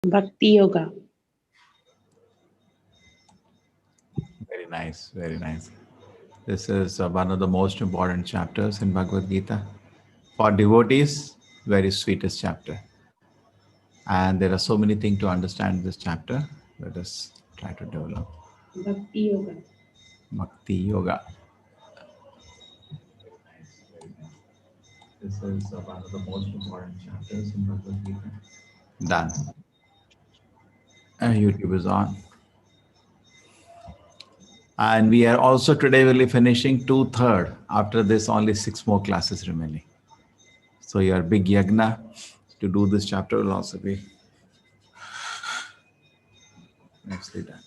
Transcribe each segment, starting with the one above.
Bhakti Yoga. Very nice, very nice. This is one of the most important chapters in Bhagavad Gita. For devotees, very sweetest chapter. And there are so many things to understand this chapter. Let us try to develop. Bhakti Yoga. Bhakti Yoga. Very nice. This is one of the most important chapters in Bhagavad Gita. Done. YouTube is on. And we are also today will be finishing 2/3. After this, only 6 more classes remaining. So your big yagna to do this chapter will also be nicely done.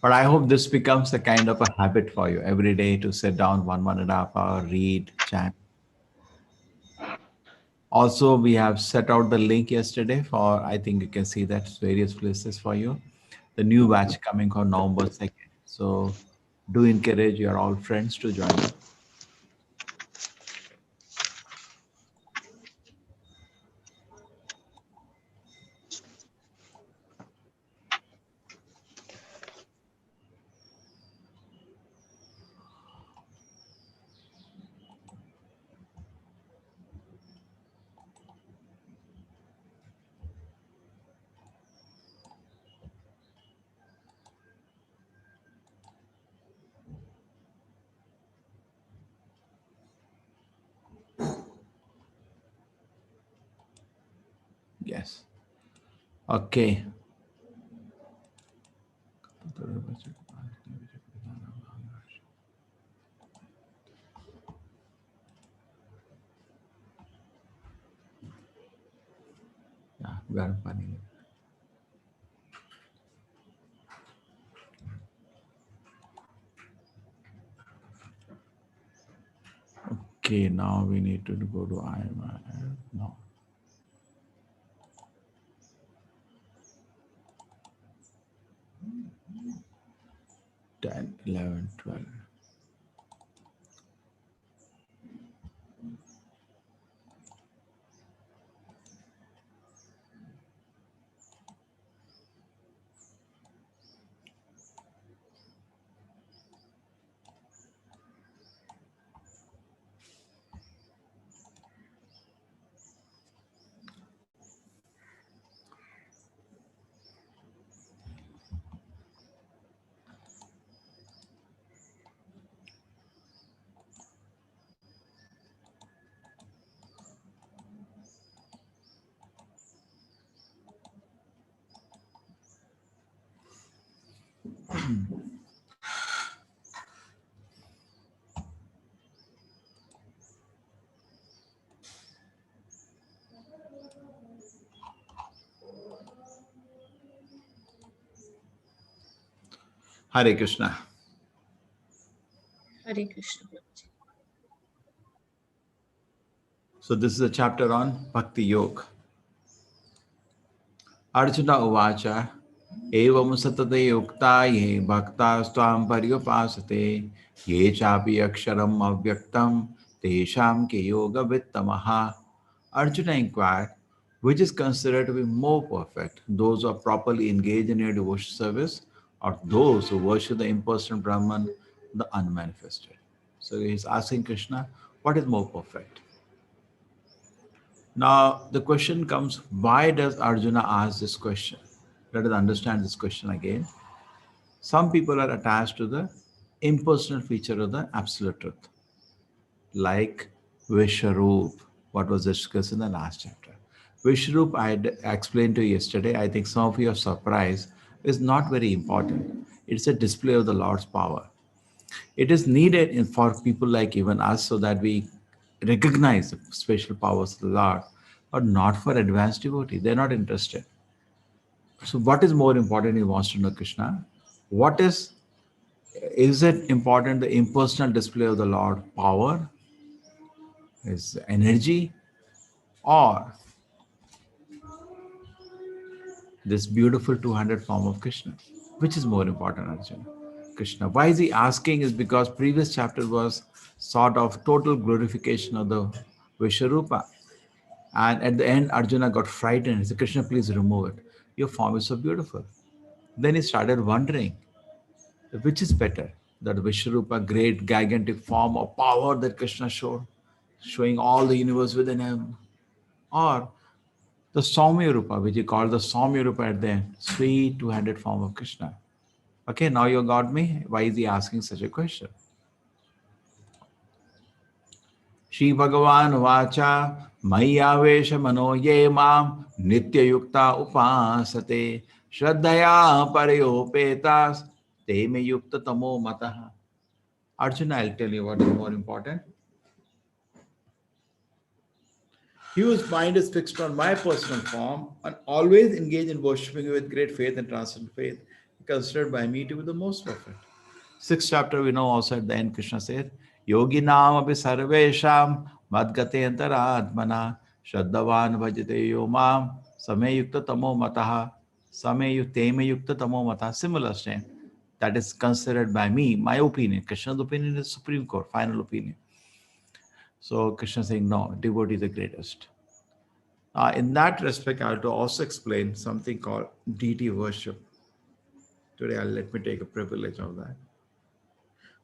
But I hope this becomes a kind of a habit for you every day to sit down 1.5 hour, read, chant. Also, we have set out the link yesterday for, I think you can see that various places for you. The new batch coming on November 2nd. So do encourage your all friends to join us. Yes. Okay. Yeah, garam pani. Okay, now we need to go to IMI. No. 10, 11, 12. Hare Krishna. Hare Krishna. So this is a chapter on Bhakti Yoga. Arjuna Uvacha Evam Satate Yukta Ye Bhakta Stam Paryupasate Ye Chapi Aksharam Avyaktam Tesham Ke Yoga Vittamaha. Arjuna inquired, which is considered to be more perfect, those who are properly engaged in your devotion service or those who worship the impersonal Brahman, the unmanifested? So he's asking Krishna, what is more perfect? Now, the question comes, why does Arjuna ask this question? Let us understand this question again. Some people are attached to the impersonal feature of the absolute truth, like Vishwaroop, what was discussed in the last chapter. Vishwaroop, I explained to you yesterday. I think some of you are surprised, is not very important. It's a display of the Lord's power. It is needed for people like even us so that we recognize the special powers of the Lord, but not for advanced devotee. They're not interested. So, what is more important? He wants to know, Krishna. What is it important? The impersonal display of the Lord power, His energy, or this beautiful 200 form of Krishna? Which is more important, Arjuna? Krishna. Why is he asking? Is because previous chapter was sort of total glorification of the Vishwarupa. And at the end, Arjuna got frightened. He said, Krishna, please remove it. Your form is so beautiful. Then he started wondering, which is better? That Vishwarupa, great gigantic form of power that Krishna showed, showing all the universe within him, or the Saumya Rupa, which he called the Saumya Rupa at the end, sweet two-handed form of Krishna. Okay, now you got me. Why is he asking such a question? Shri Bhagavan Vacha Mayavesha Mano Ye Mam Nitya Yukta Upasate Shraddhaya Parayopetas Te Me Yukta Tamo Mataha. Arjuna, I'll tell you what is more important. He whose mind is fixed on my personal form and always engaged in worshipping with great faith and transcendent faith, considered by me to be the most perfect. Sixth chapter, we know also at the end, Krishna says, Yogi Nam Abhi Sarvesham Madgate Antaratmana Shraddhavan Bhajate Yomam Same Yukta Tamo Mataha Same Yukteme Yukta Tamo Mataha. Similar statement. That is considered by me, my opinion. Krishna's opinion is Supreme Court, final opinion. So Krishna is saying, no, devotee is the greatest. In that respect, I have to also explain something called deity worship. Today, let me take a privilege of that.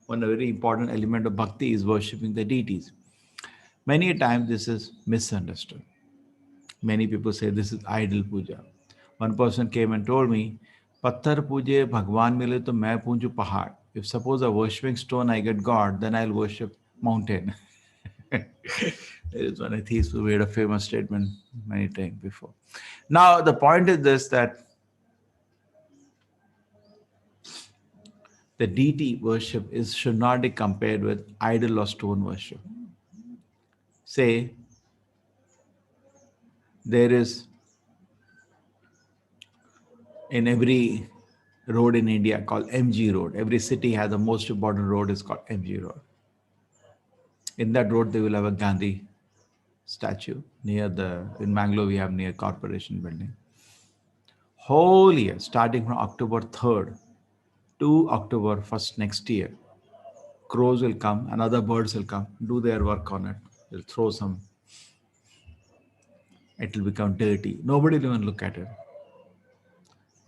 One very important element of bhakti is worshipping the deities. Many a times this is misunderstood. Many people say this is idol puja. One person came and told me, Patthar puje Bhagwan mile to main poonju pahad. If suppose a worshipping stone I get God, then I'll worship mountain. There is one atheist who made a famous statement many times before. Now the point is this, that the deity worship should not be compared with idol or stone worship. Say, there is in every road in India called MG Road. Every city has the most important road is called MG Road. In that road, they will have a Gandhi statue in Mangalore, we have near Corporation Building. Whole year, starting from October 3rd to October 1st next year, crows will come and other birds will come, do their work on it. They'll throw some, it will become dirty. Nobody will even look at it.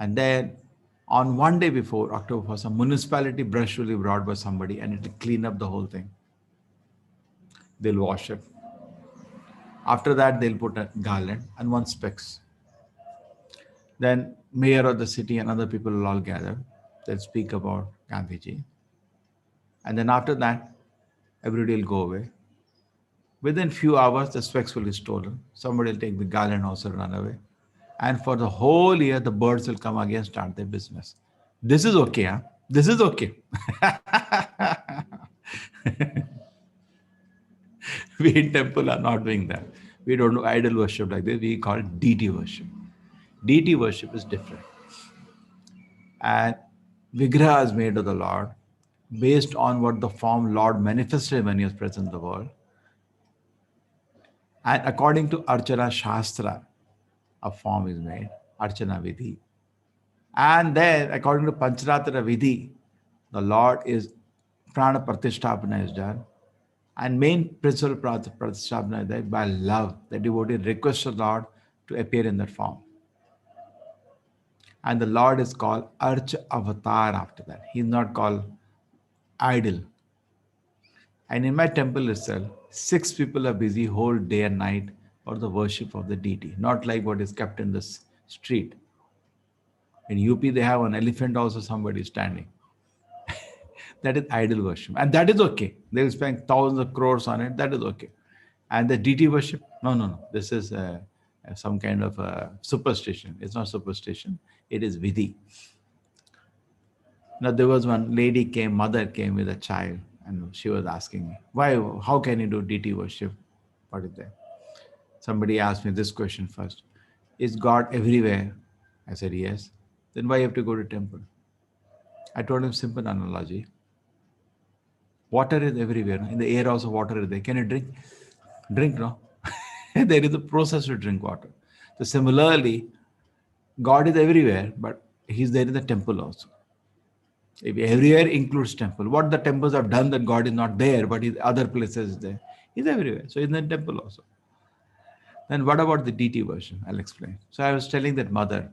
And then on one day before October 1st, a municipality brush will be brought by somebody and it will clean up the whole thing. They'll wash it. After that, they'll put a garland and one specs. Then mayor of the city and other people will all gather. They'll speak about Gandhiji. And then after that, everybody will go away. Within few hours, the specs will be stolen. Somebody will take the garland also and run away. And for the whole year, the birds will come again, start their business. This is okay, huh? This is okay. We in temple are not doing that. We don't do idol worship like this. We call it deity worship. Deity worship is different. And Vigraha is made of the Lord based on what the form Lord manifested when he was present in the world. And according to Archana Shastra, a form is made, Archana Vidhi. And then according to Pancharatra Vidhi, the Lord is Prana Pratisthapana is done. And main principle of Pratisthapana is that by love, the devotee requests the Lord to appear in that form. And the Lord is called Arch Avatar after that. He is not called idol. And in my temple itself, 6 people are busy whole day and night for the worship of the deity, not like what is kept in this street. In UP, they have an elephant also, somebody standing. That is idol worship. And that is okay. They will spend thousands of crores on it. That is okay. And the deity worship, no. This is some kind of superstition. It's not superstition. It is vidhi. Now, there was one mother came with a child, and she was asking me, how can you do deity worship? What is that? Somebody asked me this question first. Is God everywhere? I said, yes. Then why you have to go to temple? I told him simple analogy. Water is everywhere. In the air also water is there. Can you drink? Drink, no? There is a process to drink water. So similarly, God is everywhere, but he's there in the temple also. If everywhere includes temple. What the temples have done that God is not there, but in other places is there. He's everywhere. So in the temple also. Then what about the DT version? I'll explain. So I was telling that mother,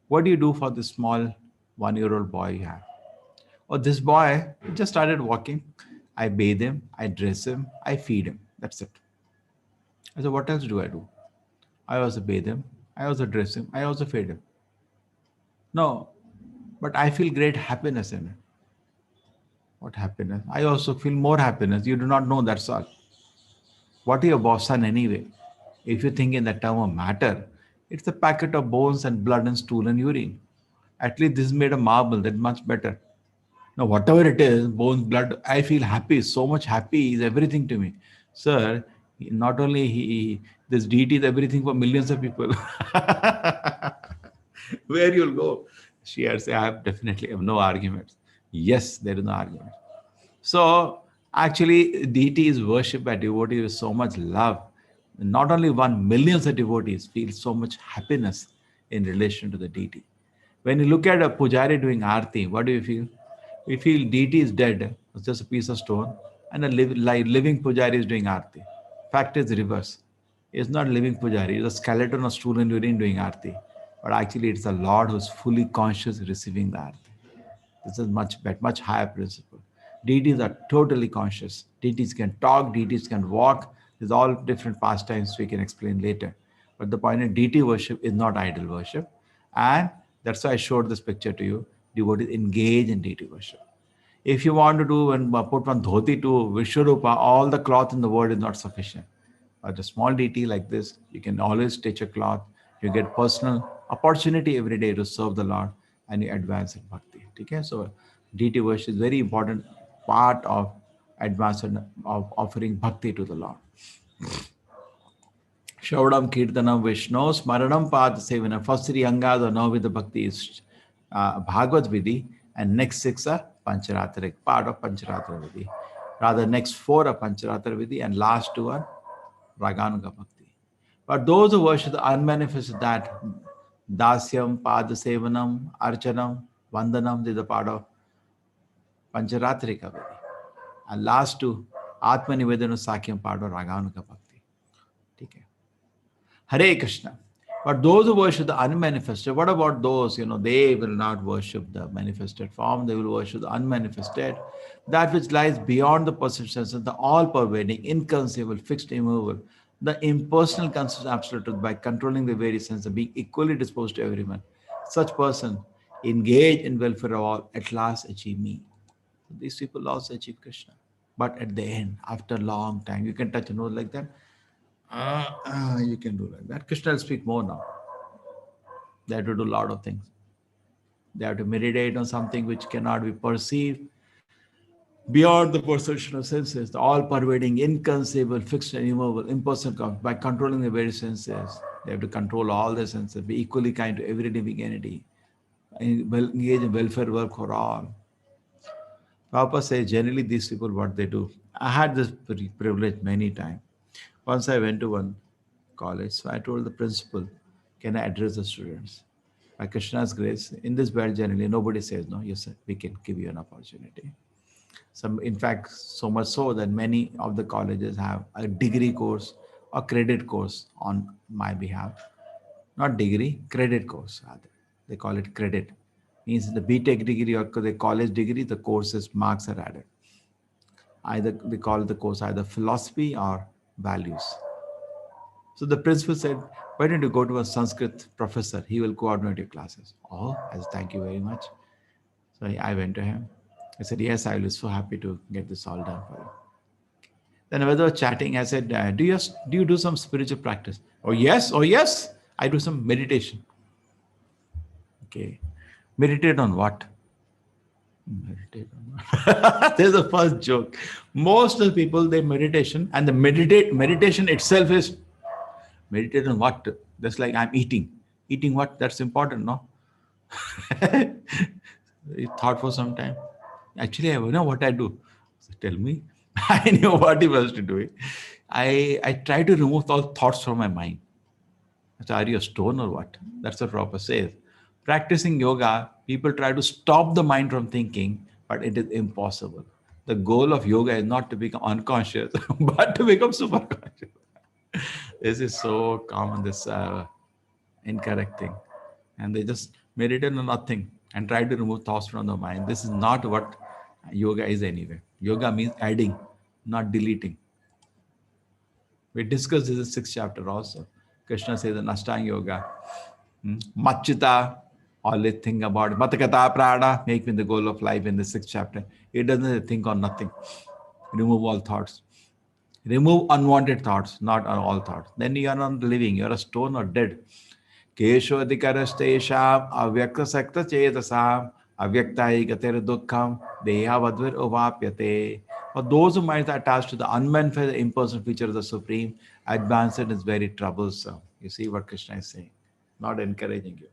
what do you do for this small 1-year-old boy you have? Oh, this boy he just started walking. I bathe him, I dress him, I feed him. That's it. I said, what else do I do? I also bathe him, I also dress him, I also feed him. No, but I feel great happiness in it. What happiness? I also feel more happiness. You do not know, that's all. What is your boss son anyway? If you think in the term of matter, it's a packet of bones and blood and stool and urine. At least this is made of marble, that's much better. Now, whatever it is, bones, blood, I feel happy. So much happy is everything to me. Sir, not only this deity is everything for millions of people. Where you'll go? She had say, I have definitely have no arguments. Yes, there is no argument. So actually, deity is worshipped by devotees with so much love. Not only one, millions of devotees feel so much happiness in relation to the deity. When you look at a pujari doing arti, what do you feel? We feel deity is dead, it's just a piece of stone, and a living pujari is doing arti. Fact is reverse. It's not living pujari, it's a skeleton of stool and urine doing arti. But actually, it's the Lord who's fully conscious receiving the arti. This is much better, much higher principle. Deities are totally conscious. Deities can talk, deities can walk. There's all different pastimes we can explain later. But the point is, deity worship is not idol worship. And that's why I showed this picture to you. Devotees engage in deity worship. If you want to do and put one dhoti to Vishwarupa, all the cloth in the world is not sufficient. But a small deity like this, you can always stitch a cloth. You get personal opportunity every day to serve the Lord and you advance in bhakti. Okay? So deity worship is very important part of advancement of offering bhakti to the Lord. Shaudam Kirtanam Vishnu, Smaranam Pad Sevana. First three angas or now with the bhakti is Bhagavad Vidhi, and next six are Pancharatrik, part of Pancharatra Vidhi. Rather, next four are Pancharatra Vidhi, and last two are Raganuga Bhakti. But those who worship the unmanifested, that Dasyam, Padasevanam, Archanam, Vandanam, they are the part of Pancharatrika Vidhi. And last two, Atma Nivedana Sakyam, part of Raganuga Bhakti. Okay. Hare Krishna. But those who worship the unmanifested, what about those? They will not worship the manifested form, they will worship the unmanifested, that which lies beyond the perception senses, the all-pervading, inconceivable, fixed, immovable, the impersonal conscious absolute truth by controlling the various senses, being equally disposed to everyone. Such person, engage in welfare of all, at last achieve me. So these people also achieve Krishna. But at the end, after a long time, you can touch a nose like that. You can do like that. Krishna will speak more now. They have to do a lot of things. They have to meditate on something which cannot be perceived beyond the perception of senses, the all-pervading, inconceivable, fixed and immovable, impersonal. By controlling the very senses, they have to control all the senses, be equally kind to every living entity, engage in welfare work for all. Prabhupada says generally these people, what they do. I had this privilege many times. Once I went to one college, so I told the principal, can I address the students? By Krishna's grace, in this world generally, nobody says no. Yes, sir, we can give you an opportunity. In fact, so much so that many of the colleges have a degree course or credit course on my behalf. Not degree, credit course rather. They call it credit. Means the BTech degree or the college degree, the courses marks are added. Either they call the course either philosophy or values. So the principal said, why don't you go to a Sanskrit professor? He will coordinate your classes. Oh, I said, thank you very much. So I went to him. I said, yes, I was so happy to get this all done for you. Then when we were chatting, I said, do you do some spiritual practice? Oh, yes. I do some meditation. Okay. Meditate on what? Meditate on what? There's the first joke. Most of the people, they meditation, and the meditation itself is meditate on what? That's like I'm eating. Eating what? That's important, no? You thought for some time. Actually, I know what I do. So tell me. I knew what he was to do. I try to remove all thoughts from my mind. So are you a stone or what? That's what Prabhupada says. Practicing yoga, people try to stop the mind from thinking, but it is impossible. The goal of yoga is not to become unconscious, but to become super conscious. This is so common, this incorrect thing. And they just meditate on nothing and try to remove thoughts from the mind. This is not what yoga is anyway. Yoga means adding, not deleting. We discussed this in 6th chapter also. Krishna says in Ashtanga Yoga, Machita, always think about it. Matakata Prada, make me the goal of life in the 6th chapter. It doesn't think on nothing. Remove all thoughts. Remove unwanted thoughts, not on all thoughts. Then you are not living, you are a stone or dead. Keshodhikarastesham avyakta sakta chetasam avyaktai gatir dukkham deyavadvir uvapyate. For those who might attach to the unmanifest impersonal feature of the Supreme, advancement is very troublesome. You see what Krishna is saying, not encouraging you.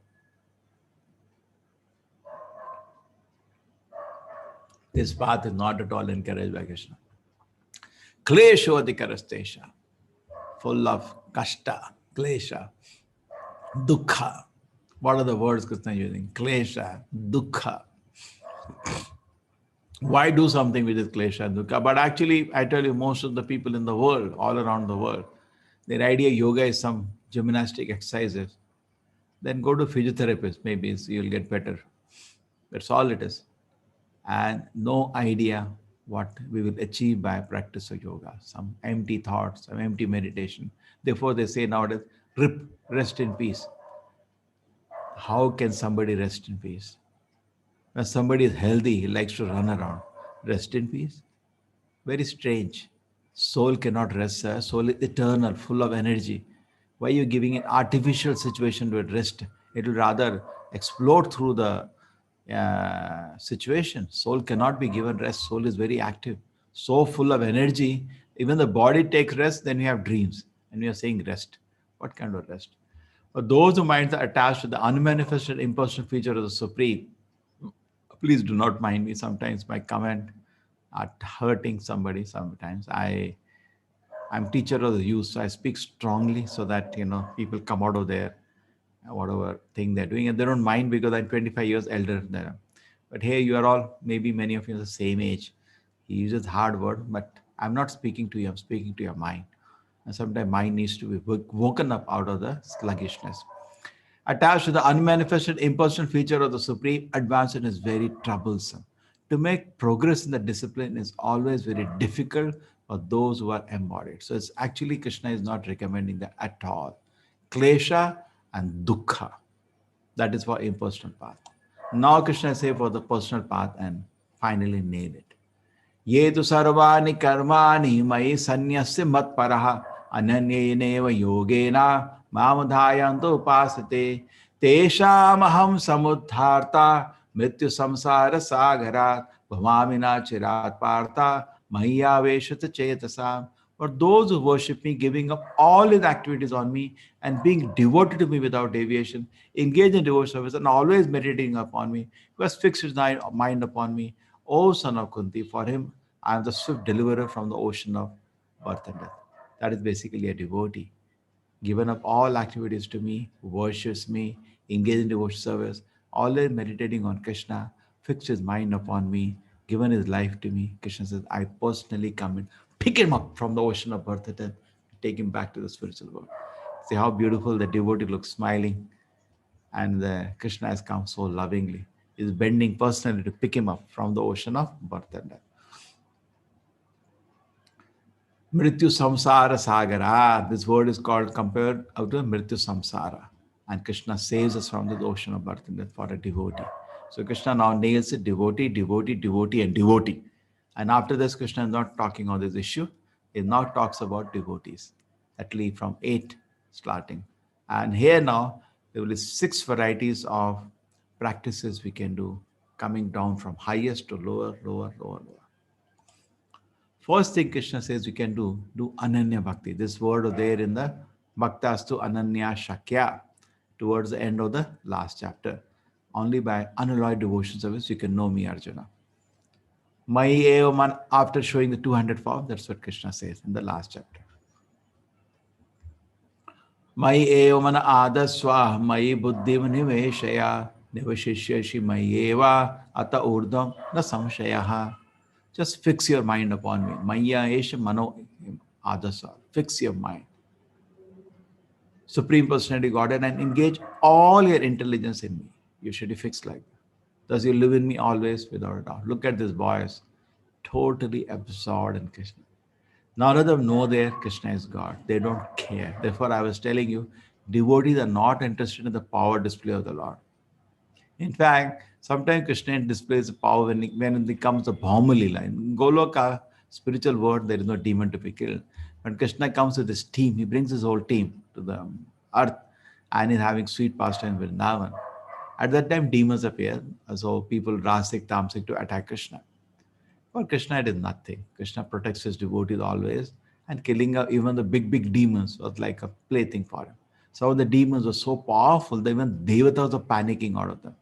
This path is not at all encouraged by Krishna. Kleshodhikarastesham, full of kashta, klesha, dukkha. What are the words Krishna is using? Klesha, dukkha. Why do something with this klesha and dukkha? But actually, I tell you, most of the people in the world, all around the world, their idea yoga is some gymnastic exercises. Then go to physiotherapist, maybe you'll get better. That's all it is. And no idea what we will achieve by practice of yoga. Some empty thoughts, some empty meditation. Therefore, they say nowadays, RIP, rest in peace. How can somebody rest in peace? When somebody is healthy, he likes to run around. Rest in peace? Very strange. Soul cannot rest, sir. Soul is eternal, full of energy. Why are you giving an artificial situation to rest? It will rather explode through the situation. Soul cannot be given rest. Soul is very active, so full of energy. Even the body takes rest, then we have dreams. And we are saying rest. What kind of rest? For those who minds are attached to the unmanifested impersonal feature of the Supreme, please do not mind me. Sometimes my comment are hurting somebody. Sometimes I'm teacher of the youth, so I speak strongly so that people come out of there, whatever thing they're doing, and they don't mind because I'm 25 years elder than them. But here you are all, maybe many of you are the same age. He uses hard word, but I'm not speaking to you. I'm speaking to your mind, and sometimes mind needs to be woken up out of the sluggishness. Attached to the unmanifested impersonal feature of the Supreme, advancement is very troublesome. To make progress in the discipline is always very difficult for those who are embodied. So it's actually Krishna is not recommending that at all. Klesha and dukkha. That is for impersonal path. Now Krishna say for the personal path and finally nail it. Ye tu sarvani karmani mai sanyasya mat paraha ananyeneva yogena mamadhayanto upasate teshamaham samudharta mrityu samsara sagarat bhamamina chirat partha mahiyaveshat chetasam. For those who worship me, giving up all his activities on me and being devoted to me without deviation, engage in devotional service and always meditating upon me, who has fixed his mind upon me, O son of Kunti, for him I am the swift deliverer from the ocean of birth and death. That is basically a devotee. Given up all activities to me, worships me, engaged in devotional service, always meditating on Krishna, fixed his mind upon me, given his life to me. Krishna says, I personally come and pick him up from the ocean of birth and death, take him back to the spiritual world. See how beautiful the devotee looks, smiling, and the Krishna has come so lovingly. Is bending personally to pick him up from the ocean of birth and death. Mrityu samsara sagara. This word is called compared out to Mrityu samsara. And Krishna saves us from the ocean of birth and death for a devotee. So Krishna now nails it: devotee, devotee, devotee, and devotee. And after this, Krishna is not talking on this issue. He now talks about devotees, at least from 8 starting. And here now, there will be 6 varieties of practices we can do, coming down from highest to lower, lower, lower, lower. First thing Krishna says we can do Ananya Bhakti. This word is there in the Bhaktastu Ananya Shakya towards the end of the last chapter. Only by unalloyed devotion service you can know me, Arjuna. Mai eva man, after showing the 200 form, that's what Krishna says in the last chapter. Mai eva man adaswa, mai buddhim niveshaya, nivashishyashi mai eva ata urdam na samshayaha. Just fix your mind upon me. Maya esha mano adasa. Fix your mind. Supreme Personality Godhead, and engage all your intelligence in me. You should be fixed like that. Thus you live in me always without a doubt. Look at these boys, totally absorbed in Krishna. None of them know their Krishna is God. They don't care. Therefore, I was telling you, devotees are not interested in the power display of the Lord. In fact, sometimes Krishna displays power when it comes to Bhaumali line. Goloka, spiritual world, there is no demon to be killed. When Krishna comes with his team, he brings his whole team to the earth and is having sweet pastime with Vrindavan. At that time, demons appear. So people, Rasik, Tamsik, to attack Krishna. For Krishna, it is nothing. Krishna protects his devotees always, and killing even the big, big demons was like a plaything for him. Some of the demons were so powerful that even Devatas were panicking out of them.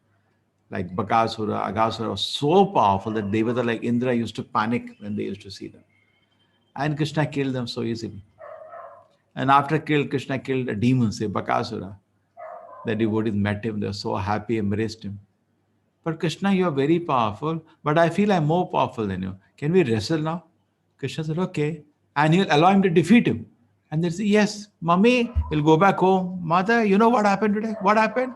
Like Bakasura, Agasura was so powerful that Devata like Indra used to panic when they used to see them. And Krishna killed them so easily. And after Krishna killed a demon, say Bakasura. The devotees met him, they were so happy, embraced him. But Krishna, you are very powerful, but I feel I'm more powerful than you. Can we wrestle now? Krishna said, okay. And he'll allow him to defeat him. And they'll say, yes, mommy, he'll go back home. Mother, you know what happened today? What happened?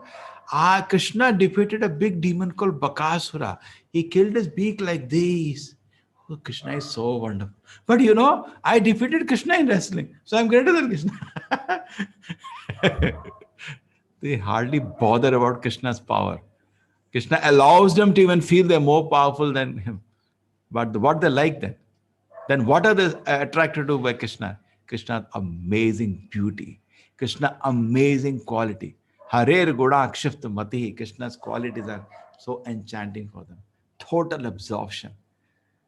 Krishna defeated a big demon called Bakasura. He killed his beak like this. Oh, Krishna is so wonderful. But you know, I defeated Krishna in wrestling. So I'm greater than Krishna. They hardly bother about Krishna's power. Krishna allows them to even feel they're more powerful than him. But what they like then what are they attracted to by Krishna? Krishna's amazing beauty. Krishna's amazing quality. Harer Goda Akshift Mati. Krishna's qualities are so enchanting for them. Total absorption.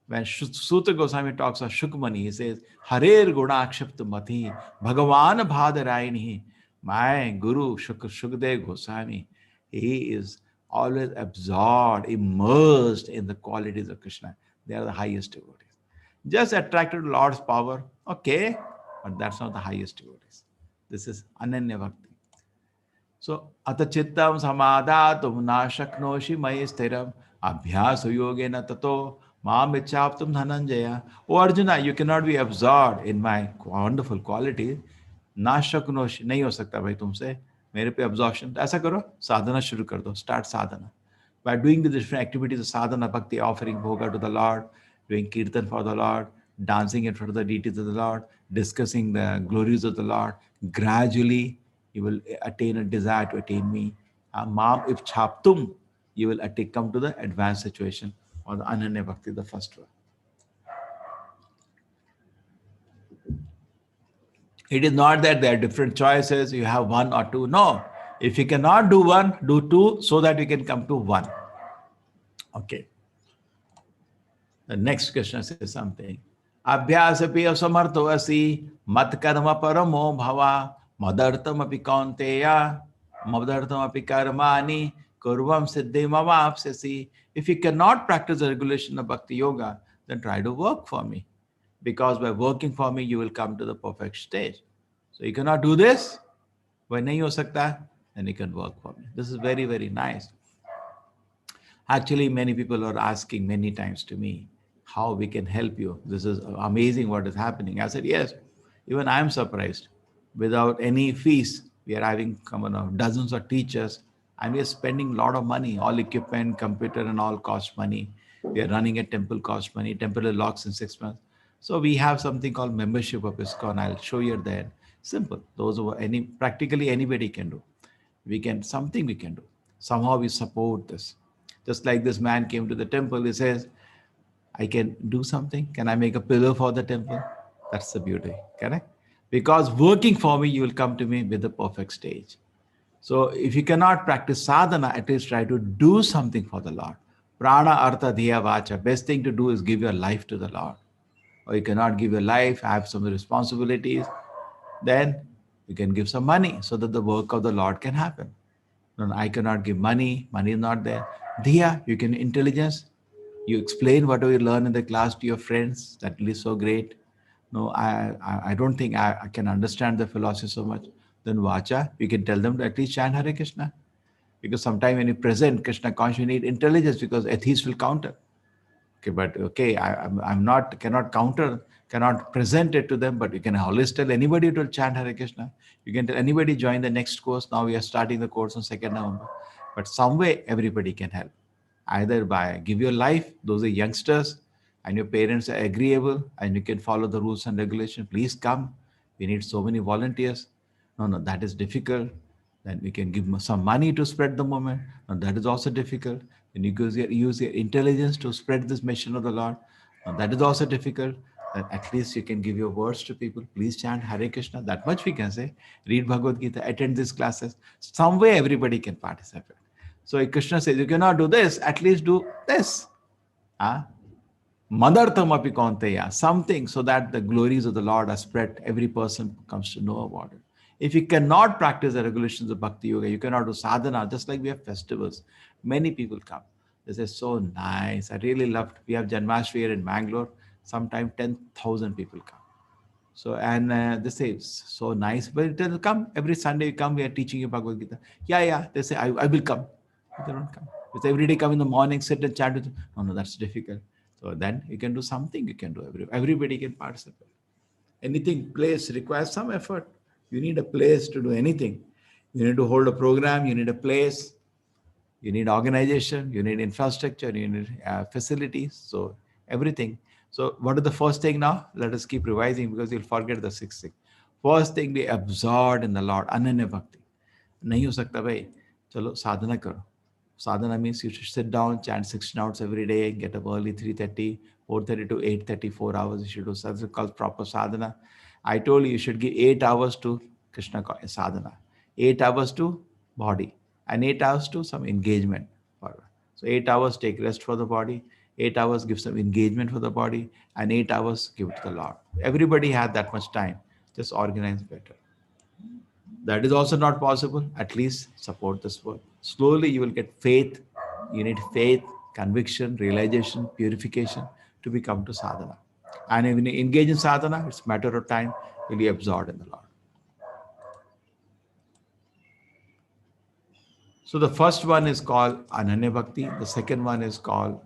When Suta Goswami talks of Shukmani, he says, Harer Guna Akshipt Mati, Bhagavan Bhadarayani. My Guru Shukdev Goswami, he is always absorbed, immersed in the qualities of Krishna. They are the highest devotees. Just attracted to Lord's power, okay, but that's not the highest devotees. This is Ananya Bhakti. So, atachittam samadhatum na shaknoshi mayi sthiram abhyasa yogena tato mam ichhaptum dhananjaya. Oh Arjuna, you cannot be absorbed in my wonderful qualities. ना शक्नोशी नहीं हो सकता भाई तुमसे मेरे पे absorption. ऐसा करो साधना शुरू कर दो. Start sadhana. By doing the different activities of sadhana, bhakti, offering bhoga to the Lord, doing kirtan for the Lord, dancing in front of the deities of the Lord, discussing the glories of the Lord, gradually you will attain a desire to attain me. Mam if chaptum, you will come to the advanced situation or the Ananya Bhakti, the first one. It is not that there are different choices, you have one or two. No. If you cannot do one, do two so that you can come to one. Okay. The next question says something. Abhyasapi asamartho asi mat karma paramo bhava madartam api kaunteya madartam api karmani kurvam siddhi mavapsasi. If you cannot practice the regulation of bhakti yoga, then try to work for me. Because by working for me, you will come to the perfect stage. So you cannot do this, when nahi ho sakta, then you can work for me. This is very, very nice. Actually, many people are asking many times to me, how we can help you. This is amazing what is happening. I said, yes, even I am surprised. Without any fees, we are having dozens of teachers and we are spending a lot of money. All equipment, computer and all cost money. We are running a temple cost money. Temple locks in 6 months. So we have something called membership of ISKCON. I'll show you there. Simple. Those who practically anybody can do. We can do. Somehow we support this. Just like this man came to the temple, he says, I can do something. Can I make a pillar for the temple? That's the beauty, correct? Because working for me, you will come to me with the perfect stage. So if you cannot practice sadhana, at least try to do something for the Lord. Prana artha dhiya vacha. Best thing to do is give your life to the Lord. Or you cannot give your life, have some responsibilities, then you can give some money so that the work of the Lord can happen. No, I cannot give money is not there. Dhiya, you can intelligence. You explain whatever you learn in the class to your friends. That is so great. No, I don't think I can understand the philosophy so much. Then vacha, you can tell them to at least chant Hare Krishna. Because sometimes when you present Krishna consciousness, you need intelligence because atheists will counter. Okay, but okay, I'm not, cannot present it to them, but you can always tell anybody to chant Hare Krishna. You can tell anybody join the next course. Now we are starting the course on 2nd November. But some way everybody can help. Either by give your life, those are youngsters, and your parents are agreeable, and you can follow the rules and regulations. Please come. We need so many volunteers. No, no, that is difficult. Then we can give some money to spread the movement. Now that is also difficult. Then you use your intelligence to spread this mission of the Lord. Now that is also difficult. Then at least you can give your words to people. Please chant Hare Krishna. That much we can say. Read Bhagavad Gita, attend these classes. Some way everybody can participate. So if Krishna says, you cannot do this, at least do this. Huh? Madartham api kaunteya, something so that the glories of the Lord are spread. Every person comes to know about it. If you cannot practice the regulations of Bhakti Yoga, you cannot do sadhana, just like we have festivals. Many people come. They say, so nice. I really loved. We have Janmashtami here in Bangalore. Sometimes 10,000 people come. So, and they say, so nice. But they'll come every Sunday. You come, we are teaching you Bhagavad Gita. Yeah, yeah. They say, I will come. But they don't come. It's every day come in the morning, sit and chat with you. No, no, that's difficult. So then you can do something. You can do everybody can participate. Anything, place requires some effort. You need a place to do anything. You need to hold a program. You need a place. You need organization, you need infrastructure, you need facilities, so everything. So what is the first thing now? Let us keep revising because you'll forget the sixth thing. First thing, be absorbed in the Lord, ananya bhakti. नहीं हो सकता भाई, चलो साधना करो. Sadhana means you should sit down, chant 16 hours every day, get up early 3:30, 4:30 to 8:30, 4 hours you should do. That's called proper sadhana. I told you should give 8 hours to Krishna sadhana, 8 hours to body, and 8 hours to some engagement. So 8 hours take rest for the body, 8 hours give some engagement for the body, and 8 hours give it to the Lord. Everybody had that much time. Just organize better. That is also not possible. At least support this work. Slowly you will get faith. You need faith, conviction, realization, purification to become to sadhana. And when you engage in sadhana, it's a matter of time, you'll be absorbed in the Lord. So the first one is called Ananya Bhakti. The second one is called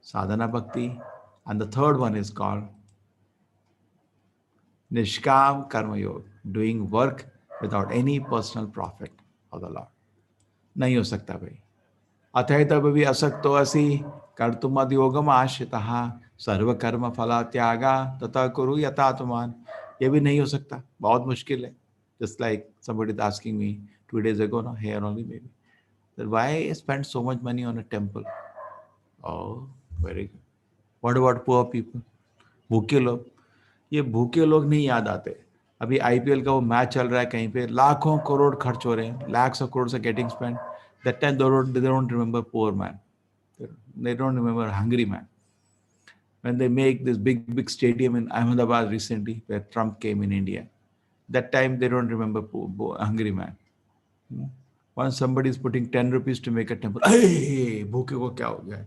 Sadhana Bhakti. And the third one is called Nishkam Karma Yoga, doing work without any personal profit of the Lord. नहीं हो सकता भाई. अथैतभी असक्तो असि कर्तुमद योगम आश्रितः सर्वकर्म फला त्यागा तथा कुरु यथात्मान. ये भी नहीं हो सकता, बहुत मुश्किल है. Just like somebody is asking me 2 days ago, no, here only maybe, that why spend so much money on a temple? Oh, very good. What about poor people? भूखे लोग. ये भूखे लोग नहीं याद आते. अभी आईपीएल का वो मैच चल रहा है, कहीं पे लाखों करोड़ खर्च हो रहे हैं, lakhs of crores are getting spent. That time they don't remember poor man. They don't remember hungry man. When they make this big stadium in Ahmedabad recently, where Trump came in India, that time they don't remember poor hungry man. Once somebody is putting 10 rupees to make a temple, hey, bhooke ko kya ho gaya?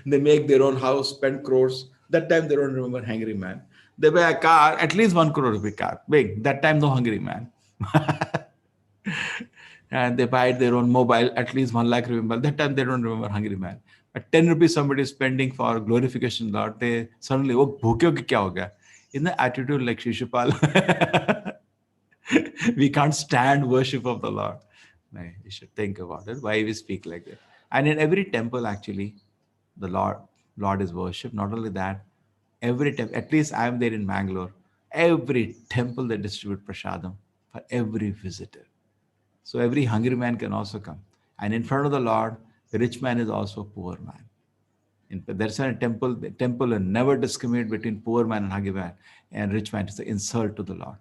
They make their own house, spend crores. That time they don't remember hungry man. They buy a car, at least 1 crore rupee car, big. That time no hungry man. And they buy their own mobile, at least 1 lakh remember. That time they don't remember hungry man. But 10 rupees somebody is spending for glorification Lord, they suddenly, oh, bhooke ho kya ho gaya? In the attitude like Shishupal. We can't stand worship of the Lord. No, you should think about it. Why we speak like that? And in every temple, actually, the Lord is worshipped. Not only that, every temple, at least I am there in Bangalore, every temple they distribute prasadam for every visitor. So every hungry man can also come. And in front of the Lord, the rich man is also a poor man. There's a temple, the temple will never discriminate between poor man and hungry man and rich man. It's an insult to the Lord.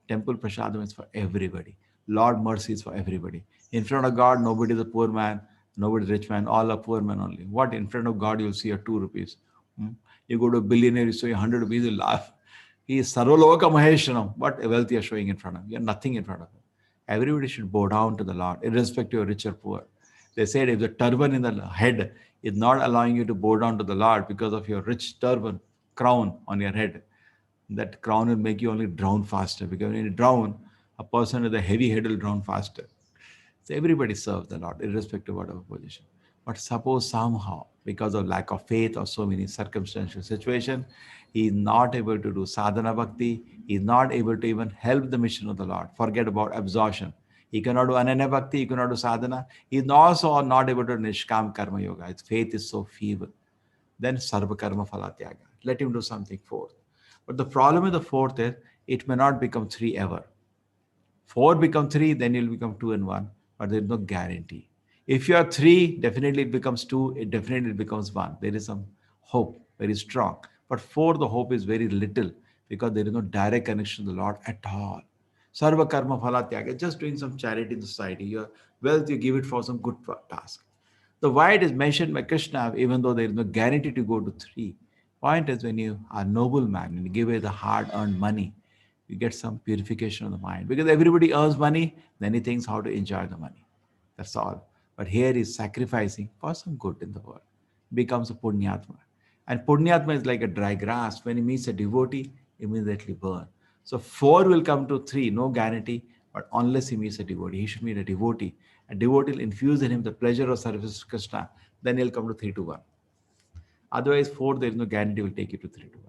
Temple prasadam is for everybody. Lord mercy is for everybody. In front of God, nobody is a poor man, nobody is a rich man, all are poor men only. What? In front of God, you'll see a 2 rupees. You go to a billionaire, you see 100 rupees, you laugh. He is Sarvaloka Maheshanam. What wealth you are showing in front of him? You have nothing in front of him. Everybody should bow down to the Lord, irrespective of rich or poor. They said if the turban in the head is not allowing you to bow down to the Lord because of your rich turban, crown on your head, that crown will make you only drown faster. Because when you drown, a person with a heavy head will drown faster. So everybody serves the Lord, irrespective of whatever position. But suppose somehow because of lack of faith or so many circumstantial situations. He is not able to do sadhana bhakti. He is not able to even help the mission of the Lord. Forget about absorption. He cannot do ananya bhakti. He cannot do sadhana. He is also not able to do nishkam karma yoga. His faith is so feeble. Then sarva karma phalatyaga. Let him do something fourth. But the problem with the fourth is it may not become three ever. Four become three, then you'll become two and one, but there is no guarantee. If you are three, definitely it becomes two, it definitely becomes one. There is some hope, very strong. But four, the hope is very little because there is no direct connection to the Lord at all. Sarva karma phala tyaga, just doing some charity in the society. Your wealth, you give it for some good task. The why it is mentioned by Krishna, even though there is no guarantee to go to three. Point is when you are a noble man and you give away the hard-earned money, you get some purification of the mind. Because everybody earns money, then he thinks how to enjoy the money. That's all. But here he's sacrificing for some good in the world. Becomes a punyatma. And punyatma is like a dry grass. When he meets a devotee, immediately burn. So four will come to three, no guarantee. But unless he meets a devotee, he should meet a devotee. A devotee will infuse in him the pleasure of service to Krishna. Then he'll come to 3 to 1. Otherwise, 4, there is no guarantee will take you to 3 to 1.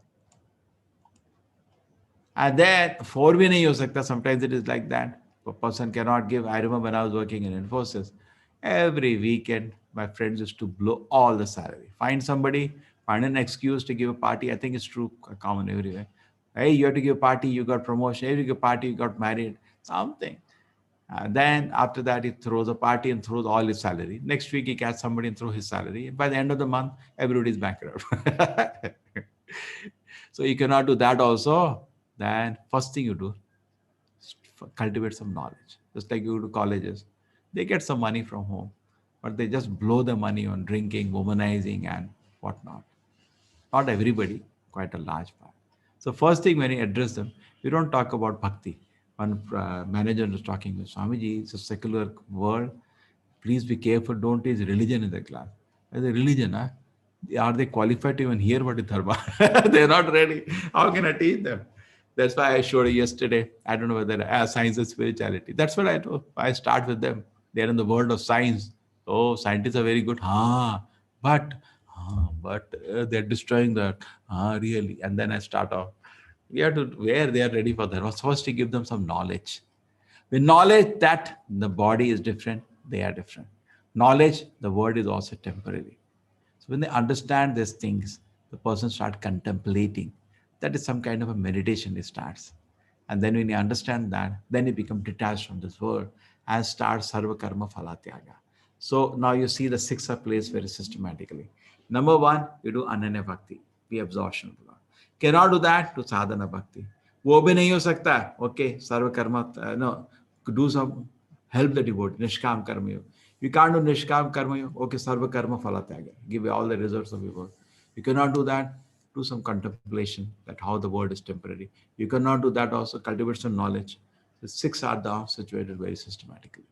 And then 4 bhi nahi ho sakta. Sometimes it is like that. A person cannot give. I remember when I was working in Infosys, every weekend my friends used to blow all the salary. Find somebody, find an excuse to give a party. I think it's true, common everywhere. Hey, you have to give a party, you got promotion. Hey, you give a party, you got married, something. And then after that, he throws a party and throws all his salary. Next week, he catches somebody and throws his salary. By the end of the month, everybody is bankrupt. So you cannot do that also. Then first thing you do, cultivate some knowledge. Just like you go to colleges, they get some money from home, but they just blow the money on drinking, womanizing, and whatnot. Not everybody, quite a large part. So first thing when you address them, we don't talk about bhakti. One manager was talking with Swamiji, it's a secular world. Please be careful, don't teach religion in the class. As a religion, huh? Are they qualified to even hear what is dharma? They're not ready. How can I teach them? That's why I showed you yesterday. I don't know whether science and spirituality. That's what I do. I start with them. They're in the world of science. Oh, scientists are very good. But they're destroying that. Really. And then I start off. We have to where they are ready for that. First, to give them some knowledge. With knowledge that the body is different, they are different. Knowledge, the word is also temporary. So when they understand these things, the person starts contemplating. That is some kind of a meditation he starts. And then when you understand that, then you become detached from this world and start sarva karma phalatyaga. So now you see the 6 are placed very systematically. Number 1, you do ananya bhakti, be absorption of the Lord. Cannot do that, to sadhana bhakti. वो भी नहीं हो सकता, okay, सर्व कर्म, no, do some, help the devotee, nishkam karma yoga. You can't do nishkam karma yoga, okay, sarva karma phalatyaga, give you all the results of your work. You cannot do that, do some contemplation that how the world is temporary. You cannot do that also, cultivate some knowledge. The 6 are now situated very systematically.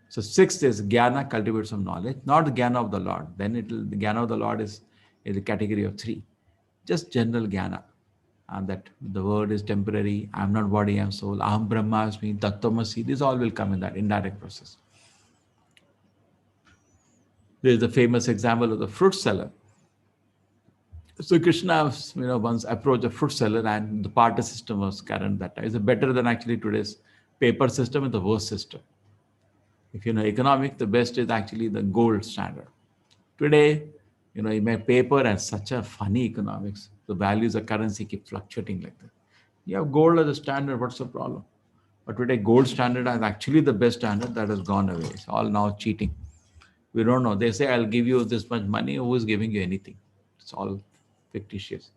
So 6th is jnana, cultivate some knowledge, not the jnana of the Lord. Then the jnana of the Lord is the category of 3. Just general jnana. And that the word is temporary, I am not body, I am soul, aham brahmasmi, tattvamasi, this all will come in that indirect process. There is a famous example of the fruit seller. So Krishna, once approached a fruit seller, and the barter system was current that time. It's better than actually today's paper system and the worst system. If you know economics, the best is actually the gold standard. Today, you make paper and such a funny economics. The values of currency keep fluctuating like that. You have gold as a standard, what's the problem? But today, gold standard is actually the best standard that has gone away. It's all now cheating. We don't know. They say, I'll give you this much money. Who is giving you anything? It's all fictitious.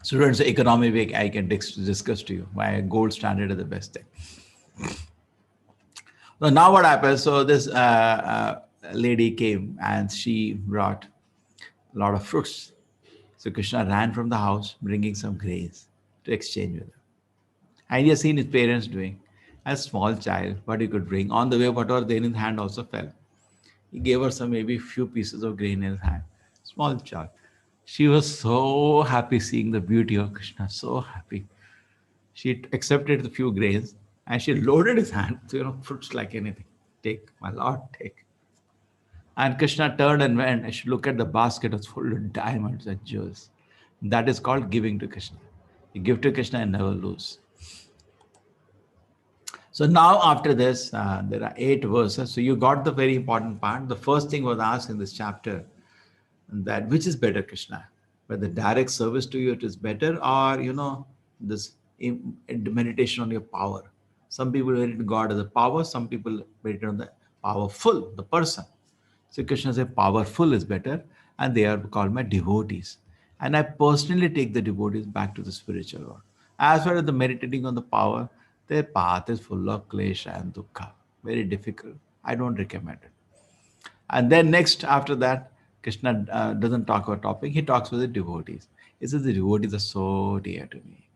Students, economy week, I can discuss to you why gold standard is the best thing. So now what happens? So this lady came and she brought a lot of fruits. So Krishna ran from the house, bringing some grains to exchange with her. And he has seen his parents doing. As a small child, what he could bring. On the way, whatever there in his hand also fell. He gave her some maybe few pieces of grain in his hand. Small child. She was so happy seeing the beauty of Krishna, so happy. She accepted the few grains And she loaded his hand, fruits like anything. Take, my Lord, take. And Krishna turned and went. I should look at the basket, it was full of diamonds and jewels. That is called giving to Krishna. You give to Krishna and never lose. So now after this, there are 8 verses. So you got the very important part. The first thing was asked in this chapter, that which is better, Krishna? Whether direct service to you it is better, or this meditation on your power. Some people meditate God as a power, some people meditate on the powerful, the person. So Krishna says powerful is better, and they are called my devotees. And I personally take the devotees back to the spiritual world. As far as the meditating on the power, their path is full of klesha and dukkha. Very difficult. I don't recommend it. And then next, after that, Krishna doesn't talk about topic. He talks with the devotees. He says the devotees are so dear to me,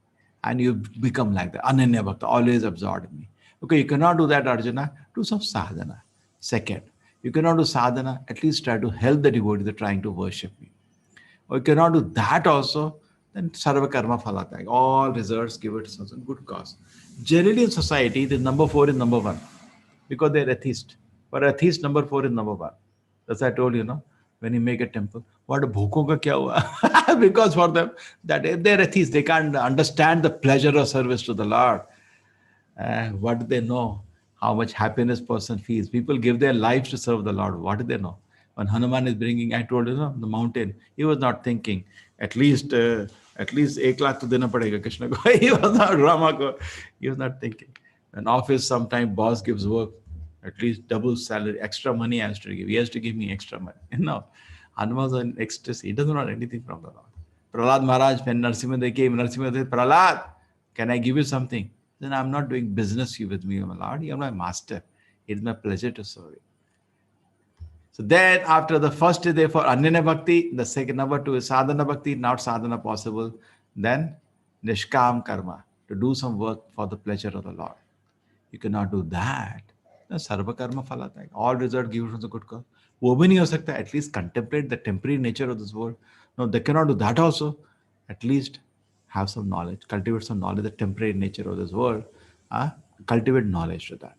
and you become like that. Ananya Bhakta, always absorbed in me. Okay, you cannot do that, Arjuna. Do some sadhana. Second, you cannot do sadhana. At least try to help the devotees that are trying to worship me. Or you cannot do that also. Then sarva karma phalata. All results give it some good cause. Generally in society, the number 4 is number 1 because they're atheist. For atheist, number 4 is number 1. That's I told you, when you make a temple, what bhoko ka kya hua? Because for them, that they're atheists, they can't understand the pleasure of service to the Lord. What do they know? How much happiness person feels. People give their lives to serve the Lord. What do they know? When Hanuman is bringing, I told you, the mountain, he was not thinking, at least 1 lakh to dena padega Krishna ko. He was not Rama ko. He was not thinking. An office, sometime boss gives work, at least double salary, extra money has to give. He has to give me extra money. Hanuman was in ecstasy. He doesn't want anything from the Lord. Prahlad Maharaj, when Narasimha came, Narasimha said, Prahlad, can I give you something? Then I'm not doing business you with me, my Lord. You're my master. It's my pleasure to serve you. So then after the first is there for Anyana Bhakti, the second number 2 is Sadhana Bhakti, not Sadhana possible. Then Nishkam Karma, to do some work for the pleasure of the Lord. You cannot do that. Then Sarva Karma Phalata. All result given from the good cause. वो भी नहीं हो सकता. At least contemplate the temporary nature of this world. No, they cannot do that also. At least have some knowledge, cultivate some knowledge, the temporary nature of this world. Cultivate knowledge to that.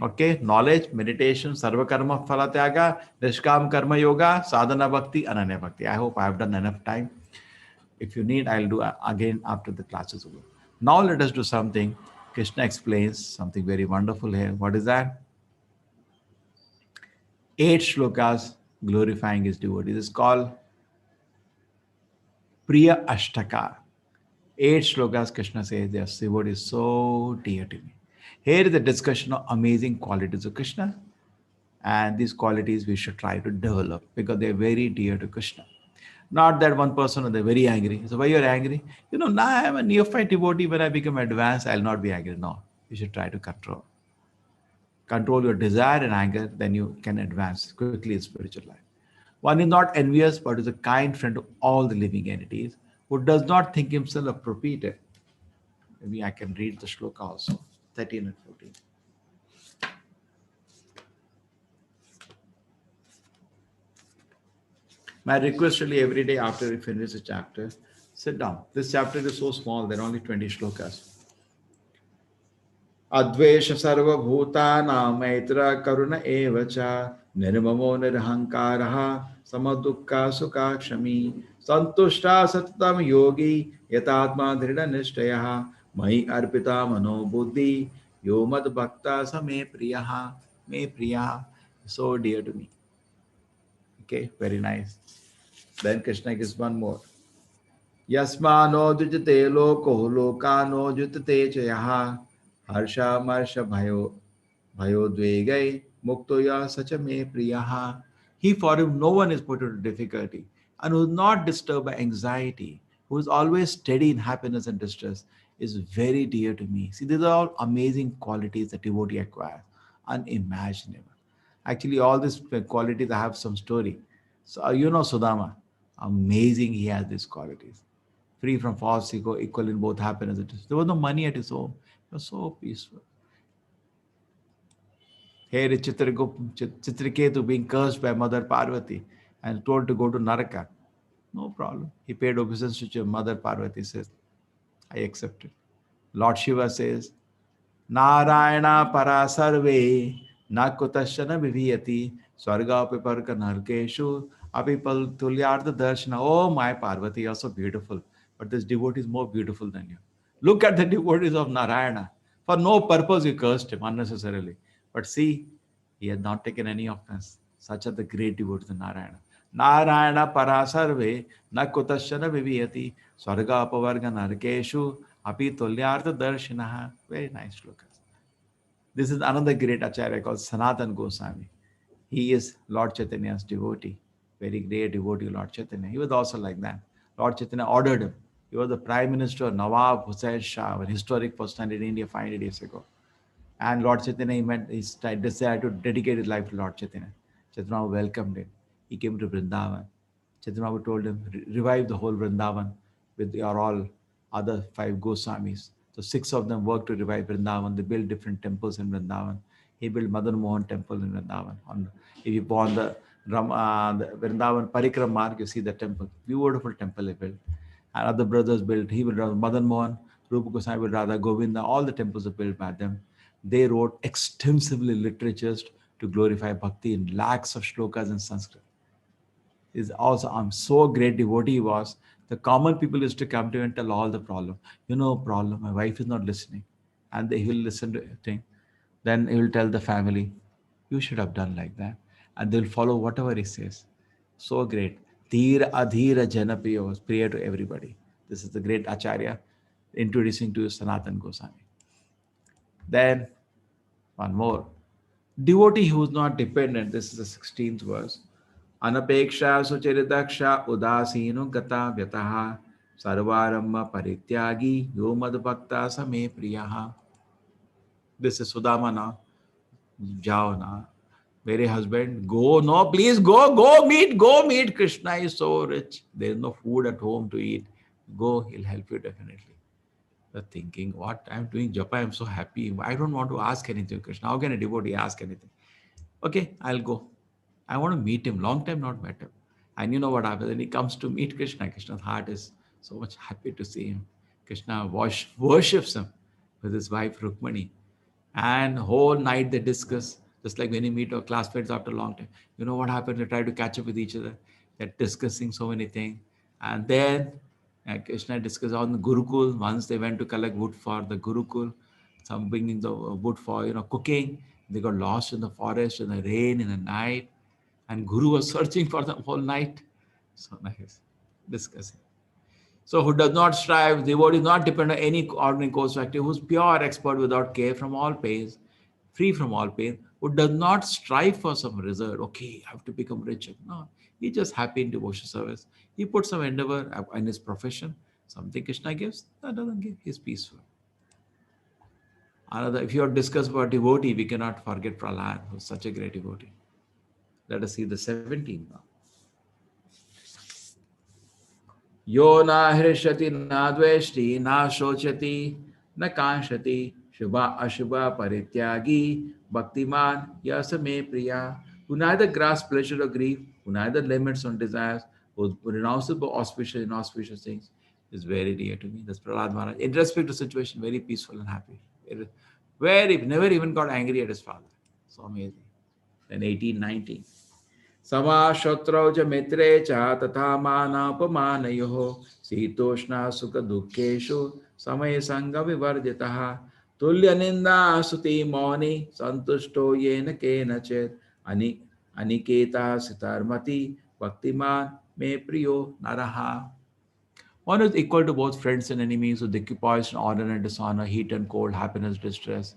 Okay, knowledge, meditation, sarva karma phala tyaga, nishkam karma yoga, sadhana bhakti, ananya bhakti. I hope I have done enough time. If you need, I'll do again after the classes over. Now let us do something. Krishna explains something very wonderful here. What is that? 8 shlokas glorifying his devotees. It's called Priya Ashtaka. 8 shlokas Krishna says their devotee is so dear to me. Here is a discussion of amazing qualities of Krishna, and these qualities we should try to develop because they're very dear to Krishna. Not that one person they're very angry. So why you're angry? Now I am a neophyte devotee. When I become advanced, I'll not be angry. No, you should try to control your desire and anger. Then you can advance quickly in spiritual life. One is not envious, but is a kind friend to all the living entities, who does not think himself appropriated. Maybe I can read the shloka also, 13 and 14. My request really every day after we finish the chapter, sit down. This chapter is so small, there are only 20 shlokas. Advesha sarva bhutana maitra karuna evacha nirmamo nirhankaraha samadukka sukha kshami santushta satatam yogi yatatma dhrida nishtayaha mai arpita mano buddhi yomad bhakta sa me priyaha, so dear to me. Okay, very nice. Then Krishna gives one more. Yasmano dujate loko lokano jutate chayaha harsha marsha bhayo dvegai muktoya sacha me priyaha. He for him no one is put into difficulty and who is not disturbed by anxiety, who is always steady in happiness and distress, is very dear to me. See, these are all amazing qualities that devotee acquires, unimaginable. Actually, all these qualities, I have some story. So, Sudama, amazing he has these qualities. Free from false ego, equal in both happiness and distress. There was no money at his home. He was so peaceful. Here is Chitraketu being cursed by Mother Parvati and told to go to Naraka. No problem. He paid obeisance to Mother Parvati, says, I accept it. Lord Shiva says, Narayana para sarve na kutashana viviyati swarga piparka narkeshu apipal tulyartha darshana. Oh, my Parvati, you are so beautiful. But this devotee is more beautiful than you. Look at the devotees of Narayana. For no purpose you cursed him unnecessarily. But see, he had not taken any offense. Such are the great devotees of Narayana. Narayana parasarve na kutashana viviyati swarga apavarga narkeshu api tulyartha darshinaha. Very nice slokas. This is another great acharya called Sanatan Goswami. He is Lord Chaitanya's devotee, very great devotee, Lord Chaitanya. He was also like that. Lord Chaitanya ordered him. He was the Prime Minister Nawab Hussain Shah, a historic personality in India 500 years ago. And Lord Chaitanya, he decided to dedicate his life to Lord Chaitanya. Chaitanya welcomed him. He came to Vrindavan. Chaitanya told him, revive the whole Vrindavan with your all other five Goswamis. So six of them worked to revive Vrindavan. They built different temples in Vrindavan. He built Madan Mohan temple in Vrindavan. If you go on the Vrindavan Parikram mark, you see the temple. Beautiful temple he built. And other brothers built. He built Madan Mohan, Rupa Goswami built Radha Govinda. All the temples are built by them. They wrote extensively literatures to glorify bhakti in lakhs of shlokas in Sanskrit. Is also, I'm so great devotee he was. The common people used to come to him and tell all the problem. Problem, my wife is not listening. And he will listen to thing. Then he will tell the family, you should have done like that. And they'll follow whatever he says. So great. Dhira adhira janapriya was priya to everybody. This is the great Acharya introducing to you Sanatan Goswami. Then one more. Devotee who is not dependent. This is the 16th verse. Anapeksha sucharidaksha udasino gata vyataha sarvaramba parityagi yomad bhakta same priyaha. This is Sudama now. Jao na. Mere husband, go, no, please go meet. Krishna is so rich. There is no food at home to eat. Go, he'll help you definitely. The thinking, what I'm doing japa, I'm so happy. I don't want to ask anything, Krishna. How can a devotee ask anything? Okay, I'll go. I want to meet him. Long time not met him. And you know what happens? When he comes to meet Krishna, Krishna's heart is so much happy to see him. Krishna worships him with his wife Rukmani. And whole night they discuss, just like when you meet our classmates after a long time. You know what happened? They try to catch up with each other. They're discussing so many things. And then Krishna discussed on the Gurukul. Once they went to collect wood for the Gurukul, some bringing the wood for cooking. They got lost in the forest in the rain in the night, and Guru was searching for them whole night. So nice discussing. So who does not strive, devotee is not depend on any ordinary course of activity, who's pure expert without care from all pains, free from all pain, who does not strive for some result. Okay, I have to become rich. No, he's just happy in devotion service. He puts some endeavor in his profession. Something Krishna gives, that doesn't give. He's peaceful. Another, if you are discussed about devotee, we cannot forget Prahlad, who's such a great devotee. Let us see the 17th now. Yo na hrishati na dveshti na shochati na kanshati shubha ashubha parityagi bhaktiman yasame priya, who neither grasps pleasure or grief, who neither limits on desires, who renounces auspicious and inauspicious things, is very dear to me. That's Prahlad Maharaj. In respect to situation, very peaceful and happy. Very, never even got angry at his father. So amazing. Then 1819. समाशत्रौ च मित्रे च तथा मानापमानयोः शीतोष्णा सुख दुःखेषु समय संग विवर्जितः तुल्य निंदा स्तुति मौनि संतुष्टो येन केनचित् अनिकेता सितार्मति भक्तिमान मे प्रियो नरः. One is equal to both friends and enemies, who occupies in honor and dishonor, heat and cold, happiness, distress,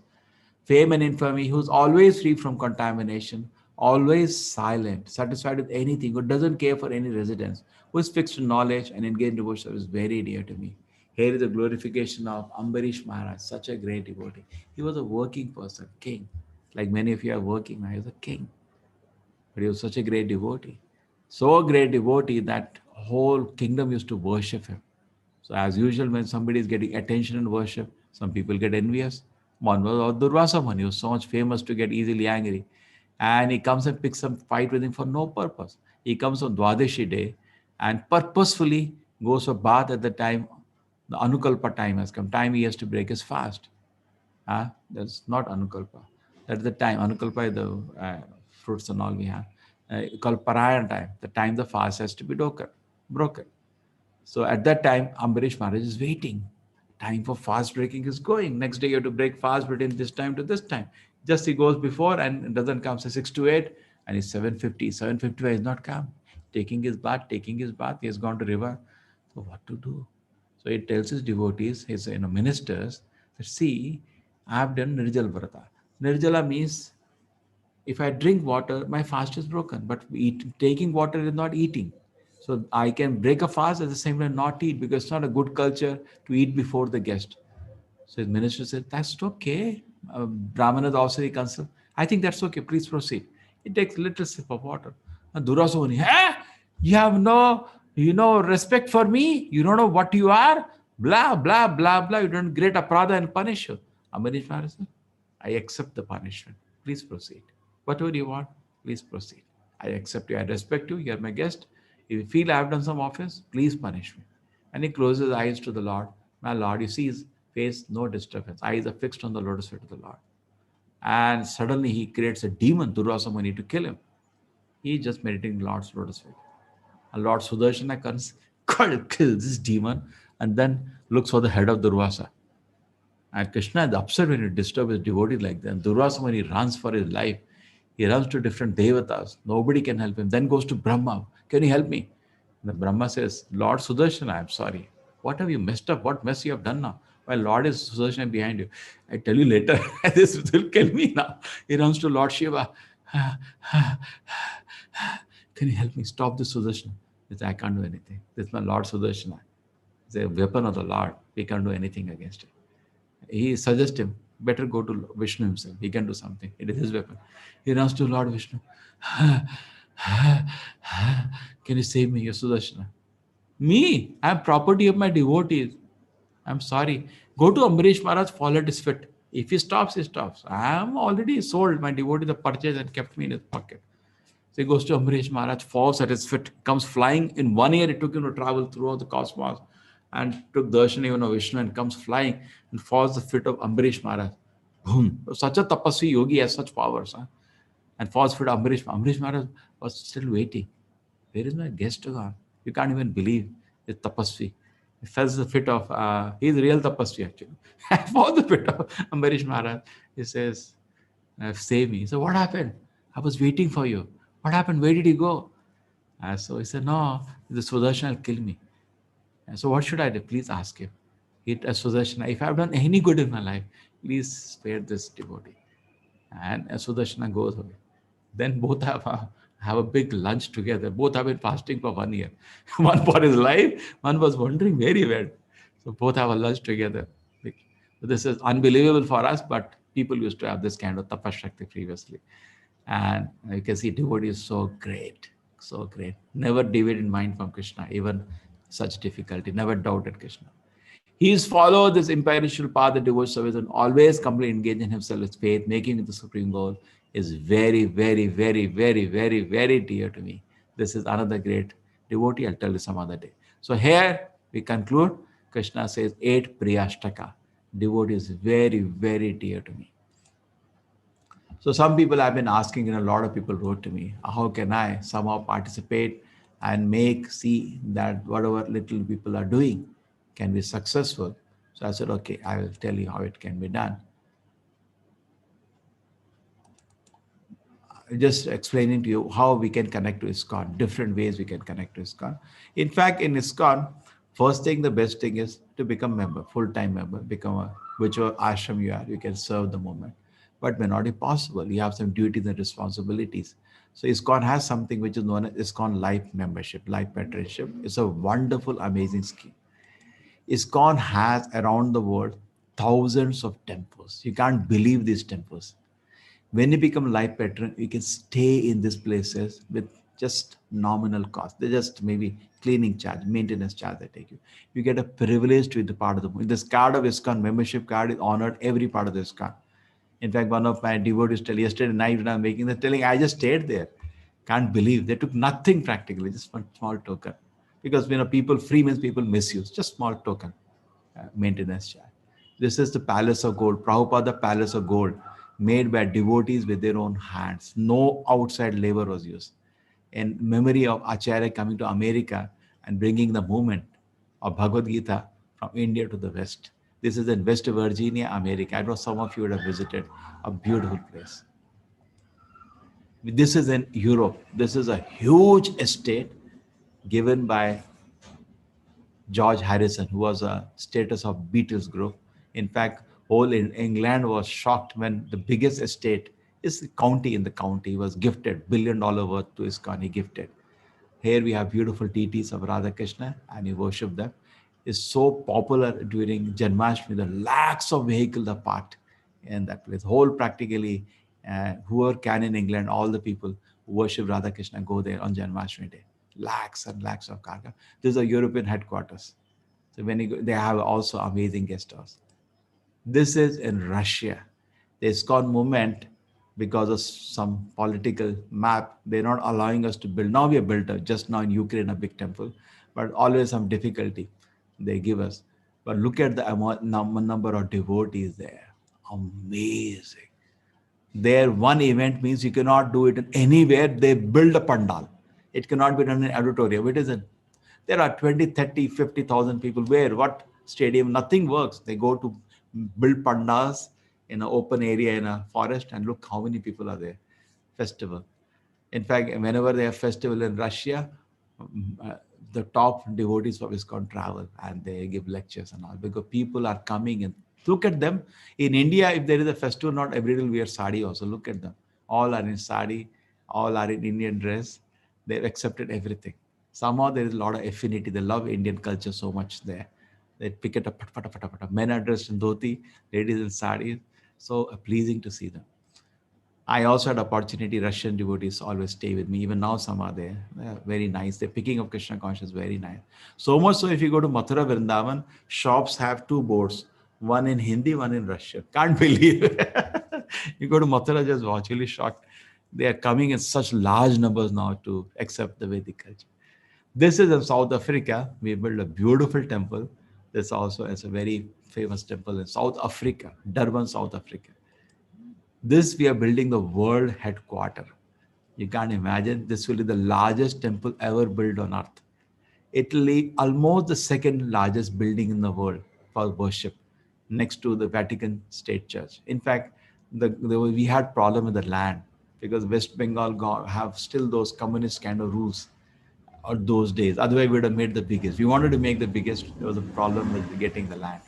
fame and infamy, who's always free from contamination, always silent, satisfied with anything, who doesn't care for any residence, who is fixed in knowledge and engaged in devotion, is very dear to me. Here is the glorification of Ambarish Maharaj, such a great devotee. He was a working person, king. Like many of you are working now, he was a king. But he was such a great devotee. So great devotee that whole kingdom used to worship him. So as usual, when somebody is getting attention and worship, some people get envious. One was Durvasa Muni, he was so much famous to get easily angry. And he comes and picks some fight with him for no purpose. He comes on Dwadeshi day and purposefully goes for bath at the time, the Anukalpa time has come, time he has to break his fast. That's not Anukalpa. That's the time. Anukalpa is the fruits and all we have. Called Parayan time, the time the fast has to be broken. So at that time, Ambarish Maharaj is waiting. Time for fast breaking is going. Next day you have to break fast between this time to this time. Just he goes before and doesn't come. Say 6 to 8 and he's 7:50. 7:55 is not come. Taking his bath. He has gone to river. So what to do? So he tells his devotees, his ministers, that see, I have done Nirjal Vrata. Nirjala means if I drink water, my fast is broken. But taking water is not eating. So I can break a fast at the same time not eat because it's not a good culture to eat before the guest. So his minister said, that's okay. Brahmanas also he consult. I think that's okay. Please proceed. He takes a little sip of water. And Durasoni, you have no, respect for me. You don't know what you are. Blah, blah, blah, blah. You don't great aparadha and punish you. Ambarish Maharaj said, I accept the punishment. Please proceed. Whatever you want, please proceed. I accept you. I respect you. You are my guest. If you feel I have done some offense, please punish me. And he closes his eyes to the Lord. My Lord, you see his face, no disturbance. Eyes are fixed on the lotus feet of the Lord. And suddenly he creates a demon, Durvasa Muni, to kill him. He is just meditating Lord's lotus feet. And Lord Sudarshana comes, kills this demon, and then looks for the head of Durvasa. And Krishna is upset when he disturbs his devotee like that. And Durvasa Muni runs for his life. He runs to different devatas. Nobody can help him. Then goes to Brahma. Can you help me? The Brahma says, Lord Sudarshana, I'm sorry. What have you messed up? What mess you have done now? Well, Lord is Sudarshana behind you. I tell you later. This will kill me now. He runs to Lord Shiva. Can you help me? Stop this Sudarshana. He says, I can't do anything. This is my Lord Sudarshana. It's a weapon of the Lord. We can't do anything against it. He suggests him, better go to Vishnu himself. He can do something. It is his weapon. He runs to Lord Vishnu. Can you save me, Sudarshana? Me? I am property of my devotees. I'm sorry. Go to Ambarish Maharaj, fall at his feet. If he stops, he stops. I am already sold. My devotee the purchase and kept me in his pocket. So he goes to Ambarish Maharaj, falls at his feet, comes flying. In 1 year, it took him to travel throughout the cosmos and took darshan even of Vishnu and comes flying and falls the feet of Ambarish Maharaj. Boom. Such a tapasvi yogi has such powers. And falls feet of Ambarish. Ambarish Maharaj was still waiting. Where is my guest gone? You can't even believe it's tapasvi. He falls the feet of, he's real tapasvi actually. Falls the feet of Ambarish Maharaj. He says, save me. So what happened? I was waiting for you. What happened? Where did he go? So he said, no, the Sudarshan will kill me. So what should I do? Please ask him. Sudarshana, if I have done any good in my life, please spare this devotee. And Sudarshana goes away. Then both have a big lunch together. Both have been fasting for 1 year. One for his life, one was wondering where he went. So both have a lunch together. This is unbelievable for us, but people used to have this kind of tapashakti previously. And you can see devotee is so great, so great. Never deviated mind from Krishna, even such difficulty, never doubted Krishna. He is followed this imperishable path of devotional service and always completely engaged in himself with faith, making it the supreme goal, is very, very, very, very, very, very dear to me. This is another great devotee. I'll tell you some other day. So here we conclude. Krishna says 8 Priyashtaka. Devotee is very, very dear to me. So some people have been asking, a lot of people wrote to me, how can I somehow participate and see that whatever little people are doing can be successful. So I said, okay, I will tell you how it can be done. Just explaining to you how we can connect to ISKCON, different ways we can connect to ISKCON. In fact, in ISKCON, first thing, the best thing is to become member, full-time member, become whichever ashram you are, you can serve the movement. But may not be possible. You have some duties and responsibilities. So ISKCON has something which is known as ISKCON Life Membership, Life Patronship. It's a wonderful, amazing scheme. ISKCON has around the world thousands of temples. You can't believe these temples. When you become life patron, you can stay in these places with just nominal cost. They just maybe cleaning charge, maintenance charge they take you. You get a privilege to be the part of the movement. This card of ISKCON, membership card, is honored every part of the ISKCON. In fact, one of my devotees tell yesterday night when I'm making the telling, I just stayed there. Can't believe they took nothing practically, just one small token. Because people, free means people misuse, just small token, maintenance charge. This is the palace of gold, Prabhupada palace of gold, made by devotees with their own hands. No outside labor was used. In memory of Acharya coming to America and bringing the movement of Bhagavad Gita from India to the West. This is in West Virginia, America. I know some of you would have visited. A beautiful place. This is in Europe. This is a huge estate given by George Harrison, who was a status of Beatles group. In fact, whole in England was shocked when the biggest estate is the county in the county was gifted $1 billion worth to ISKCON. He gifted. Here we have beautiful deities of Radha Krishna and you worship them. It's so popular during Janmashtami. The lakhs of vehicles are parked in that place. Whole practically, whoever can in England, all the people who worship Radha Krishna go there on Janmashtami day. Lakhs and lakhs of car. This is a European headquarters. So when you go, they have also amazing guest house. This is in Russia. The ISKCON movement, because of some political map, they're not allowing us to build. Now we have built just now in Ukraine a big temple, but always some difficulty they give us. But look at the number of devotees there. Amazing. Their one event means you cannot do it in anywhere. They build a pandal. It cannot be done in auditorium. It isn't. There are 20, 30, 50,000 people. Where? What stadium? Nothing works. They go to build pandals in an open area in a forest and look how many people are there. Festival. In fact, whenever they have festival in Russia, the top devotees of ISKCON travel and they give lectures and all because people are coming and look at them. In India, if there is a festival, not everybody will wear sari also. Look at them. All are in sari, all are in Indian dress. They've accepted everything. Somehow there is a lot of affinity. They love Indian culture so much there. They pick it up. Men are dressed in dhoti, ladies in saris. So pleasing to see them. I also had opportunity. Russian devotees always stay with me. Even now, some are there. They are very nice. They're picking up Krishna consciousness very nice. So much so, if you go to Mathura Vrindavan, shops have two boards, one in Hindi, one in Russian. Can't believe it. You go to Mathura, just watch. Really shocked. They are coming in such large numbers now to accept the Vedic culture. This is in South Africa. We built a beautiful temple. This also is a very famous temple in South Africa, Durban, South Africa. This we are building the world headquarter. You can't imagine. This will be the largest temple ever built on earth. It will be almost the second largest building in the world for worship, next to the Vatican State Church. In fact, we had problem with the land because West Bengal have still those communist kind of rules or those days. Otherwise, we would have made the biggest. We wanted to make the biggest. There was a problem with getting the land.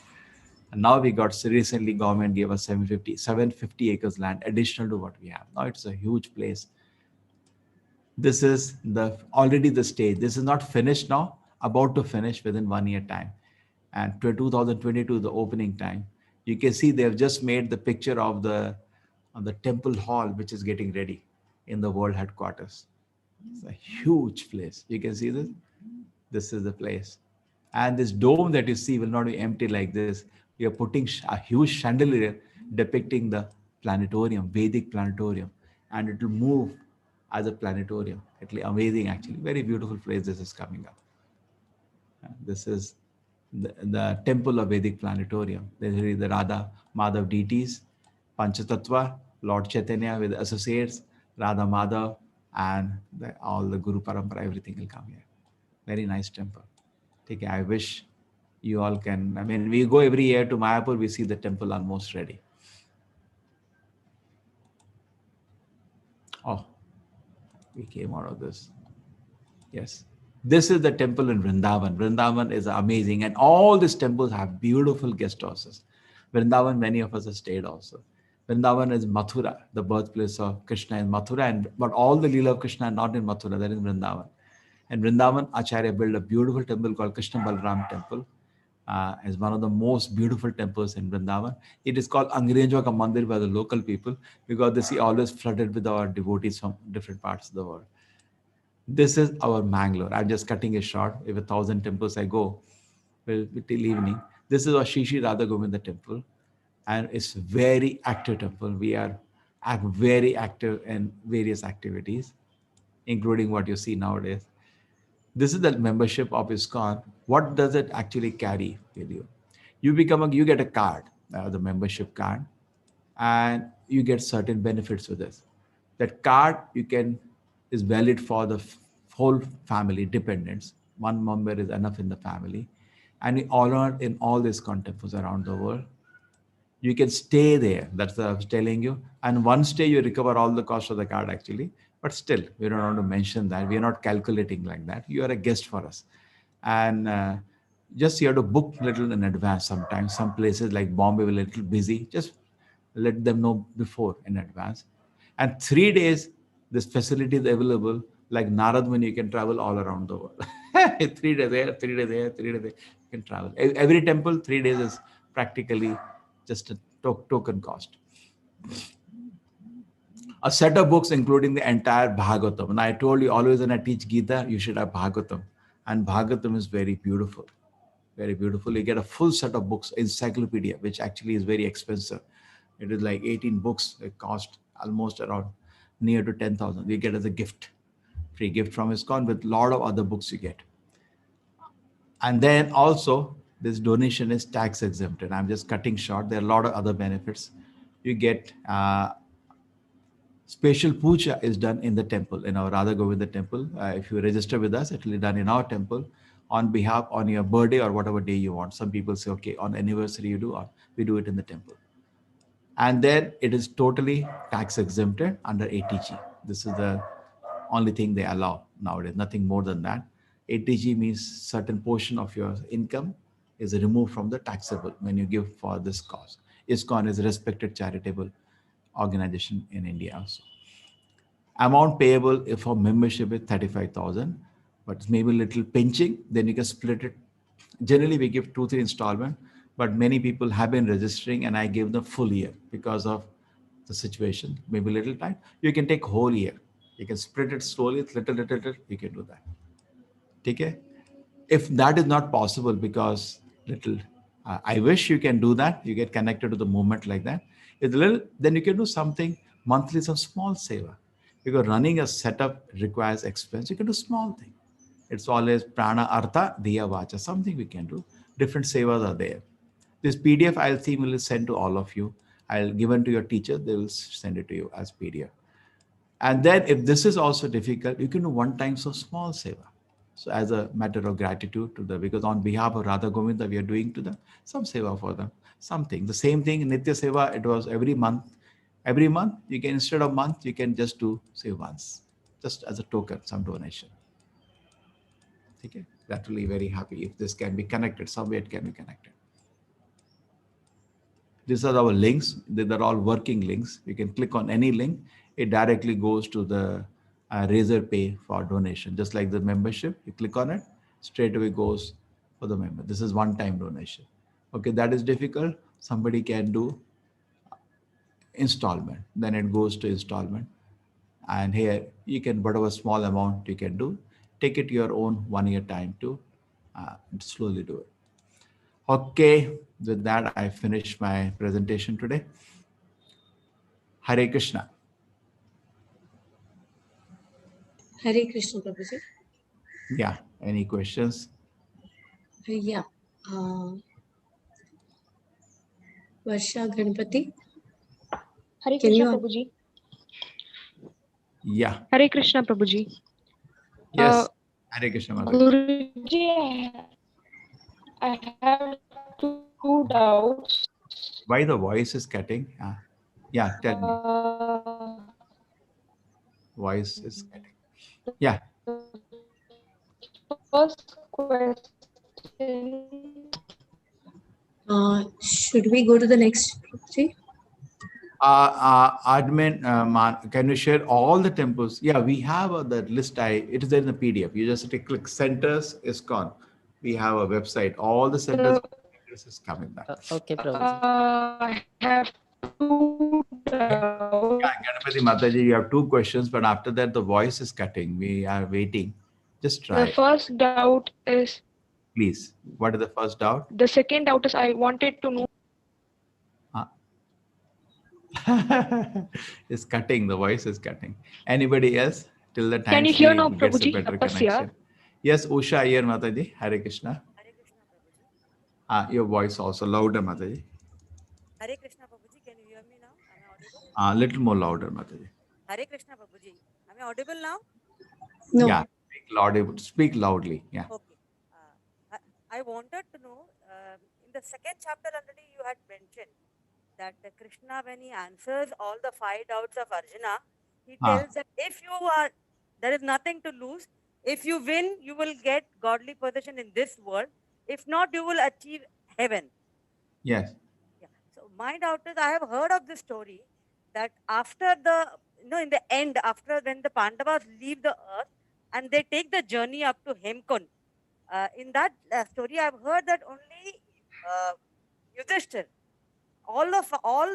And now we got recently government gave us 750 acres land additional to what we have. Now it's a huge place. This is already the stage. This is not finished now, about to finish within 1 year time. And 2022, the opening time. You can see they have just made the picture of the temple hall, which is getting ready in the world headquarters. It's a huge place. You can see this. This is the place. And this dome that you see will not be empty like this. We are putting a huge chandelier depicting the planetarium, Vedic planetarium, and it will move as a planetarium. It'll be amazing, actually. Very beautiful place this is coming up. This is the temple of Vedic planetarium. There is the Radha Madhav deities, Panchatattva, Lord Chaitanya with associates, Radha Madhav, and all the Guru Parampara, everything will come here. Very nice temple. Okay, I wish you all can. I mean, we go every year to Mayapur, we see the temple almost ready. Oh, we came out of this. Yes. This is the temple in Vrindavan. Vrindavan is amazing. And all these temples have beautiful guest houses. Vrindavan, many of us have stayed also. Vrindavan is Mathura, the birthplace of Krishna in Mathura. But all the Leela of Krishna are not in Mathura, they're in Vrindavan. And Vrindavan, Acharya built a beautiful temple called Krishna Balram Temple. Is one of the most beautiful temples in Vrindavan. It is called Angrezon ka Mandir by the local people because they see always flooded with our devotees from different parts of the world. This is our Mangalore. I'm just cutting it short. If 1,000 temples I go till evening. This is our Shri Radha Govinda temple. And it's very active temple. We are very active in various activities, including what you see nowadays. This is the membership of ISKCON. What does it actually carry with you? You get a card. the membership card, and you get certain benefits with this. That card you can is valid for the whole family dependents. One member is enough in the family, and we honor in all these contemples around the world. You can stay there. That's what I was telling you. And one stay you recover all the cost of the card actually. But still, we don't want to mention that. We are not calculating like that. You are a guest for us, and just you have to book little in advance. Sometimes some places like Bombay will a little busy. Just let them know before in advance. And 3 days, this facility is available. Like Narad, when you can travel all around the world. 3 days there, 3 days there, 3 days there. You can travel. Every temple, 3 days is practically just a token cost. A set of books including the entire Bhagavatam. And I told you always when I teach Gita, you should have Bhagavatam. And Bhagavatam is very beautiful. Very beautiful. You get a full set of books, encyclopedia, which actually is very expensive. It is like 18 books. It cost almost around near to 10,000. You get as a gift, free gift from ISKCON with a lot of other books you get. And then also this donation is tax exempted. I'm just cutting short. There are a lot of other benefits. You get special puja is done in the temple, in our Radha Govinda temple. If you register with us, it will be done in our temple on behalf on your birthday or whatever day you want. Some people say, okay, on anniversary you do, or we do it in the temple. And then it is totally tax exempted under ATG. This is the only thing they allow nowadays, nothing more than that. ATG means certain portion of your income is removed from the taxable when you give for this cause. ISKCON is a respected charitable organization in India also. Amount payable if for membership is 35,000, but it's maybe a little pinching, then you can split it. Generally, we give 2-3 installment, but many people have been registering and I give them full year because of the situation, maybe a little tight. You can take whole year. You can split it slowly, little, you can do that. Okay? If that is not possible because little, I wish you can do that. You get connected to the movement like that. It's a little, then you can do something monthly, some small saver. Because running a setup requires expense. You can do small thing. It's always prana, artha, diya, vacha. Something we can do. Different sevas are there. This PDF I'll see will send to all of you. I'll give it to your teacher. They will send it to you as PDF. And then if this is also difficult, you can do one time so small seva. So as a matter of gratitude to the, because on behalf of Radha Govinda, we are doing to them some seva for them, something. The same thing, Nitya Seva, it was every month. Every month, you can, instead of month, you can just do say once, just as a token, some donation. Okay? That will be very happy if this can be connected, somewhere it can be connected. These are our links. These are all working links. You can click on any link. It directly goes to the Razor Pay for donation. Just like the membership, you click on it, straight away goes for the member. This is one-time donation. Okay, that is difficult. Somebody can do installment. Then it goes to installment. And here you can, whatever small amount you can do, take it your own 1 year time to slowly do it. Okay, with that, I finish my presentation today. Hare Krishna. Hare Krishna, Prabhuji. Yeah, any questions? Yeah. Varsha Ganpati. Hare Can Krishna you- Prabhuji. Yeah. Hare Krishna Prabhuji. Yes. Hare Krishna Mataji. Guruji, I have two doubts. Why the voice is cutting? Yeah, tell me. Voice is cutting. Yeah. First question. Should we go to the next? See? Admin, can you share all the temples? Yeah, we have the list. It is there in the PDF. You just have to click centers ISKCON. We have a website. All the centers is coming back. Okay, Prabhuji. I have two doubts. Yeah, Ganapati Mataji, you have two questions, but after that the voice is cutting. We are waiting. Just try. The first doubt is. Please. What is the first doubt? The second doubt is I wanted to know. It's cutting. The voice is cutting. Anybody else? Till the time Can you hear now, gets a Prabhuji? better Tapasya? connection. Yes, Usha here, Mataji. Hare Krishna. Your voice also louder, Mataji. Hare Krishna Prabhuji, can you hear me now? Am I audible? A little more louder, Mataji. Hare Krishna Prabhuji, am I audible now? No. Yeah, speak loudly. Yeah. Okay. I wanted to know, in the second chapter already you had mentioned that Krishna, when he answers all the 5 doubts of Arjuna, he Ah, tells that if you are, there is nothing to lose. If you win, you will get godly position in this world. If not, you will achieve heaven. yes. Yeah. So my doubt is, I have heard of this story that after the, in the end, after when the Pandavas leave the earth and they take the journey up to Hemkund, in that story, I've heard that only Yudhishthir, all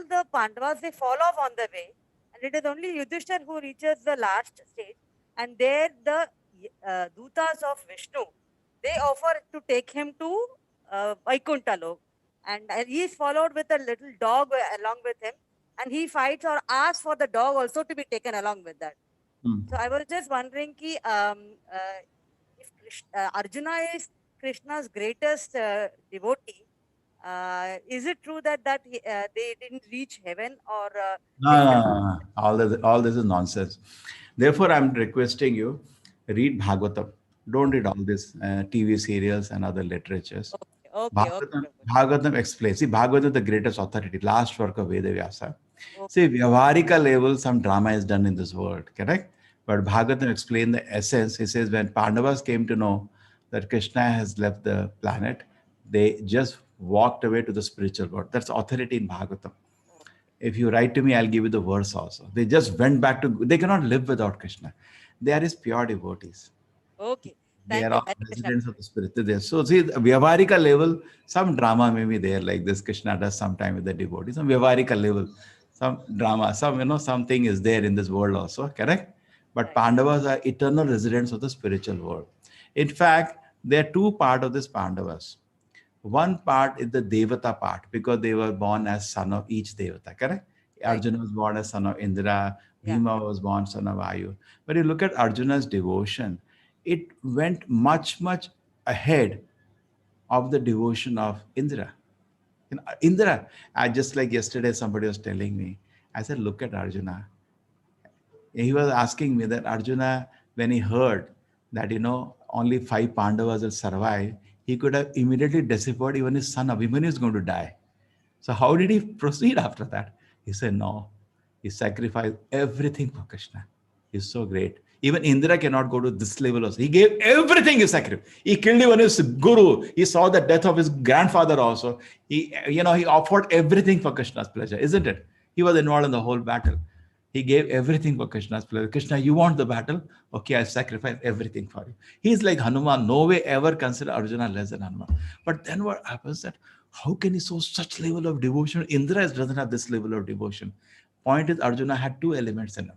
the Pandavas, they fall off on the way, and it is only Yudhishthir who reaches the last stage, and there the Dutas of Vishnu, they offer to take him to Vaikuntha Lok, and he is followed with a little dog along with him, and he fights or asks for the dog also to be taken along with that. Hmm. So I was just wondering, if Arjuna is Krishna's greatest devotee, is it true that they didn't reach heaven, or No, they no, still? no, no. All this is nonsense. Therefore, I'm requesting you, read Bhagavatam. Don't read all this TV serials and other literatures. Okay, okay, okay, Bhagavatam, Prabhuji. Bhagavatam explains. See, Bhagavatam is the greatest authority, last work of Veda Vyasa. See, Okay, Vyavarika level, some drama is done in this world, correct? But Bhagavatam explains the essence. He says when Pandavas came to know that Krishna has left the planet, they just walked away to the spiritual world. That's authority in Bhagavatam. If you write to me, I'll give you the verse also. They just went back to, they cannot live without Krishna. They are his pure devotees. okay. They Thank are you. all Hare Krishna. residents of the spirit. There. So see, the Vyavarika level, some drama may be there, like this Krishna does sometime with the devotees. Some Vyavarika level, some drama, something is there in this world also, correct? But Right. Pandavas are eternal residents of the spiritual world. In fact, there are two parts of this Pandavas. One part is the Devata part because they were born as son of each Devata, correct? Right. Arjuna was born as son of Indra, Yeah. Bhima was born son of Vayu. But you look at Arjuna's devotion, it went much, much ahead of the devotion of Indra. Indra, I just like yesterday somebody was telling me, I said, look at Arjuna. He was asking me that Arjuna, when he heard that, only 5 Pandavas will survive, he could have immediately decimated even his son Abhimanyu is going to die. So how did he proceed after that? He said, no, he sacrificed everything for Krishna. He's so great. Even Indra cannot go to this level also. He gave everything he sacrificed. He killed even his guru. He saw the death of his grandfather also. He offered everything for Krishna's pleasure, isn't it? He was involved in the whole battle. He gave everything for Krishna's pleasure. Krishna, you want the battle? Okay, I'll sacrifice everything for you. He's like Hanuman. No way ever consider Arjuna less than Hanuman. But then what happens that how can he show such level of devotion? Indra doesn't have this level of devotion. Point is, Arjuna had 2 elements in him.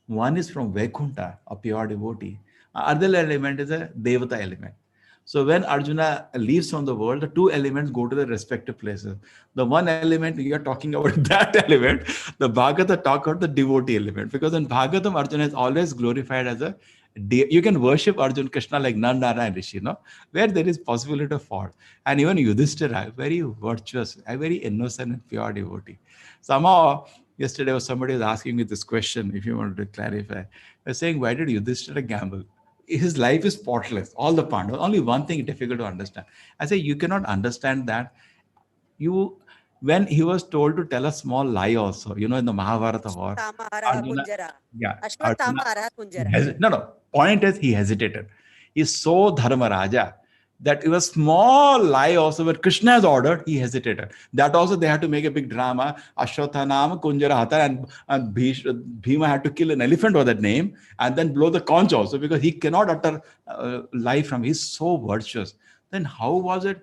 One is from Vaikuntha, a pure devotee. Other element is a Devata element. So when Arjuna leaves from the world, the 2 elements go to the respective places. The one element you are talking about, that element, the Bhagavata talk about the devotee element. Because in Bhagavatam, Arjuna is always glorified as you can worship Arjuna Krishna like Nandana Rishi, where there is possibility of fault. And even Yudhishthira, very virtuous, a very innocent and pure devotee. Somehow, yesterday somebody was asking me this question, if you wanted to clarify. They're saying, why did Yudhishthira gamble? His life is spotless, all the Pandavas. Only one thing difficult to understand. I say, you cannot understand that. When he was told to tell a small lie also, in the Mahabharata war, Ashwatthama Arjuna, Kunjara. yeah, Ashwatthama Arjuna, Araha Kunjara. no. Point is, he hesitated. He's so Dharma Raja that it was small lie also, but Krishna has ordered, he hesitated. That also they had to make a big drama. Ashwatthama Kunjara Hata, and Bhima had to kill an elephant for that name and then blow the conch also because he cannot utter lie from. He's so virtuous. Then how was it?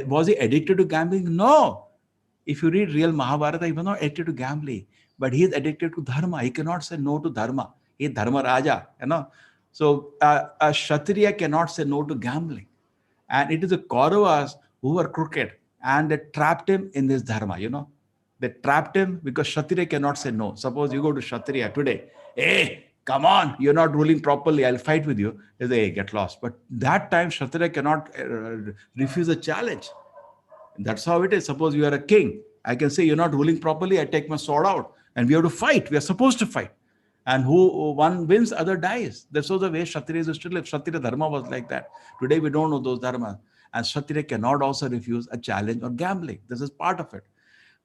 Was he addicted to gambling? No. If you read real Mahabharata, he was not addicted to gambling, but he is addicted to dharma. He cannot say no to dharma. He is dharma raja. So a Kshatriya cannot say no to gambling. And it is the Kauravas who were crooked and they trapped him in this dharma. They trapped him because Kshatriya cannot say no. Suppose you go to Kshatriya today, hey, come on, you're not ruling properly, I'll fight with you. They say, hey, get lost. But that time, Kshatriya cannot refuse a challenge. That's how it is. Suppose you are a king I can say, you're not ruling properly, I take my sword out. And we have to fight. We are supposed to fight. And who one wins, other dies. That's also the way Kshatriyas used to live. Kshatriya dharma was like that. Today we don't know those dharmas. And Kshatriya cannot also refuse a challenge or gambling. This is part of it.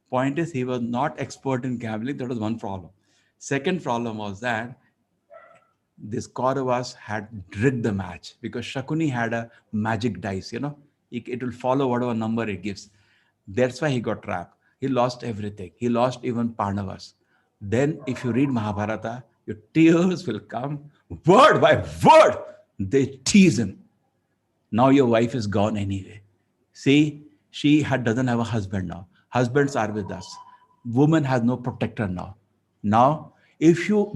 Point is, he was not expert in gambling. That was one problem. Second problem was that this Kauravas had rigged the match because Shakuni had a magic dice, it will follow whatever number it gives. That's why he got trapped. He lost everything. He lost even Pandavas. Then if you read Mahabharata, your tears will come word by word. They tease him. Now your wife is gone anyway. See, she doesn't have a husband now. Husbands are with us. Woman has no protector now. Now, if you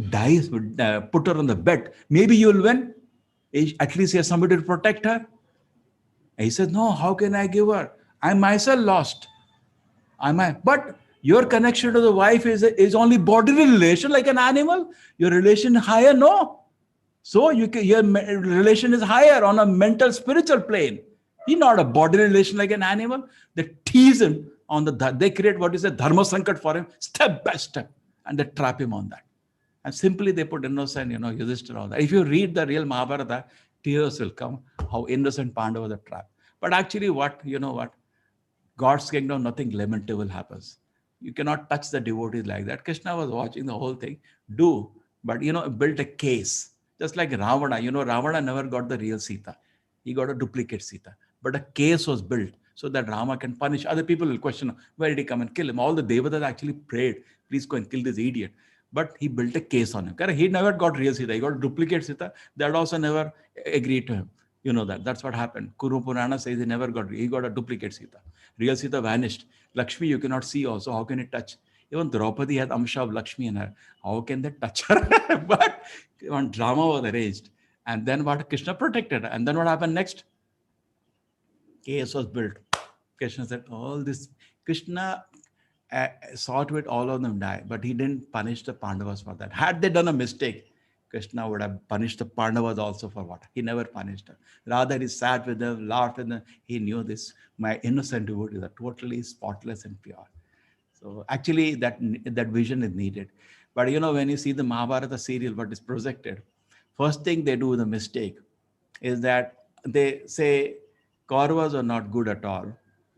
put her on the bed, maybe you'll win. At least he has somebody to protect her. And he says, no, how can I give her? I myself lost. But your connection to the wife is only bodily relation, like an animal. Your relation higher, no. So your relation is higher on a mental, spiritual plane. He's not a body relation like an animal. They tease him they create what is a dharma sankat for him, step by step, and they trap him on that. And simply they put innocent, Yudhishthira on that. If you read the real Mahabharata, tears will come, how innocent Pandavas are trapped. But actually God's kingdom, nothing lamentable happens. You cannot touch the devotees like that. Krishna was watching the whole thing. But built a case. Just like Ravana, Ravana never got the real Sita. He got a duplicate Sita. But a case was built so that Rama can punish. Other people will question, where did he come and kill him? All the devatas actually prayed, please go and kill this idiot. But he built a case on him. He never got real Sita. He got a duplicate Sita. That also never agreed to him. You know that. That's what happened. Kuru Purana says he got a duplicate Sita. Real Sita vanished. Lakshmi you cannot see also. How can it touch? Even Draupadi had Amsha of Lakshmi in her. How can they touch her? But one drama was arranged. And then what? Krishna protected her. And then what happened next? Case was built. Krishna said, all this. Krishna saw to it all of them die. But he didn't punish the Pandavas for that. Had they done a mistake, Krishna would have punished the Pandavas also for what? He never punished them. Rather, he sat with them, laughed with them. He knew this. My innocent devotees are totally spotless and pure. So actually, that vision is needed. But when you see the Mahabharata serial, what is projected, first thing they do with a mistake is that they say Kauravas are not good at all.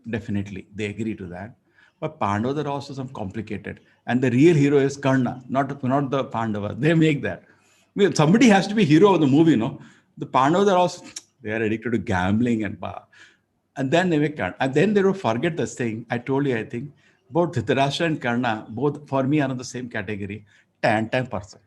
Definitely, they agree to that. But Pandavas are also some complicated. And the real hero is Karna, not the Pandavas. They make that. Somebody has to be hero of the movie, The Pandavas are also, they are addicted to gambling and then they make Karna. And then they will forget this thing. I told you, I think, both Dhritarashtra and Karna, both for me are in the same category, 10 person.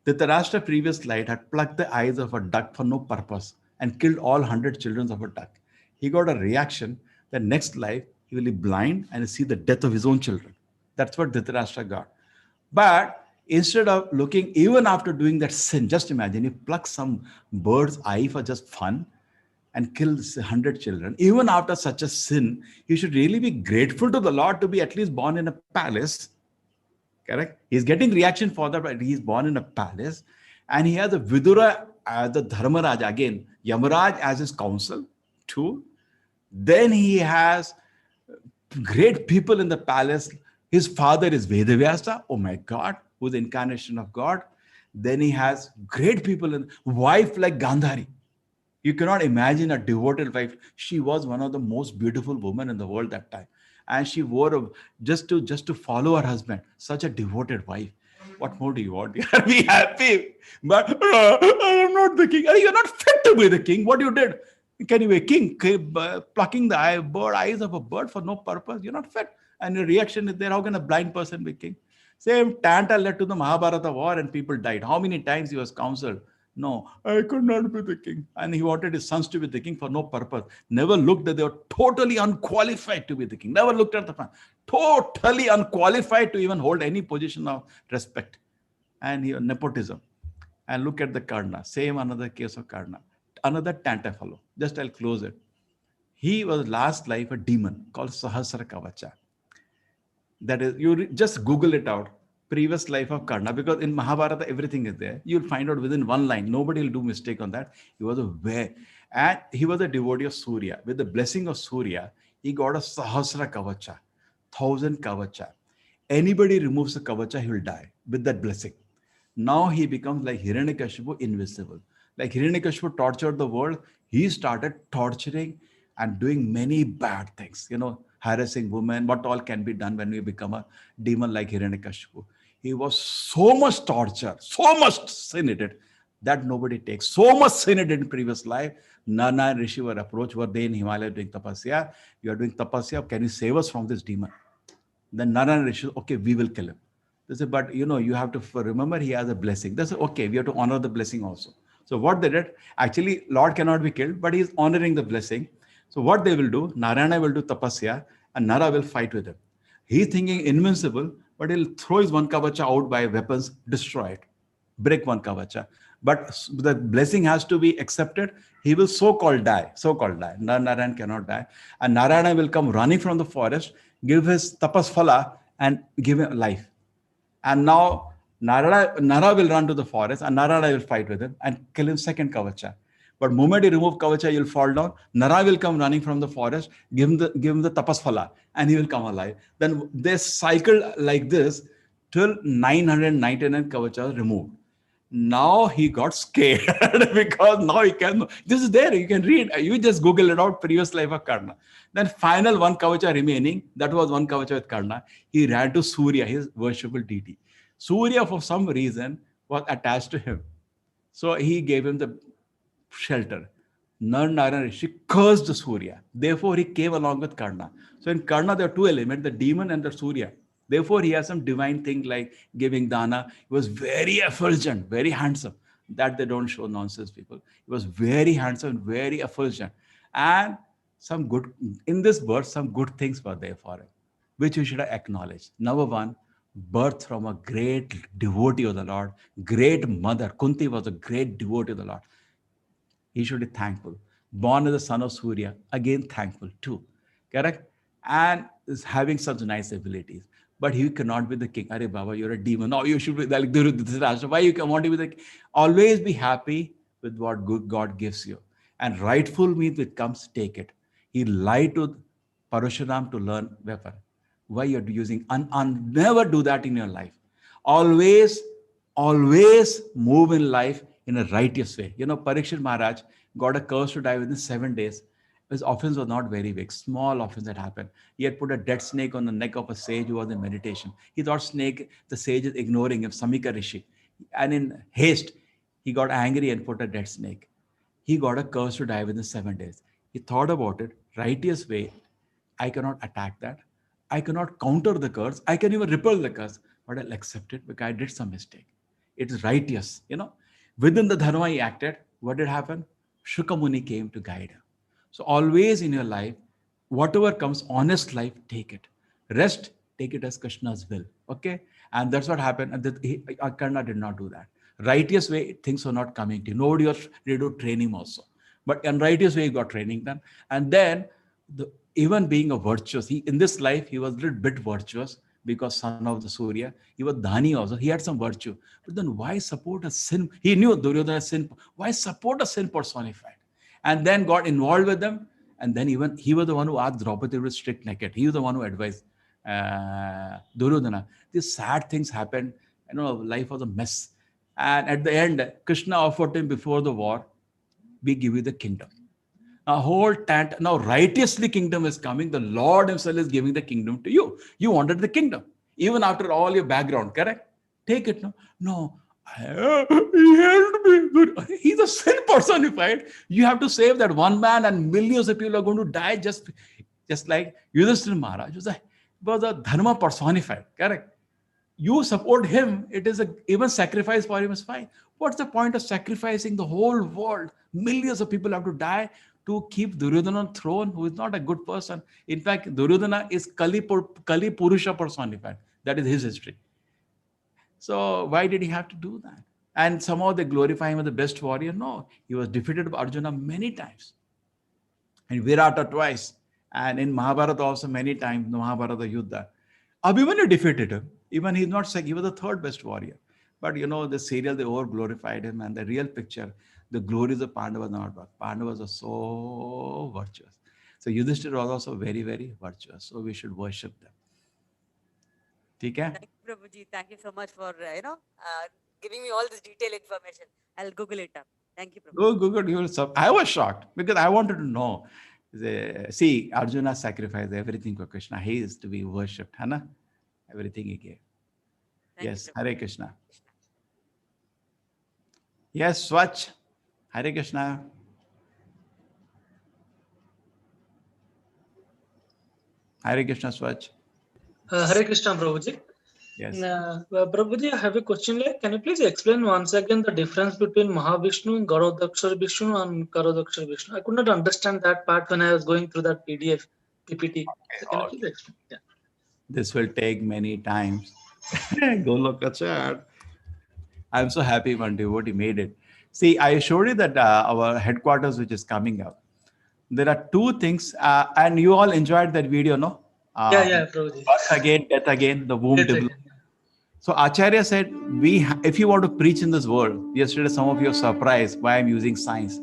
Dhritarashtra previous slide had plucked the eyes of a duck for no purpose and killed all 100 children of a duck. He got a reaction that next life he will be blind and see the death of his own children. That's what Dhritarashtra got. But instead of looking, even after doing that sin, just imagine, you pluck some bird's eye for just fun and kill 100 children. Even after such a sin, you should really be grateful to the Lord to be at least born in a palace. Correct? He's getting reaction for that, but he's born in a palace. And he has a Vidura as the Dharmaraja, again, Yamaraj as his counsel, too. Then he has great people in the palace. His father is Vedavyasa, oh my God, who's the incarnation of God. Then he has great people in wife like Gandhari. You cannot imagine a devoted wife. She was one of the most beautiful women in the world that time. And she wore just to follow her husband. Such a devoted wife. What more do you want? Be happy. But I am not the king. You're not fit to be the king. What you did? Can you be a king? Plucking the eyes of a bird for no purpose? You're not fit. And your reaction is there. How can a blind person be king? Same Tanta led to the Mahabharata war and people died. How many times he was counseled? No, I could not be the king. And he wanted his sons to be the king for no purpose. Never looked that they were totally unqualified to be the king. Never looked at the family. Totally unqualified to even hold any position of respect. And nepotism. And look at the Karna. Same another case of Karna. Another Tanta fellow. Just I'll close it. He was last life a demon called Sahasra Kavacha. That is, you just Google it out. Previous life of Karna, because in Mahabharata everything is there. You'll find out within one line. Nobody will do mistake on that. He was a devotee of Surya. With the blessing of Surya, he got a Sahasra Kavacha, 1,000 kavacha. Anybody removes the kavacha, he will die with that blessing. Now he becomes like Hiranyakashipu, invisible. Like Hiranyakashipu tortured the world, he started torturing and doing many bad things, harassing women, what all can be done when we become a demon like Hiranyakashipu. He was so much torture, so much sin in it, that nobody takes. So much sin it in previous life. Nana and Rishi were approached, were they in Himalaya doing tapasya? You are doing tapasya, can you save us from this demon? Then Nana and Rishi, okay, we will kill him. They said, but you have to remember he has a blessing. They said, okay, we have to honor the blessing also. So what they did, actually, Lord cannot be killed, but he is honoring the blessing. So what they will do, Narayana will do tapasya and Nara will fight with him. He's thinking invincible, but he'll throw his one kavacha out by weapons, destroy it, break one kavacha. But the blessing has to be accepted. He will so-called die. Narayan cannot die. And Narayana will come running from the forest, give his tapas phala and give him life. And now Nara will run to the forest and Narayana will fight with him and kill him second kavacha. But moment he remove kavacha, he'll fall down. Nara will come running from the forest, give him the tapas phala, and he will come alive. Then they cycle like this till 999 kavacha removed. Now he got scared because now he can. This is there. You can read. You just Google it out. Previous life of Karna. Then final one kavacha remaining. That was one kavacha with Karna. He ran to Surya, his worshipful deity. Surya, for some reason, was attached to him. So he gave him the shelter. Narayana Rishi cursed Surya. Therefore, he came along with Karna. So in Karna, there are two elements, the demon and the Surya. Therefore, he has some divine thing like giving dana. He was very effulgent, very handsome. That they don't show nonsense, people. He was very handsome, very effulgent. And some good, in this birth, some good things were there for him, which we should acknowledge. Number one, birth from a great devotee of the Lord, great mother. Kunti was a great devotee of the Lord. He should be thankful. Born as the son of Surya, again thankful too. Correct? And is having such nice abilities. But he cannot be the king. Arey Baba, you're a demon. No, you should be like Dhritarashtra. Why you want to be the king? Always be happy with what good God gives you. And rightful means it comes, take it. He lied to Parashuram to learn weapon. Why you're using? Never do that in your life. Always move in life in a righteous way. Parikshit Maharaj got a curse to die within 7 days. His offense was not very big, small offense that happened. He had put a dead snake on the neck of a sage who was in meditation. He thought the sage is ignoring him, Samika Rishi. And in haste, he got angry and put a dead snake. He got a curse to die within 7 days. He thought about it, righteous way. I cannot attack that. I cannot counter the curse. I can even repel the curse, but I'll accept it because I did some mistake. It is righteous, Within the dharma he acted. What did happen? Shukamuni came to guide him. So always in your life, whatever comes, honest life, take it. Rest, take it as Krishna's will. Okay? And that's what happened. And Karna did not do that. Righteous way, things were not coming to you. Nobody was ready to train him also. But in righteous way, he got training done. And then, even being a virtuous, in this life, he was a little bit virtuous because son of the Surya. He was Dhani also. He had some virtue. But then why support a sin? He knew Duryodhana's sin. Why support a sin personified? And then got involved with them. And then even he was the one who asked Draupadi to strip naked. He was the one who advised Duryodhana. These sad things happened. Life was a mess. And at the end, Krishna offered him before the war, we give you the kingdom. Now righteously kingdom is coming. The Lord himself is giving the kingdom to you. You wanted the kingdom. Even after all your background, correct? Take it. No. He helped me. He's a sin personified. You have to save that one man and millions of people are going to die just like Yudhishthira Maharaj was a dharma personified. Correct? You support him. It is even sacrifice for him is fine. What's the point of sacrificing the whole world? Millions of people have to die to keep Duryodhana on throne, who is not a good person. In fact, Duryodhana is Kali Purusha personified. That is his history. So why did he have to do that? And somehow they glorify him as the best warrior. No, he was defeated by Arjuna many times. And Virata twice. And in Mahabharata also many times, the Mahabharata Yuddha. Abhimanyu defeated him. Even he's not second, he was the third best warrior. But the serial, they over glorified him. And the real picture, the glories of Pandavas are not. Pandavas are so virtuous. So Yudhishthira was also very, very virtuous. So we should worship them. ठीक है? Thank you, Prabhuji. Thank you so much for giving me all this detailed information. I'll Google it up. Thank you, Prabhuji. Go, good. I was shocked because I wanted to know. See, Arjuna sacrificed everything for Krishna. He is to be worshipped, Hana? Everything he gave. Thank Yes, you, Prabhuji. Hare Krishna. Yes, Swach. Hare Krishna. Hare Krishna, Swach. Hare Krishna, Prabhuji. Yes. Prabhuji, I have a question. Like, can you please explain once again the difference between Mahavishnu, Garodakshar Vishnu, and Karodakshar Vishnu? I could not understand that part when I was going through that PDF PPT. So can you please explain? Yeah. This will take many times. Go look at that. I'm so happy one devotee made it. See, I showed you that our headquarters, which is coming up. There are two things, and you all enjoyed that video, no? Yeah, Prabhuji. Birth again, death again, the womb Yes, development. So Acharya said, if you want to preach in this world, yesterday some of you are surprised why I'm using science.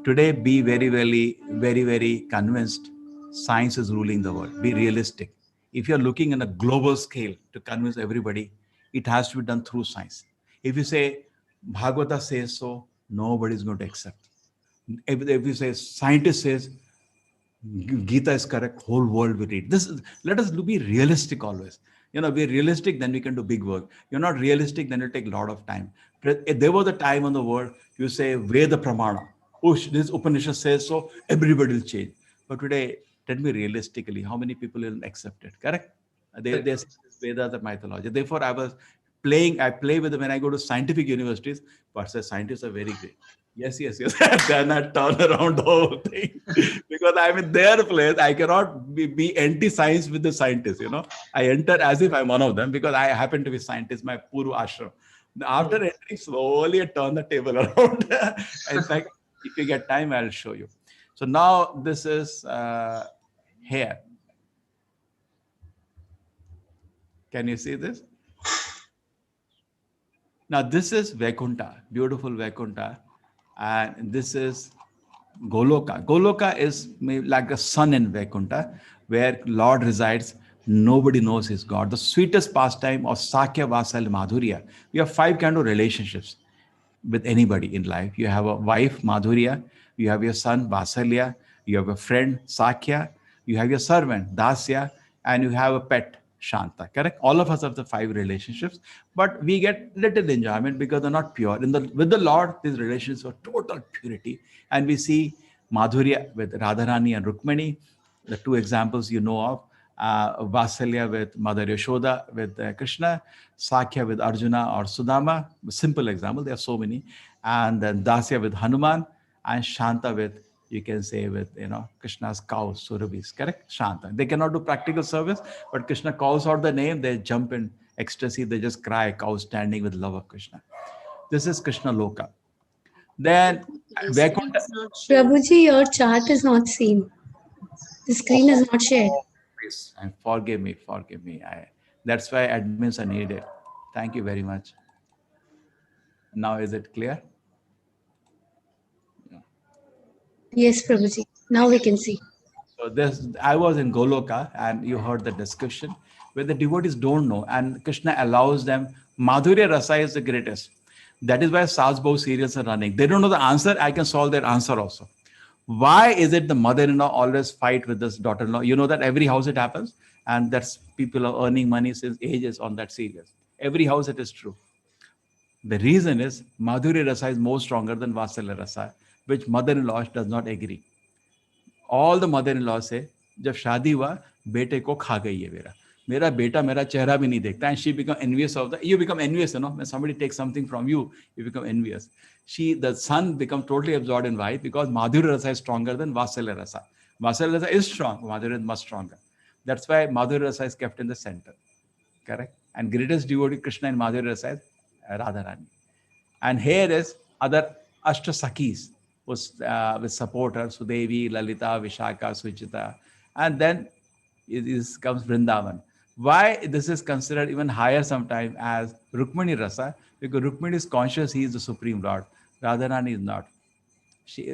Today, be very, very, very, very convinced science is ruling the world. Be realistic. If you're looking in a global scale to convince everybody, it has to be done through science. If you say Bhagavata says so, nobody's going to accept. If you say scientist says Gita is correct, whole world will read. Let us be realistic always. Be realistic, then we can do big work. You're not realistic, then it'll take a lot of time. There was a time in the world, you say Veda Pramana. Oh, this Upanishad says so, everybody will change. But today, tell me realistically, how many people will accept it? Correct? They say Vedas are mythology. Therefore, I play with them when I go to scientific universities, but say scientists are very great. Yes. Then I turn around the whole thing because I'm in their place. I cannot be anti-science with the scientists. I enter as if I'm one of them because I happen to be scientist. My Puru Ashram. After entering, slowly I turn the table around. In fact, if you get time, I'll show you. So now this is here. Can you see this? Now this is Vaikuntha, beautiful Vaikuntha. And this is Goloka. Goloka is like a sun in Vaikuntha, where Lord resides. Nobody knows his God. The sweetest pastime of Sakya, Vasal, Madhurya. We have 5 kind of relationships with anybody in life. You have a wife, Madhurya. You have your son, Vasalya. You have a friend, Sakya. You have your servant, Dasya. And you have a pet, Shanta. Correct? All of us have the 5 relationships, but we get little enjoyment because they're not pure. With the Lord, these relationships are total purity. And we see Madhurya with Radharani and Rukmani, the 2 examples you know of. Vasalya with Mother Yashoda with Krishna, Sakya with Arjuna or Sudama, simple example, there are so many, and then Dasya with Hanuman, and Shanta with, you can say, with Krishna's cows, Surabhis, correct? Shanta. They cannot do practical service, but Krishna calls out the name, they jump in ecstasy, they just cry, cows standing with love of Krishna. This is Krishna Loka. Then Vaikuntha. Prabhuji, your chart is not seen. The screen is not shared. Please, and forgive me. That's why admins are needed. Thank you very much. Now is it clear? Yes, Prabhuji. Now we can see. So I was in Goloka and you heard the discussion where the devotees don't know and Krishna allows them. Madhurya Rasa is the greatest. That is why Sasbhau serials are running. They don't know the answer. I can solve their answer also. Why is it the mother-in-law always fight with this daughter-in-law? You know that every house it happens, and that's people are earning money since ages on that serial. Every house it is true. The reason is Madhurya Rasa is more stronger than Vasalya Rasa, which mother-in-law does not agree. All the mother-in-law say, जब शादी हुआ बेटे को खा गई है मेरा बेटा मेरा चेहरा भी नहीं देखता, and she become envious of you become envious, when somebody takes something from you, you become envious. The son become totally absorbed in wife because Madhurya Rasa is stronger than Vasalya Rasa. Vasalya Rasa is strong, Madhurya is much stronger. That's why Madhurya Rasa is kept in the center. Correct? And greatest devotee Krishna in Madhurya Rasa is Radharani. And here is other Ashta Sakhis with supporters, Sudevi, Lalita, Vishaka, Suchita. And then comes Vrindavan. Why this is considered even higher sometimes as Rukmani Rasa? Because Rukmani is conscious he is the Supreme Lord. Radharani is not.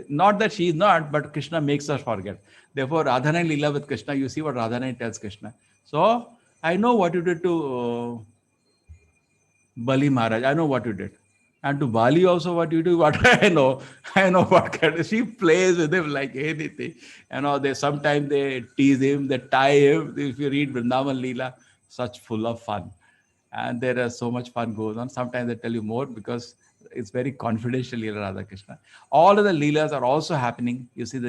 Not that she is not, but Krishna makes her forget. Therefore, Radharani Leela with Krishna, you see what Radharani tells Krishna. So, I know what you did to Bali Maharaj. I know what you did. And to Bali also what you do, what I know what kind of, she plays with him like anything. They sometimes they tease him, they tie him. If you read Vrindavan Leela, such full of fun. And there is so much fun goes on. Sometimes they tell you more because it's very confidential Leela Radha Krishna. All of the Leelas are also happening. You see the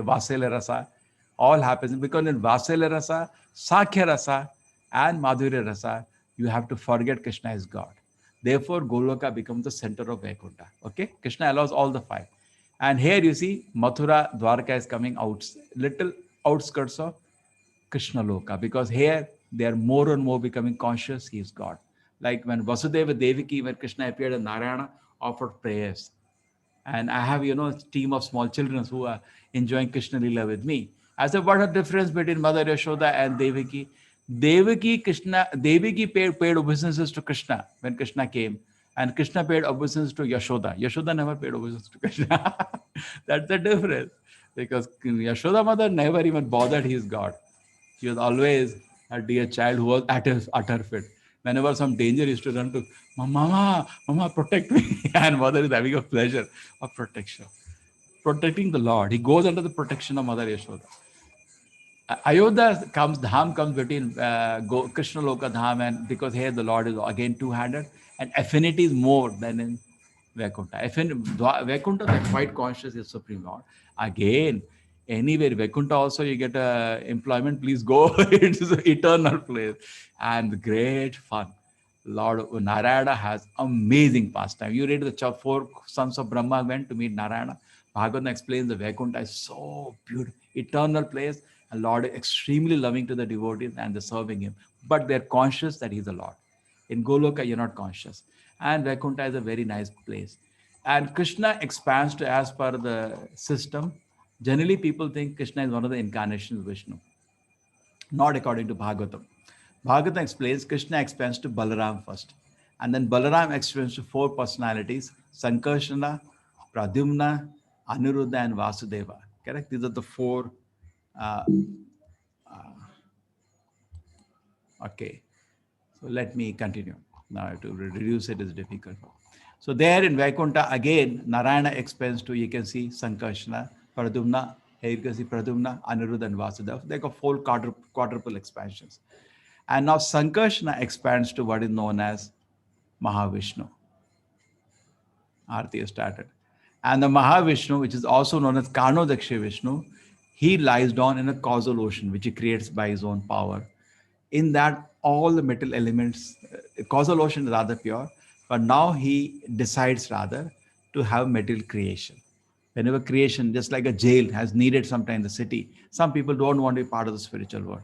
Vasela Rasa, all happens because in Vasela Rasa, Sakhya Rasa, and Madhurya Rasa, you have to forget Krishna is God. Therefore, Goloka becomes the center of Vaikuntha. Okay, Krishna allows all the five. And here you see Mathura Dwarka is coming out, little outskirts of Krishna Loka, because here they are more and more becoming conscious he is God. Like when Vasudeva Devaki, when Krishna appeared and Narayana offered prayers. And I have, a team of small children who are enjoying Krishna Lila with me. I said, what is the difference between Mother Yashoda and Devaki? Devaki paid obeisances to Krishna when Krishna came. And Krishna paid obeisance to Yashoda. Yashoda never paid obeisance to Krishna. That's the difference. Because Yashoda mother never even bothered he is God. She was always a dear child who was at his utter fit. Whenever some danger is to run to, Mama, protect me. And mother is having a pleasure of protection. Protecting the Lord. He goes under the protection of Mother Yashoda. Ayodhya Dham comes between Krishna Loka Dham, and because here the Lord is again two-handed, and affinity is more than in Vaikuntha. Vaikuntha, they're quite conscious is Supreme Lord. Again, anywhere, Vaikuntha also you get employment, please go. It is an eternal place and great fun. Lord Narayana has amazing pastime. You read the four sons of Brahma went to meet Narayana. Bhagavad explains the Vaikuntha is so beautiful, eternal place. And Lord is extremely loving to the devotees and they're serving him. But they're conscious that he's the Lord. In Goloka, you're not conscious. And Vaikuntha is a very nice place. And Krishna expands to as per the system. Generally, people think Krishna is one of the incarnations of Vishnu. Not according to Bhagavatam. Bhagavatam explains Krishna expands to Balaram first. And then Balaram expands to four personalities, Sankarshana, Pradyumna, Aniruddha, and Vasudeva. Correct? These are the four. Okay. So let me continue. Now to reduce it is difficult. So there in Vaikuntha, again, Narayana expands to, you can see Sankarshana, Pradyumna, here you can see Pradyumna, Aniruddha, and Vasudeva. They got four quadruple expansions. And now Sankarshana expands to what is known as Mahavishnu. Arti has started. And the Mahavishnu, which is also known as Karnodaksha Vishnu, he lies down in a causal ocean, which he creates by his own power. In that, all the metal elements, causal ocean is rather pure, but now he decides rather to have material creation. Whenever creation, just like a jail has needed sometime in the city, some people don't want to be part of the spiritual world.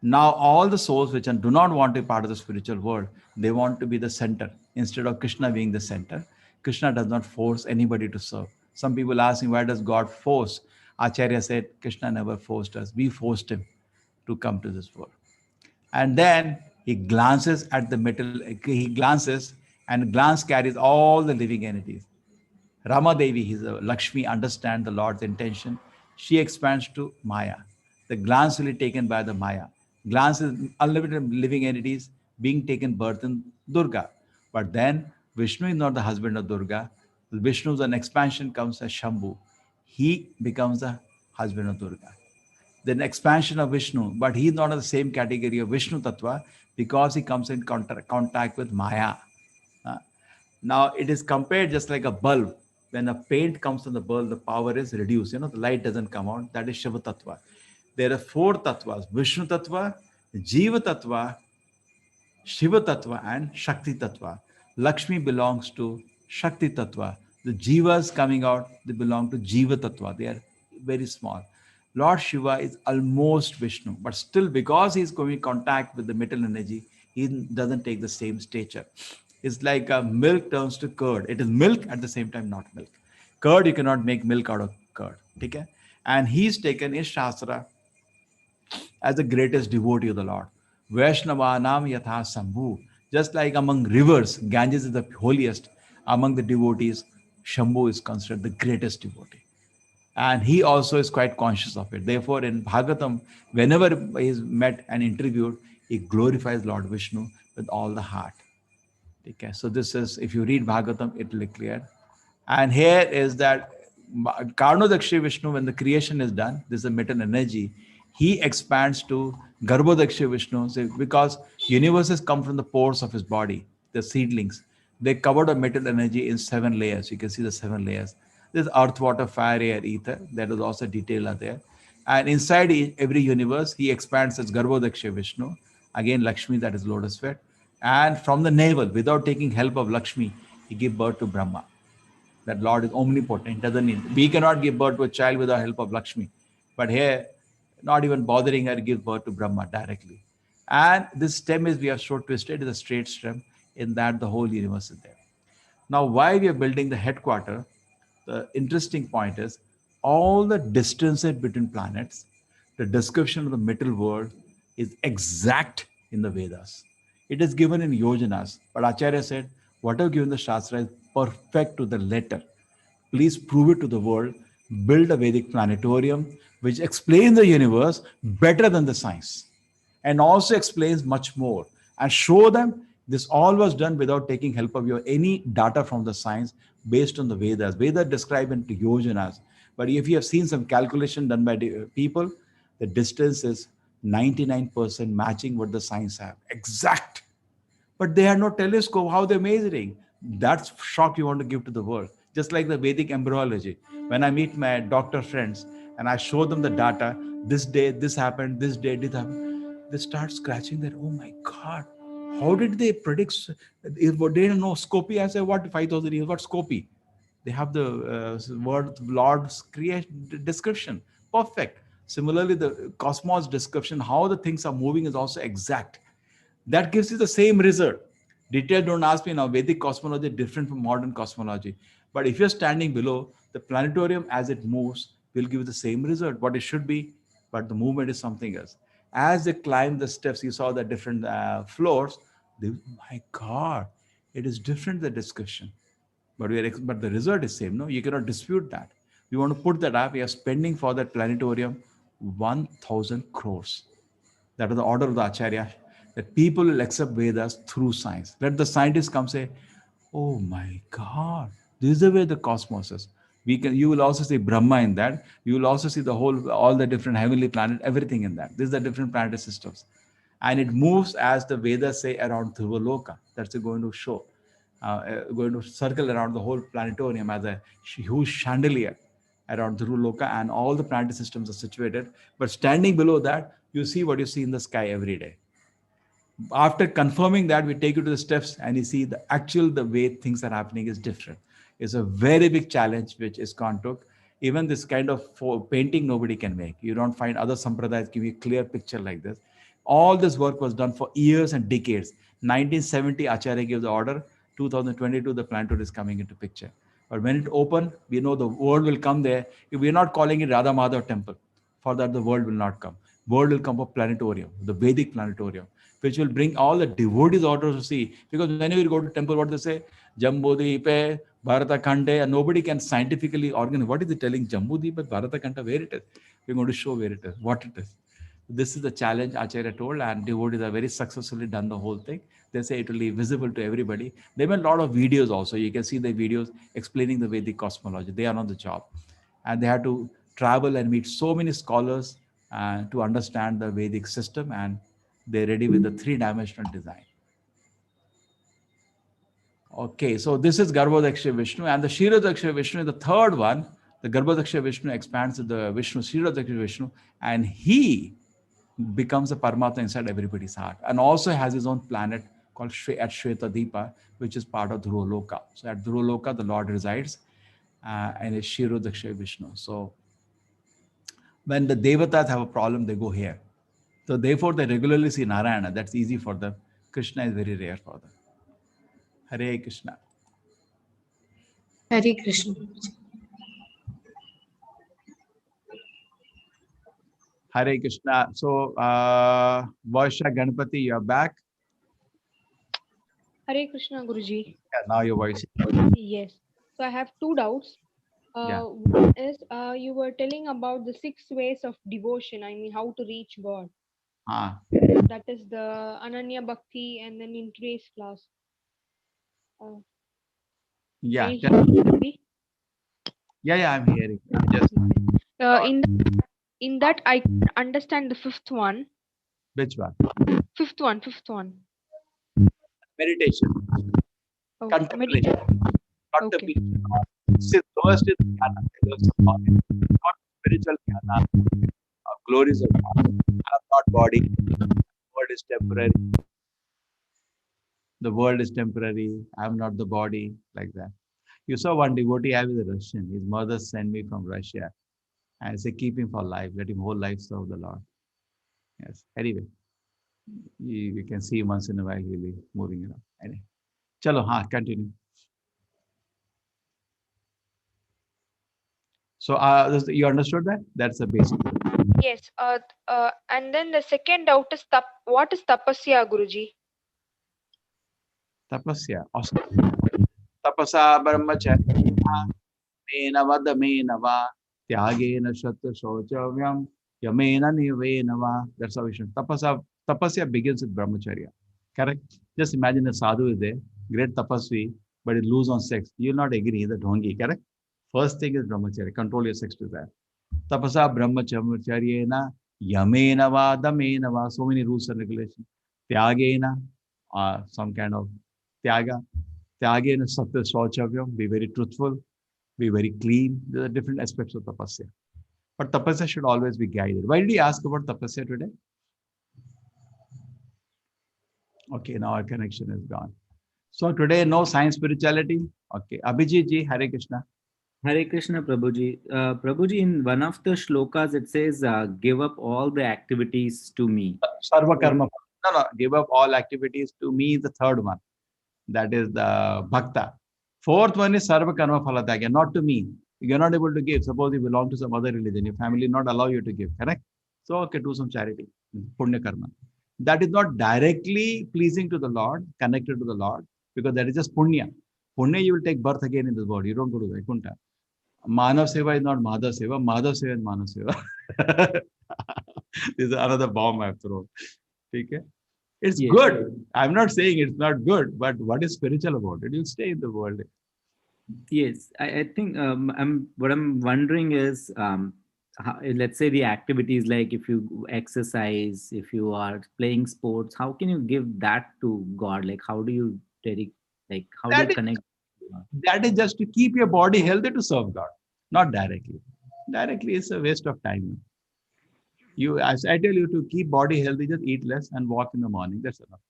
Now all the souls which do not want to be part of the spiritual world, they want to be the center. Instead of Krishna being the center, Krishna does not force anybody to serve. Some people ask me, why does God force? Acharya said, Krishna never forced us. We forced him to come to this world. And then he glances at the metal, he glances, and glance carries all the living entities. Rama Devi, his Lakshmi, understands the Lord's intention. She expands to Maya. The glance will be taken by the Maya. Glance is unlimited living entities being taken birth in Durga. But then Vishnu is not the husband of Durga. Vishnu's an expansion comes as Shambhu. He becomes the husband of Durga. Then expansion of Vishnu, but he is not in the same category of Vishnu Tattva because he comes in contact with Maya. Now it is compared just like a bulb. When a paint comes on the bulb, the power is reduced. The light doesn't come out. That is Shiva Tattva. There are four Tattvas: Vishnu Tattva, Jiva Tattva, Shiva Tattva, and Shakti Tattva. Lakshmi belongs to Shakti Tattva. The Jivas coming out, they belong to Jiva Tattva. They are very small. Lord Shiva is almost Vishnu, but still because he is going in contact with the metal energy, he doesn't take the same stature. It's like milk turns to curd. It is milk at the same time, not milk. Curd, you cannot make milk out of curd. Okay? And he's taken his Shastra as the greatest devotee of the Lord. Vaishnavanam yatha Sambhu. Just like among rivers, Ganges is the holiest. Among the devotees, Shambhu is considered the greatest devotee. And he also is quite conscious of it. Therefore, in Bhagavatam, whenever he is met and interviewed, he glorifies Lord Vishnu with all the heart. Okay, so this is, if you read Bhagavatam, it will be clear. And here is that Karnodaksha Vishnu, when the creation is done, this is a metal energy, he expands to Garbhodaksha Vishnu, because universes come from the pores of his body, the seedlings. They covered a metal energy in 7 layers. You can see the 7 layers. There's earth, water, fire, air, ether. That is also detailed are there. And inside every universe, he expands as Garbhodaksha Vishnu. Again, Lakshmi, that is lotus feet. And from the navel, without taking help of Lakshmi, he gave birth to Brahma. That Lord is omnipotent. Doesn't need, we cannot give birth to a child without help of Lakshmi. But here, not even bothering her, gives birth to Brahma directly. And this stem is, we have so twisted, is a straight stem, in that the whole universe is there. Now, why we are building the headquarter, the interesting point is all the distances between planets, the description of the middle world is exact in the Vedas. It is given in yojanas, but Acharya said, whatever given the Shastra is perfect to the letter. Please prove it to the world. Build a Vedic planetarium which explains the universe better than the science and also explains much more, and show them this all was done without taking help of your any data from the science based on the Vedas. Vedas describe into yojanas, but if you have seen some calculation done by the people, the distance is 99% matching what the science have, exact. But they had no telescope. How they're measuring? That's shock you want to give to the world. Just like the Vedic embryology. When I meet my doctor friends and I show them the data, this day this happened, this day this happened, they start scratching their, oh my God, how did they predict? If they didn't know Scopi, I say, what 5,000 years? What Scopi? They have the word Lord's creation description. Perfect. Similarly, the cosmos description, how the things are moving is also exact. That gives you the same result. Detail, don't ask me now. Vedic cosmology is different from modern cosmology. But if you're standing below, the planetarium as it moves will give you the same result, what it should be, but the movement is something else. As they climb the steps, you saw the different floors. My God, it is different, the discussion. But the result is same. No, you cannot dispute that. We want to put that up. We are spending for that planetarium 1,000 crores. That is the order of the Acharya, that people will accept Vedas through science. Let the scientists come say, oh my God, this is the way the cosmos is. You will also see Brahma in that. You will also see all the different heavenly planets, everything in that. These are different planetary systems. And it moves, as the Vedas say, around Loka. That's going to show. Going to circle around the whole planetarium as a huge chandelier around Loka, and all the planetary systems are situated. But standing below that, you see what you see in the sky every day. After confirming that, we take you to the steps and you see the way things are happening is different. It's a very big challenge which ISKCON took. Even this kind of painting nobody can make. You don't find other sampradayas give you a clear picture like this. All this work was done for years and decades. 1970, Acharya gave the order. 2022, the planetarium is coming into picture. But when it opened, we know the world will come there. We're not calling it Radha Madhav temple. For that, the world will not come. World will come for planetarium, the Vedic planetarium, which will bring all the devotees also to see. Because whenever you go to temple, what they say? Jambudipe, Bharata Khande, and nobody can scientifically organize. What is it telling Jambudipe, Bharata Khanda, where it is? We're going to show where it is, what it is. This is the challenge Acharya told, and devotees are very successfully done the whole thing. They say it will be visible to everybody. They made a lot of videos also. You can see the videos explaining the Vedic cosmology. They are on the job. And they had to travel and meet so many scholars to understand the Vedic system, and they're ready with the 3-dimensional design. Okay, so this is Garbhodaksha Vishnu, and the Kshirodaksha Vishnu is the third one. The Garbhodaksha Vishnu expands to the Vishnu, Kshirodaksha Vishnu, and he becomes a Paramatma inside everybody's heart, and also has his own planet called at Shweta Deepa, which is part of Dhruva. So at Dhruva, the Lord resides, and is Kshirodaksha Vishnu. So when the Devatas have a problem, they go here. So therefore, they regularly see Narayana. That's easy for them. Krishna is very rare for them. Hare Krishna. Hare Krishna. Hare Krishna. So, Varsha Ganpati, you're back. Hare Krishna, Guruji. Yeah, now your voice. Yes. So I have 2 doubts. Yeah. One is you were telling about the 6 ways of devotion. I mean, how to reach God. That is the Ananya Bhakti, and then in today's class. Yeah. Can you hear me? Yeah, I'm hearing. Just In that I understand the fifth one. which one? Fifth one. Meditation, Oh, contemplation, Okay. contemplation. See, first is jnana, not spiritual jnana, glories of God. I'm not body. World is temporary. The world is temporary. I'm not the body, like that. You saw one devotee, I was a Russian. His mother sent me from Russia. And I say, keep him for life. Let him whole life serve the Lord. Yes. Anyway, you can see him once in a while. He'll be moving around. Anyway. Chalo, continue. So you understood that? That's the basic. Yes. And then the second doubt is what is tapasya, Guruji? Tapasya. Tapasa brahmacharya menava damenava tyagena shatta shochavyam yamena nivenava. That's how we should. Tapasya begins with brahmacharya. Correct? Just imagine a sadhu is there, great tapasvi, but he lose on sex. You'll not agree, he's a dhongi. Correct? First thing is brahmacharya. Control your sex desire. Tapasa brahmacharyena yamenava damenava. So many rules and regulations. Tyagena, some kind of tyaga. Tyagena satya shochavyam. Be very truthful. Be very clean. There are different aspects of tapasya. But tapasya should always be guided. Why did he ask about tapasya today? Okay, now our connection is gone. So today, no science spirituality. Okay, Abhijit ji, Hare Krishna. Hare Krishna, Prabhuji. Prabhuji, in one of the shlokas, it says, give up all the activities to me. Sarva karma. No, give up all activities to me is the third one. That is the bhakta. Fourth one is sarva karma phalatagya, not to me. You're not able to give. Suppose you belong to some other religion, your family not allow you to give, correct? So, okay, do some charity, punya karma. That is not directly pleasing to the Lord, connected to the Lord, because that is just punya. Punya, you will take birth again in this body. You don't go to Vaikuntha. Manav Seva is not Madhav Seva. Madhav Seva is Manav Seva. This is another bomb I've thrown. Okay? It's good. I'm not saying it's not good, but what is spiritual about it? You'll stay in the world. Yes, I think what I'm wondering is, let's say the activities like if you exercise, if you are playing sports, how can you give that to God? Like, how do you how do you connect? That is just to keep your body healthy to serve God, not directly. Directly is a waste of time. As I tell you, to keep body healthy, just eat less and walk in the morning. That's enough.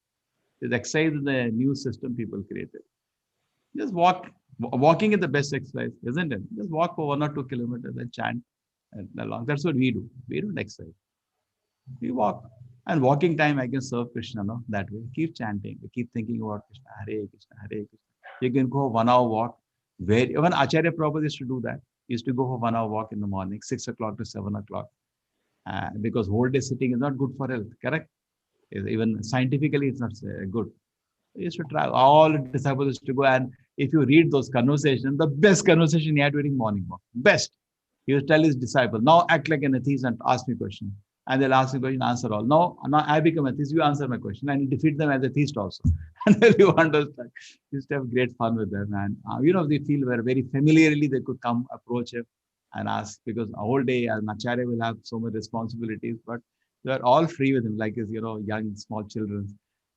There's exercise in the new system people created. Just walk. Walking is the best exercise, isn't it? Just walk for 1 or 2 kilometers and chant along. That's what we do. We don't exercise. We walk. And walking time, I can serve Krishna, no? That way. Keep chanting. Keep thinking about Krishna. Hare Krishna, Hare Krishna. You can go 1 hour walk. Even Acharya Prabhupada used to do that. He used to go for 1 hour walk in the morning, 6 o'clock to 7 o'clock. Because whole day sitting is not good for health, correct? Even scientifically, it's not good. He used to try. All disciples used to go, and if you read those conversations, the best conversation he had during morning walk. Best. He would tell his disciple, now act like an atheist and ask me question. And they'll ask you question, answer all. Now I become atheist, you answer my question. And you defeat them as atheist also. And then you understand. You used to have great fun with them. And they feel very familiarly they could come approach him and ask, because a whole day an acharya will have so many responsibilities, but they are all free with him, like his young small children.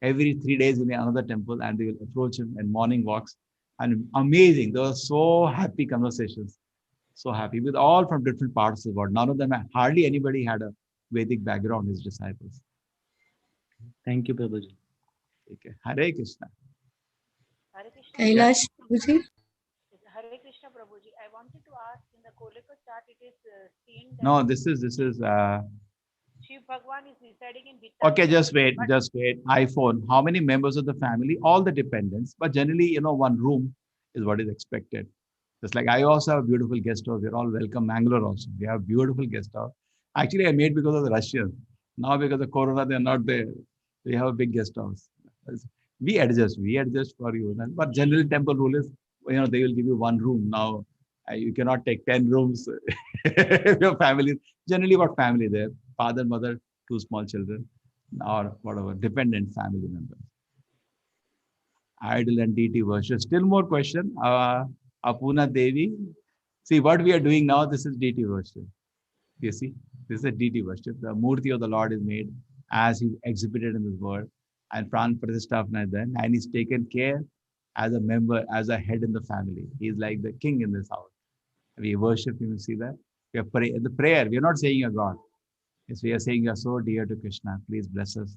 Every 3 days in another temple, and they will approach him in morning walks. And amazing. They were so happy conversations. So happy with all from different parts of the world. None of them, hardly anybody had a Vedic background, his disciples. Thank you, Prabhuji. Okay. Hare Krishna. Hare Krishna. Kailash, Prabhuji. Hare Krishna, Prabhuji. I wanted to ask, in the Kolika chart, it is seen that No, this is Shiv Bhagwan is residing in Vitta. okay, just wait. iPhone. How many members of the family? All the dependents. But generally, one room is what is expected. Just like I also have a beautiful guest house. We're all welcome. Mangalore also. We have beautiful guest house. Actually, I made because of the Russians. Now because of Corona, they're not there. We have a big guest house. We adjust for you. But general temple rule is, they will give you 1 room. Now, you cannot take 10 rooms. Your family, generally what family there? Father, mother, 2 small children. or whatever, dependent family members. Idol and deity worship. Still more question. Apuna Devi. See what we are doing now. This is deity worship. You see, this is a deity worship. The Murti of the Lord is made as he exhibited in this world, and Pran Pratishtapana then, and he's taken care as a member, as a head in the family. He's like the king in this house. We worship him. You see that? We are the prayer. We are not saying a God. Yes, we are saying you are so dear to Krishna. Please bless us.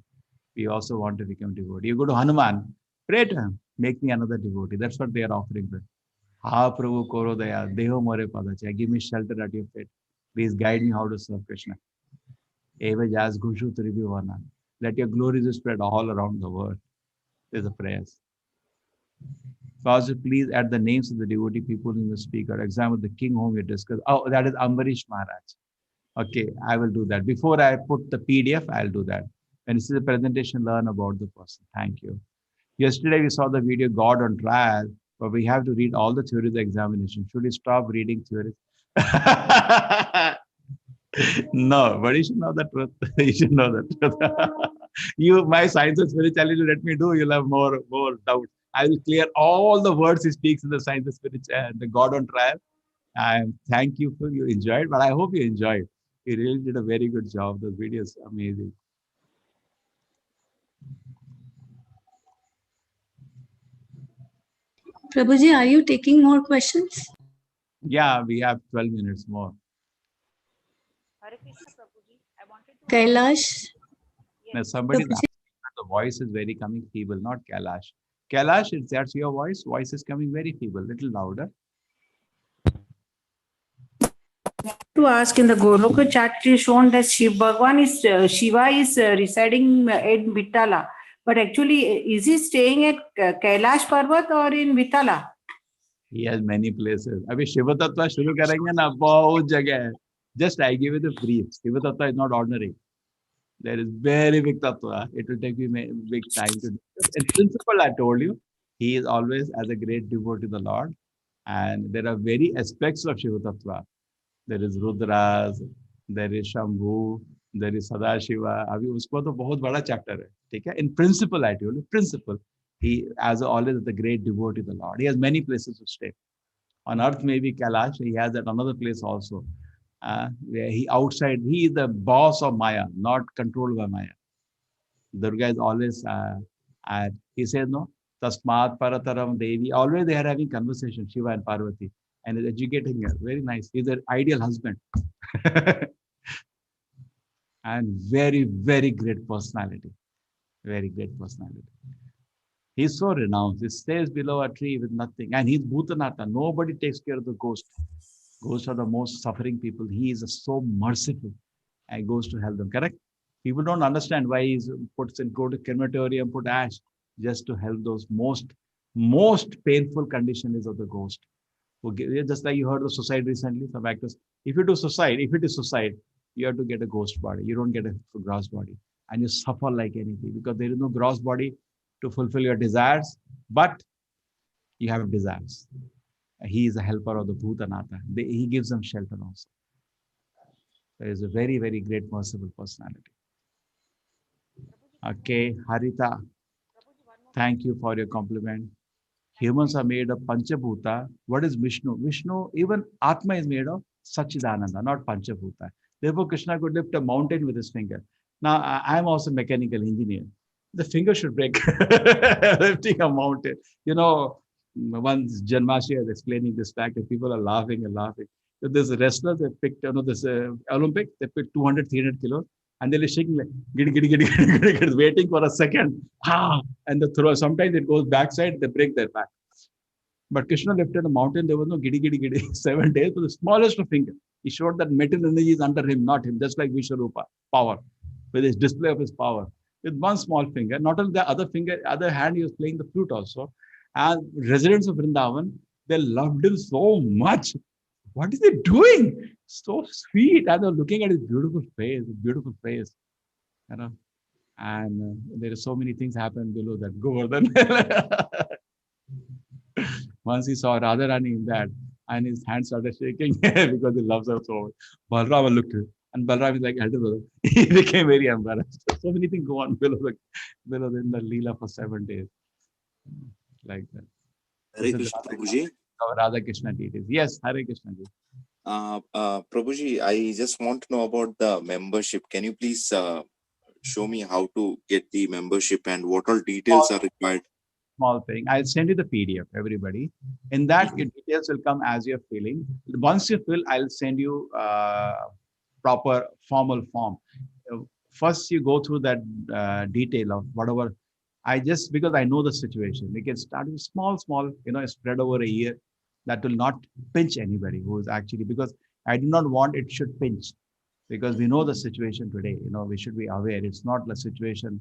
We also want to become devotee. You go to Hanuman, pray to him. Make me another devotee. That's what they are offering. Ha Prabhu Koro Daya, Deho More Padacha. Give me shelter at your feet. Please guide me how to serve Krishna. Eva Jas Gushu Tribhivana. Let your glories be spread all around the world. These are prayers. Also, please add the names of the devotee people in the speaker. Example, the king whom we discussed. Oh, that is Ambarish Maharaj. Okay, I will do that. Before I put the PDF, I'll do that. When this is a presentation, learn about the person. Thank you. Yesterday, we saw the video God on Trial, but we have to read all the theories of the examination. Should we stop reading theories? No, but you should know the truth. You should know the truth. You, my science and spirituality, let me do. You'll have more doubt. I will clear all the words he speaks in the science and spirituality, the God on Trial. I thank you for you enjoyed, but I hope you enjoyed. He really did a very good job. The video is amazing. Prabhuji, are you taking more questions? Yeah, we have 12 minutes more. Hare Krishna, Prabhuji. I wanted to Kailash? Now somebody's Prabhuji. asking that the voice is very coming feeble, not Kailash. Kailash, if that's your voice, voice is coming very feeble, little louder. To ask in the Goloka chart, it is shown that Shiva is residing at Vitala. But actually, is he staying at Kailash Parvat or in Vitala? He has many places. Abhi Shiva Tattva shuru karenge na, bahut jagah hai. Just I give you the brief. Shiva Tattva is not ordinary. There is very big Tattva. It will take me big time to discuss. In principle, I told you, he is always as a great devotee to the Lord. And there are very aspects of Shiva Tattva. There is Rudras, there is Shambhu, there is Sadashiva. अभी उसको तो बहुत बड़ा chapter है, ठीक है? In principle, I told you, principle, he as always is the great devotee of the Lord. He has many places to stay. On earth, maybe Kailash, he has at another place also. Where he outside, he is the boss of Maya, not controlled by Maya. Durga is always, he says, no, Tasmat Parataram Devi. Always they are having conversation, Shiva and Parvati, and is educating her. Very nice. He's an ideal husband. And very, very great personality. Very great personality. He's so renounced. He stays below a tree with nothing. And he's Bhutanatha. Nobody takes care of the ghost. Ghosts are the most suffering people. He is so merciful and goes to help them. Correct? People don't understand why he puts in, go to crematorium, put ash, just to help those most painful conditions of the ghost. Just like you heard of suicide recently, some actors. If it is suicide, you have to get a ghost body. You don't get a gross body. And you suffer like anything because there is no gross body to fulfill your desires, but you have desires. He is a helper of the Bhutanatha. He gives them shelter also. There is a very, very great merciful personality. Okay, Harita, thank you for your compliment. Humans are made of Panchabhuta. What is Vishnu? Vishnu, even Atma is made of Sachidananda, not Panchabhuta. Therefore, Krishna could lift a mountain with his finger. Now, I'm also a mechanical engineer. The finger should break, lifting a mountain. You know, once Janmashi was explaining this fact, and people are laughing and laughing. So this wrestler, they picked, this Olympic, they picked 200, 300 kilos, and they're shaking like, giddy, waiting for a second. And the throw, sometimes it goes backside, they break their back. But Krishna lifted a mountain, there was no giddy. 7 days with the smallest of finger. He showed that mental energy is under him, not him, just like Vishwarupa, power, with his display of his power. With one small finger, not only the other hand, he was playing the flute also. And residents of Vrindavan, they loved him so much. What is he doing? So sweet. And they're looking at his beautiful face, you know. And there are so many things happen below that Govardhan. Once he saw Radharani in that, and his hands started shaking because he loves her so much. Balrama looked at him, And Balram is like elder brother. He became very embarrassed. So many things go on below in the Leela for 7 days. Like that. Hare This is Krishna, Prabhuji. Radha Krishna deities. Yes, Hare Krishna ji. Prabhuji, I just want to know about the membership. Can you please show me how to get the membership and what all details are required? Small thing. I'll send you the PDF, everybody. In that, your details will come as you're filling. Once you fill, I'll send you proper formal form. First, you go through that detail of whatever. Because I know the situation, we can start with small, spread over a year. That will not pinch anybody who is actually, because I do not want it should pinch, because we know the situation today. We should be aware. It's not the situation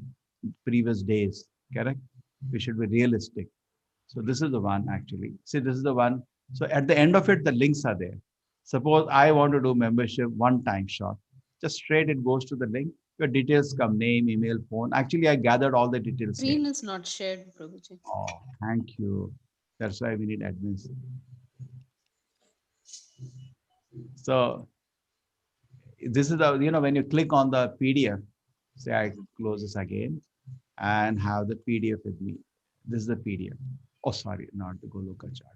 previous days, correct? We should be realistic. So this is the one actually. See, this is the one. So at the end of it, the links are there. Suppose I want to do membership one time shot. Just straight it goes to the link. Your details come, name, email, phone. Actually, I gathered all the details. Screen is not shared, Prabhuji. Oh, thank you. That's why we need admins. So this is the, when you click on the PDF, say I close this again and have the PDF with me. This is the PDF. Oh, sorry, not the Goloka chart.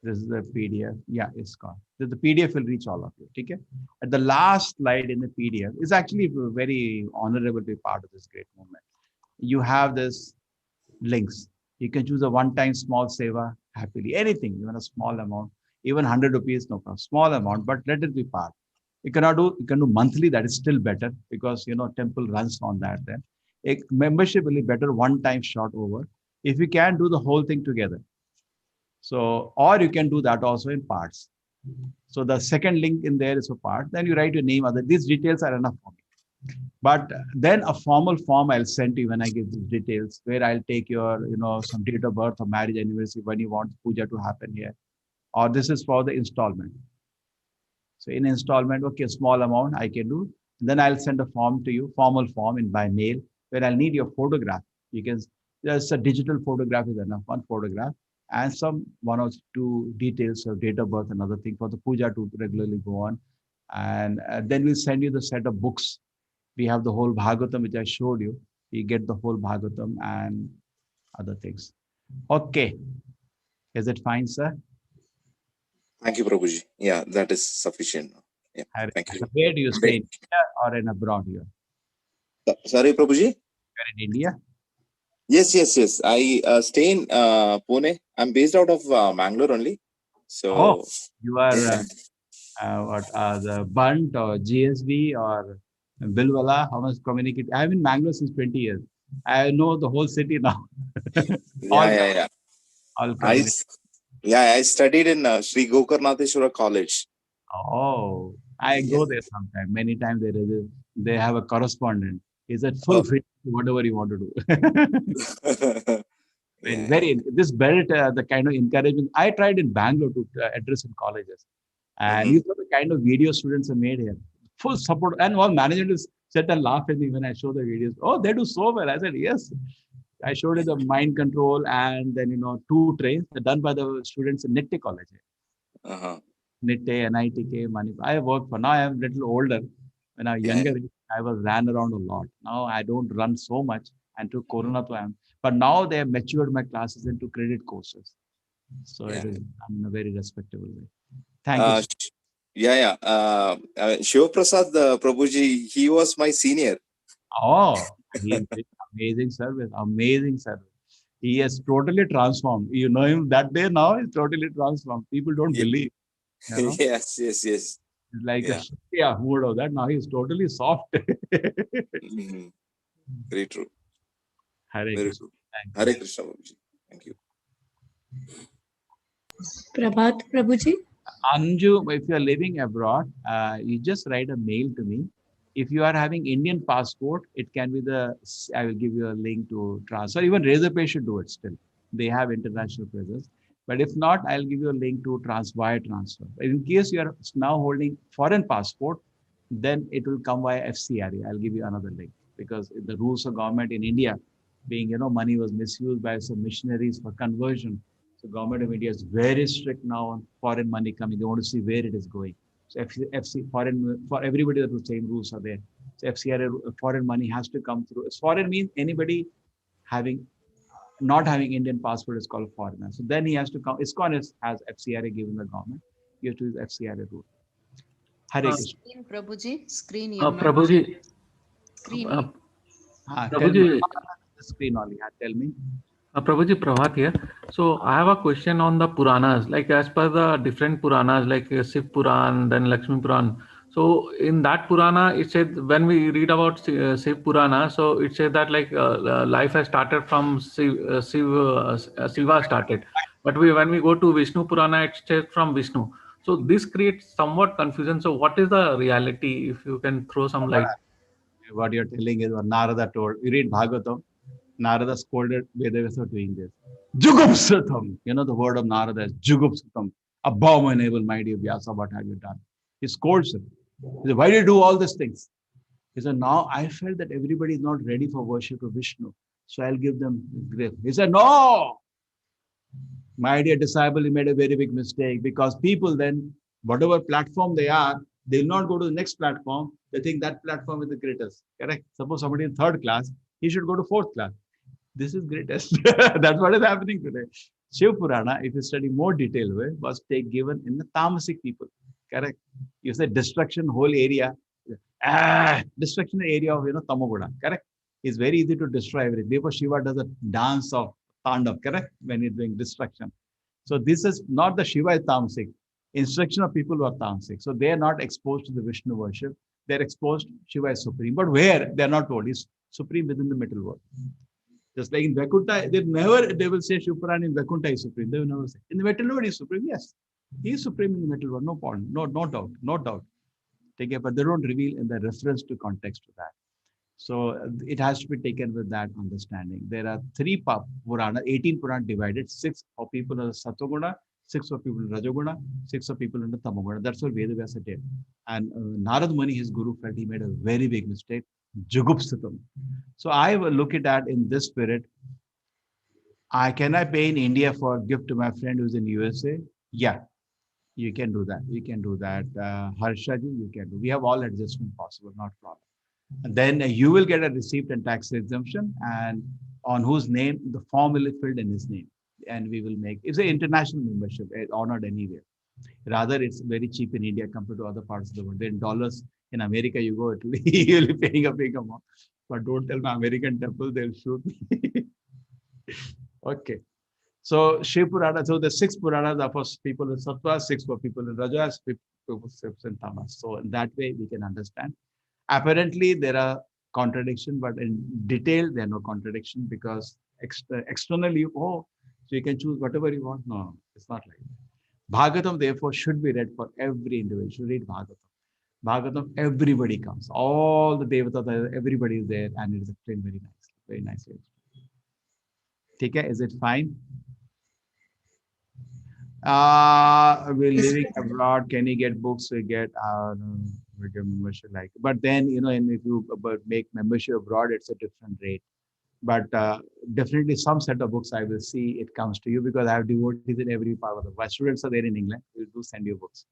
This is the PDF. Yeah, it's gone. The PDF will reach all of you. Okay? At the last slide in the PDF is actually very honorable to be part of this great movement. You have this links. You can choose a one-time small seva happily. Anything, even a small amount, even 100 rupees, no problem. Small amount, but let it be part. You can do monthly. That is still better because temple runs on that. Then a membership will be better one-time shot over. If you can do the whole thing together. So, or you can do that also in parts. So the second link in there is a part. Then you write your name. These details are enough for me. But then a formal form I'll send to you when I give these details, where I'll take your, some date of birth or marriage anniversary when you want puja to happen here. Or this is for the installment. So in installment, okay, small amount I can do. Then I'll send a form to you, formal form by mail, where I'll need your photograph. You can, just a digital photograph is enough, one photograph, and some one or two details of date of birth, another thing for the puja to regularly go on. And then we'll send you the set of books. We have the whole Bhagavatam, which I showed you. You get the whole Bhagavatam and other things. Okay. Is it fine, sir? Thank you, Prabhuji. Yeah, that is sufficient. Yeah, thank you. Where do you stay, in India or in abroad here? Sorry, Prabhuji? You're in India? Yes. I stay in Pune. I'm based out of Mangalore only. So, you are the Bunt or GSB or Bilwala? How much communicate? I'm in Mangalore since 20 years. I know the whole city now. Yeah. I studied in Sri Gokarnatheshwara College. Oh, I go there sometime. Many times they have a correspondent. Is that full free whatever you want to do? This built the kind of encouragement. I tried in Bangalore to address in colleges, and these are the kind of video students are made here. Full support, and all management is sit and laugh at me when I show the videos. Oh, they do so well. I said yes. I showed you the mind control and then 2 trains done by the students in Nitte College. Nitte, NITK, Manipur. I work for now. I am a little older. When I was younger, I ran around a lot. Now I don't run so much. And to Corona, but now they have matured my classes into credit courses. So it is done in a very respectable way. Thank you. Shiv Prasad Prabhuji, he was my senior. Oh, he did amazing service. He has totally transformed. You know him that day now, he's totally transformed. People don't believe. Yes. It's like a mood of that. Now he's totally soft. Very true. Hare Krishna. Hare Krishna, Prabhuji. Thank you. Prabhat Prabhuji. Anju, if you are living abroad, you just write a mail to me. If you are having Indian passport, it can be I will give you a link to transfer. Even Razorpay should do it still. They have international presence. But if not, I'll give you a link to wire transfer. In case you are now holding foreign passport, then it will come via FCRA. I'll give you another link because the rules of government in India, being, money was misused by some missionaries for conversion. So government of India is very strict now on foreign money coming. They want to see where it is going. So foreign, for everybody the same rules are there. So FCRA foreign money has to come through. Foreign means anybody having not having Indian passport is called foreigner. So then he has to come. ISKCON has FCRA given the government. You have to use FCRA rule. Hare Krishna. Screen, Prabhuji. Screen, you're not Prabhuji, screen. Tell me. Prabhuji, The screen only. Tell me. Prabhuji Prabhat here. So I have a question on the Puranas. Like as per the different Puranas, like Shiv Puran, then Lakshmi Puran. So in that Purana, it said when we read about Shiv Purana, so it said that like life has started from Shiva started. But when we go to Vishnu Purana, it says from Vishnu. So this creates somewhat confusion. So what is the reality? If you can throw some light. What you're telling is what Narada told. You read Bhagavatam. Narada scolded Vedavas for doing this. Jugupsatam. You know the word of Narada is Jugupsatam. Abominable, my dear Vyasa, what have you done? He scolds him. He said, why do you do all these things? He said, now I felt that everybody is not ready for worship of Vishnu. So I'll give them grace. He said, no, my dear disciple, you made a very big mistake because people then, whatever platform they are, they'll not go to the next platform. They think that platform is the greatest. Correct? Suppose somebody in third class, he should go to fourth class. This is greatest. That's what is happening today. Shiv Purana, if you study more detailed way, was given in the Tamasic people. Correct? You say destruction whole area. Destruction area of Tamoguna. Correct? It's very easy to destroy everything. Therefore, Shiva does a dance of Tandav. Correct? When he's doing destruction. So this is not the Shiva is Tamasic. Instruction of people who are Tamasic. So they are not exposed to the Vishnu worship. They're exposed, Shiva is supreme. But where? They're not told. He's supreme within the middle world. Just like in Vaikuntha, they will say Shiv Purana in Vaikuntha is supreme. They will never say. In the metal world, he is supreme. Yes. He is supreme in the metal world. No point. No doubt. No doubt. Take it, but they don't reveal in the reference to context to that. So it has to be taken with that understanding. There are 3 Purana, 18 Purana divided, 6 for people in the Satoguna, 6 for people in Rajoguna, 6 for people in the Tamoguna. That's what Vedavyasa did. And Narad Muni, his guru, felt he made a very big mistake. Jugupsatam. So I will look at that in this spirit. Can I pay in India for a gift to my friend who's in USA? Yeah, you can do that. You can do that. Harshaji, you can do. We have all adjustment possible, not problem. And then you will get a receipt and tax exemption, and on whose name the form will be filled in his name. And we will make it's an international membership, honored anywhere. Rather, it's very cheap in India compared to other parts of the world. Then dollars in America, you go, you'll be paying a big amount. But don't tell my American temple, they'll shoot me. Okay. So Shiv Purana, so the 6 Puranas are for people in Sattva, 6 for people in Rajas, 6 in Tamas. So in that way, we can understand. Apparently, there are contradictions, but in detail, there are no contradiction because externally, so you can choose whatever you want. No, it's not like that. Bhagavatam, therefore, should be read for every individual. Should read Bhagavatam. Bhagavatam, everybody comes. All the Devatas, everybody is there, and it is explained very nicely. Very nicely. Okay, is it fine? We're living abroad. Can you get books? We get membership like. But then and if you make membership abroad, it's a different rate. But definitely some set of books I will see it comes to you because I have devotees in every part of the world. My students are there in England. We will send you books.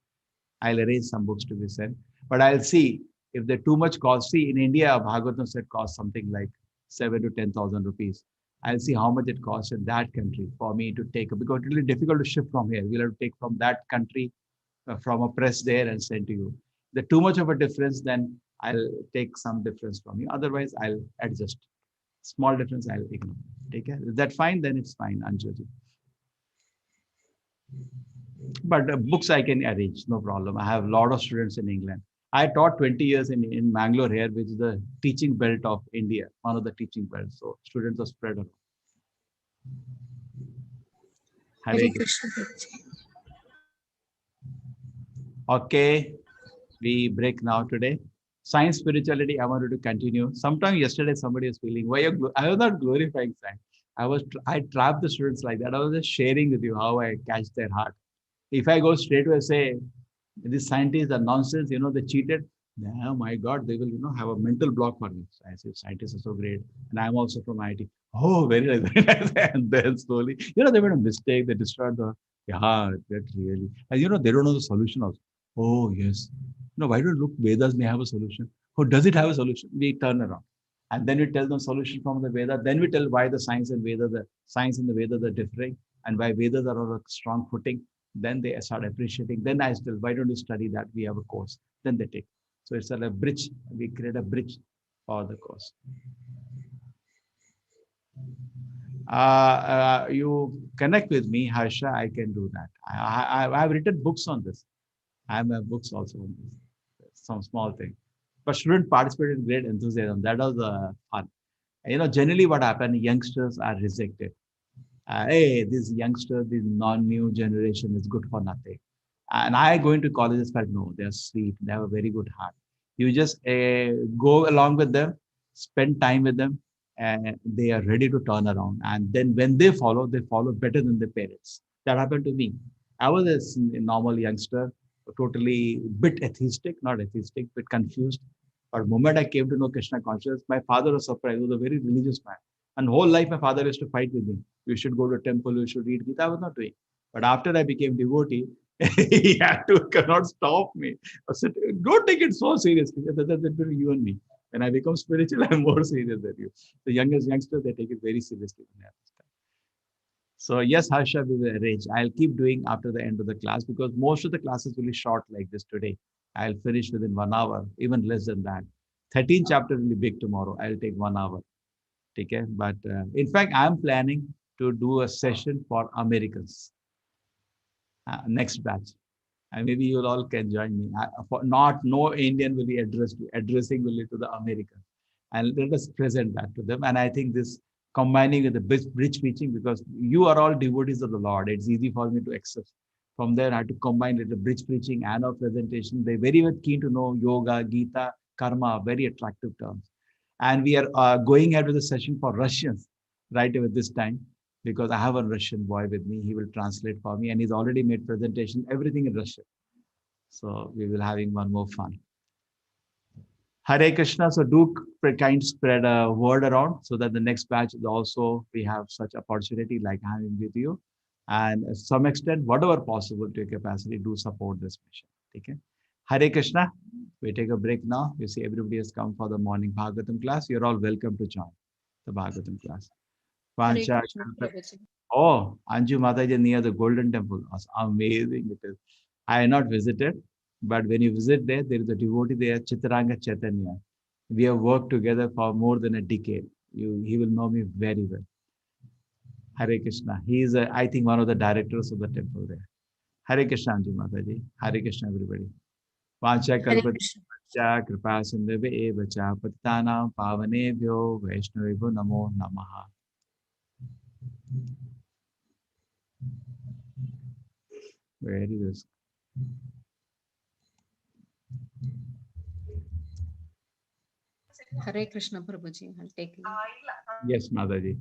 I'll arrange some books to be sent. But I'll see if they're too much cost. See, in India, a Bhagavatam set costs something like 7,000 to 10,000 rupees. I'll see how much it costs in that country for me to take, because it will be difficult to ship from here. We'll have to take from that country, from a press there and send to you. If there's too much of a difference, then I'll take some difference from you. Otherwise, I'll adjust. Small difference, I'll ignore. Take care. Is that fine? Then it's fine, Anjali. But books I can arrange, no problem. I have a lot of students in England. I taught 20 years in Bangalore here, which is the teaching belt of India, one of the teaching belts. So students are spread around. Hare Krishna. Okay, we break now today. Science, spirituality, I wanted to continue. Sometime yesterday, somebody was feeling, I was not glorifying science. I trapped the students like that. I was just sharing with you how I catch their heart. If I go straight away say, these scientists are nonsense, they cheated. Oh my God, they will, have a mental block for me. So I say, scientists are so great. And I'm also from IT. Oh, very nice, very nice. And then slowly, they made a mistake. They destroyed that's really. And they don't know the solution also. Oh, yes. No, why don't look, Vedas may have a solution. Oh, does it have a solution? We turn around. And then we tell them solution from the Veda. Then we tell why the science and the Vedas are differing and why Vedas are on a strong footing. Then they start appreciating. Then I still, why don't you study that? We have a course. Then they take. So it's a bridge. We create a bridge for the course. You connect with me, Harsha, I can do that. I've written books on this. I have books also on this. Some small thing. But students participate in great enthusiasm. That was fun. Generally what happened, youngsters are rejected. Hey, this youngster, this non-new generation is good for nothing. And I going to colleges felt no, they're sweet, they have a very good heart. You just go along with them, spend time with them, and they are ready to turn around. And then when they follow better than their parents. That happened to me. I was a normal youngster, totally bit atheistic, not atheistic, but confused. But the moment I came to know Krishna consciousness, my father was surprised. He was a very religious man. And whole life my father used to fight with me. You should go to temple, you should read Gita. I was not doing. But after I became devotee, he had to cannot stop me. I said, don't take it so seriously. That's between you and me. When I become spiritual, I'm more serious than you. The youngest youngsters, they take it very seriously. So yes, Harsha, we will arrange. I'll keep doing after the end of the class because most of the classes will be short like this today. I'll finish within 1 hour, even less than that. 13 chapters will be big tomorrow. I'll take 1 hour. Okay? But in fact, I'm planning to do a session for Americans next batch. And maybe you all can join me. No Indian will be addressing will be to the Americans. And let us present that to them. And I think this combining with the bridge preaching, because you are all devotees of the Lord, it's easy for me to accept. From there, I had to combine with the bridge preaching and our presentation. They're very much keen to know yoga, Gita, karma, very attractive terms. And we are going ahead with a session for Russians right away this time because I have a Russian boy with me. He will translate for me and he's already made presentation, everything in Russian. So we will having one more fun. Hare Krishna. So do kind spread a word around so that the next batch is also we have such opportunity like having with you. And to some extent, whatever possible to your capacity, do support this mission. Okay. Hare Krishna. We take a break now. You see, everybody has come for the morning Bhagavatam class. You're all welcome to join the Bhagavatam class. Hare Vancha. Krishna, Prabhuji. Oh, Anju Mataji near the Golden Temple. That's amazing it is. I have not visited, but when you visit there, there is a devotee there, Chitranga Chaitanya. We have worked together for more than a decade. He will know me very well. Hare Krishna. He is, I think, one of the directors of the temple there. Hare Krishna, Anju Mataji. Hare Krishna, everybody. Vancha Hare Kalpati Krishna. Kripa Sindhave Evacha Patitanam Pavanebhyo Vaishnavibho Namo Namaha. Where is this? Hare Krishna, Prabhuji. I'll take leave. Yes, Mataji.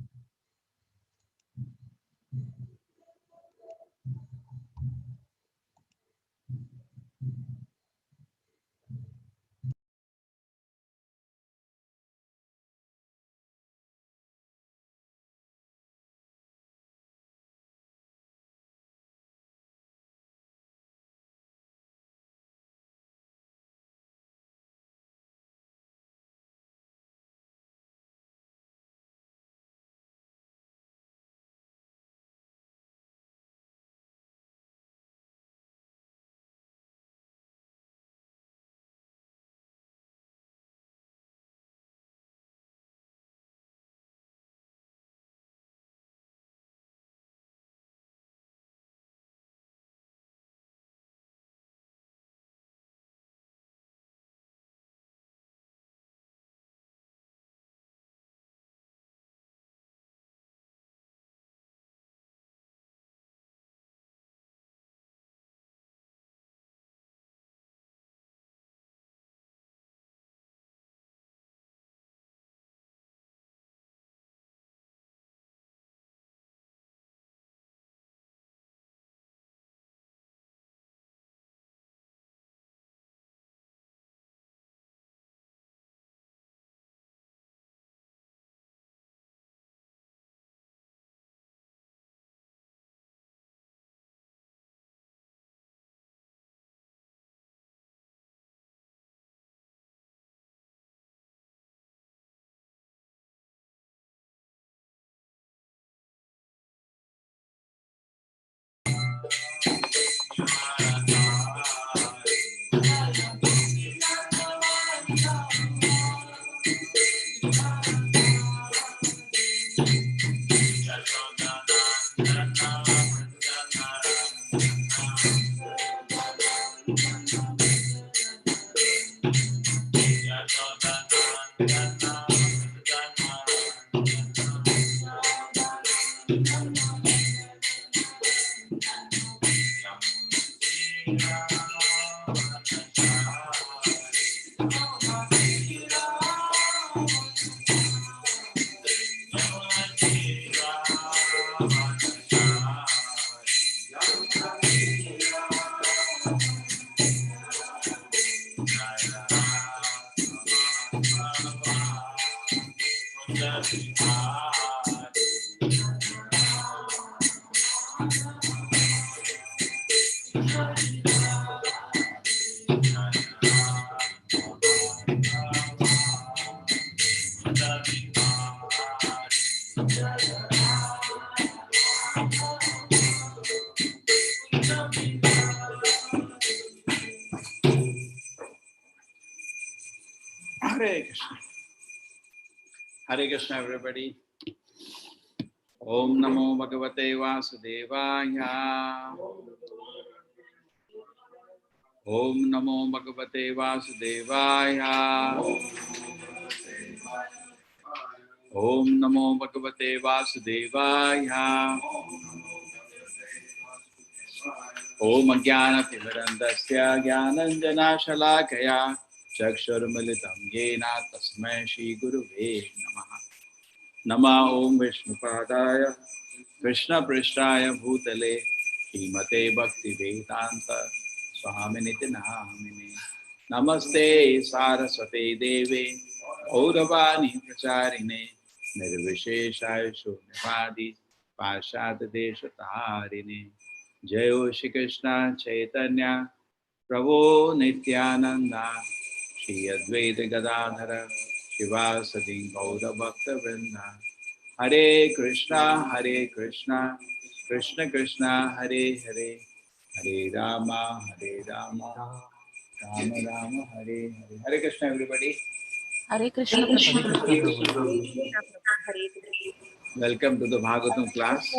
Hare Krishna. Hare Krishna, everybody. Om Namo Bhagavate Vasudevaya. Om Namo Bhagavate Vasudevaya. Om Namo Bhagavate Vasudevaya. Om Jnanatimirandasya Jnananjana Shalakaya Chakshurmilitam Yena Tasmai Shri Guruve Namaha. Nama Om Vishnupadaya Krishna Prishtaya Bhutale Srimate Bhakti Vedanta Swaminiti Namine. Namaste Saraswate Deve Auravani Pracharine Nirvisheshaya Shunyavadi Pashad Deshatarine. Jayo Shri Krishna Chaitanya Prabhu Nityananda Shri Advaita Gadadhara Shivasadi Gaura Bhakta Vrinda. Hare Krishna Krishna Krishna Hare Hare Hare Rama Rama Rama Hare Hare. Hare Krishna, everybody. Hare Krishna Prabhuji. Welcome to the Bhagavatam class.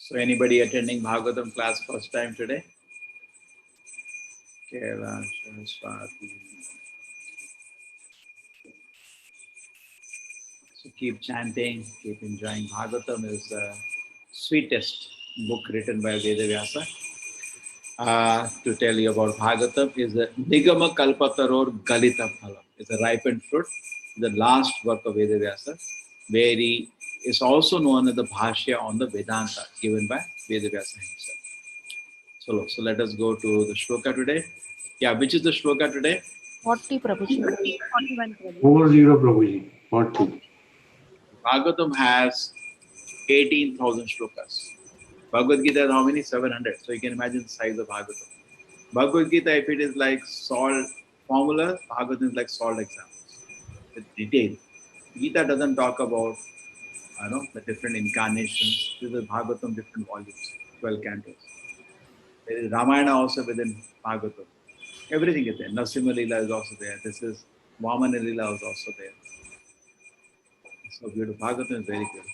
So anybody attending Bhagavatam class first time today? Kailash, Swati. So keep chanting, keep enjoying. Bhagavatam is the sweetest book written by Vedavyasa. To tell you about Bhagavatam is the Nigama Kalpataror Galita Phala. It's a ripened fruit, the last work of Vedavyasa, where he is also known as the Bhashya on the Vedanta given by Vedavyasa himself. So let us go to the shloka today. Yeah, which is the shloka today? 40 Prabhuji. 41 Prabhuji. 40 Prabhuji. 40. Bhagavatam has 18,000 shlokas. Bhagavad Gita has how many? 700. So you can imagine the size of Bhagavatam. Bhagavad Gita, if it is like salt formula, Bhagavatam is like salt examples. With detail. Gita doesn't talk about the different incarnations. This is Bhagavatam, different volumes, 12 cantos. There is Ramayana also within Bhagavatam. Everything is there. Narasimha Leela is also there. This is Vamana Leela is also there. So beautiful. Bhagavatam is very good.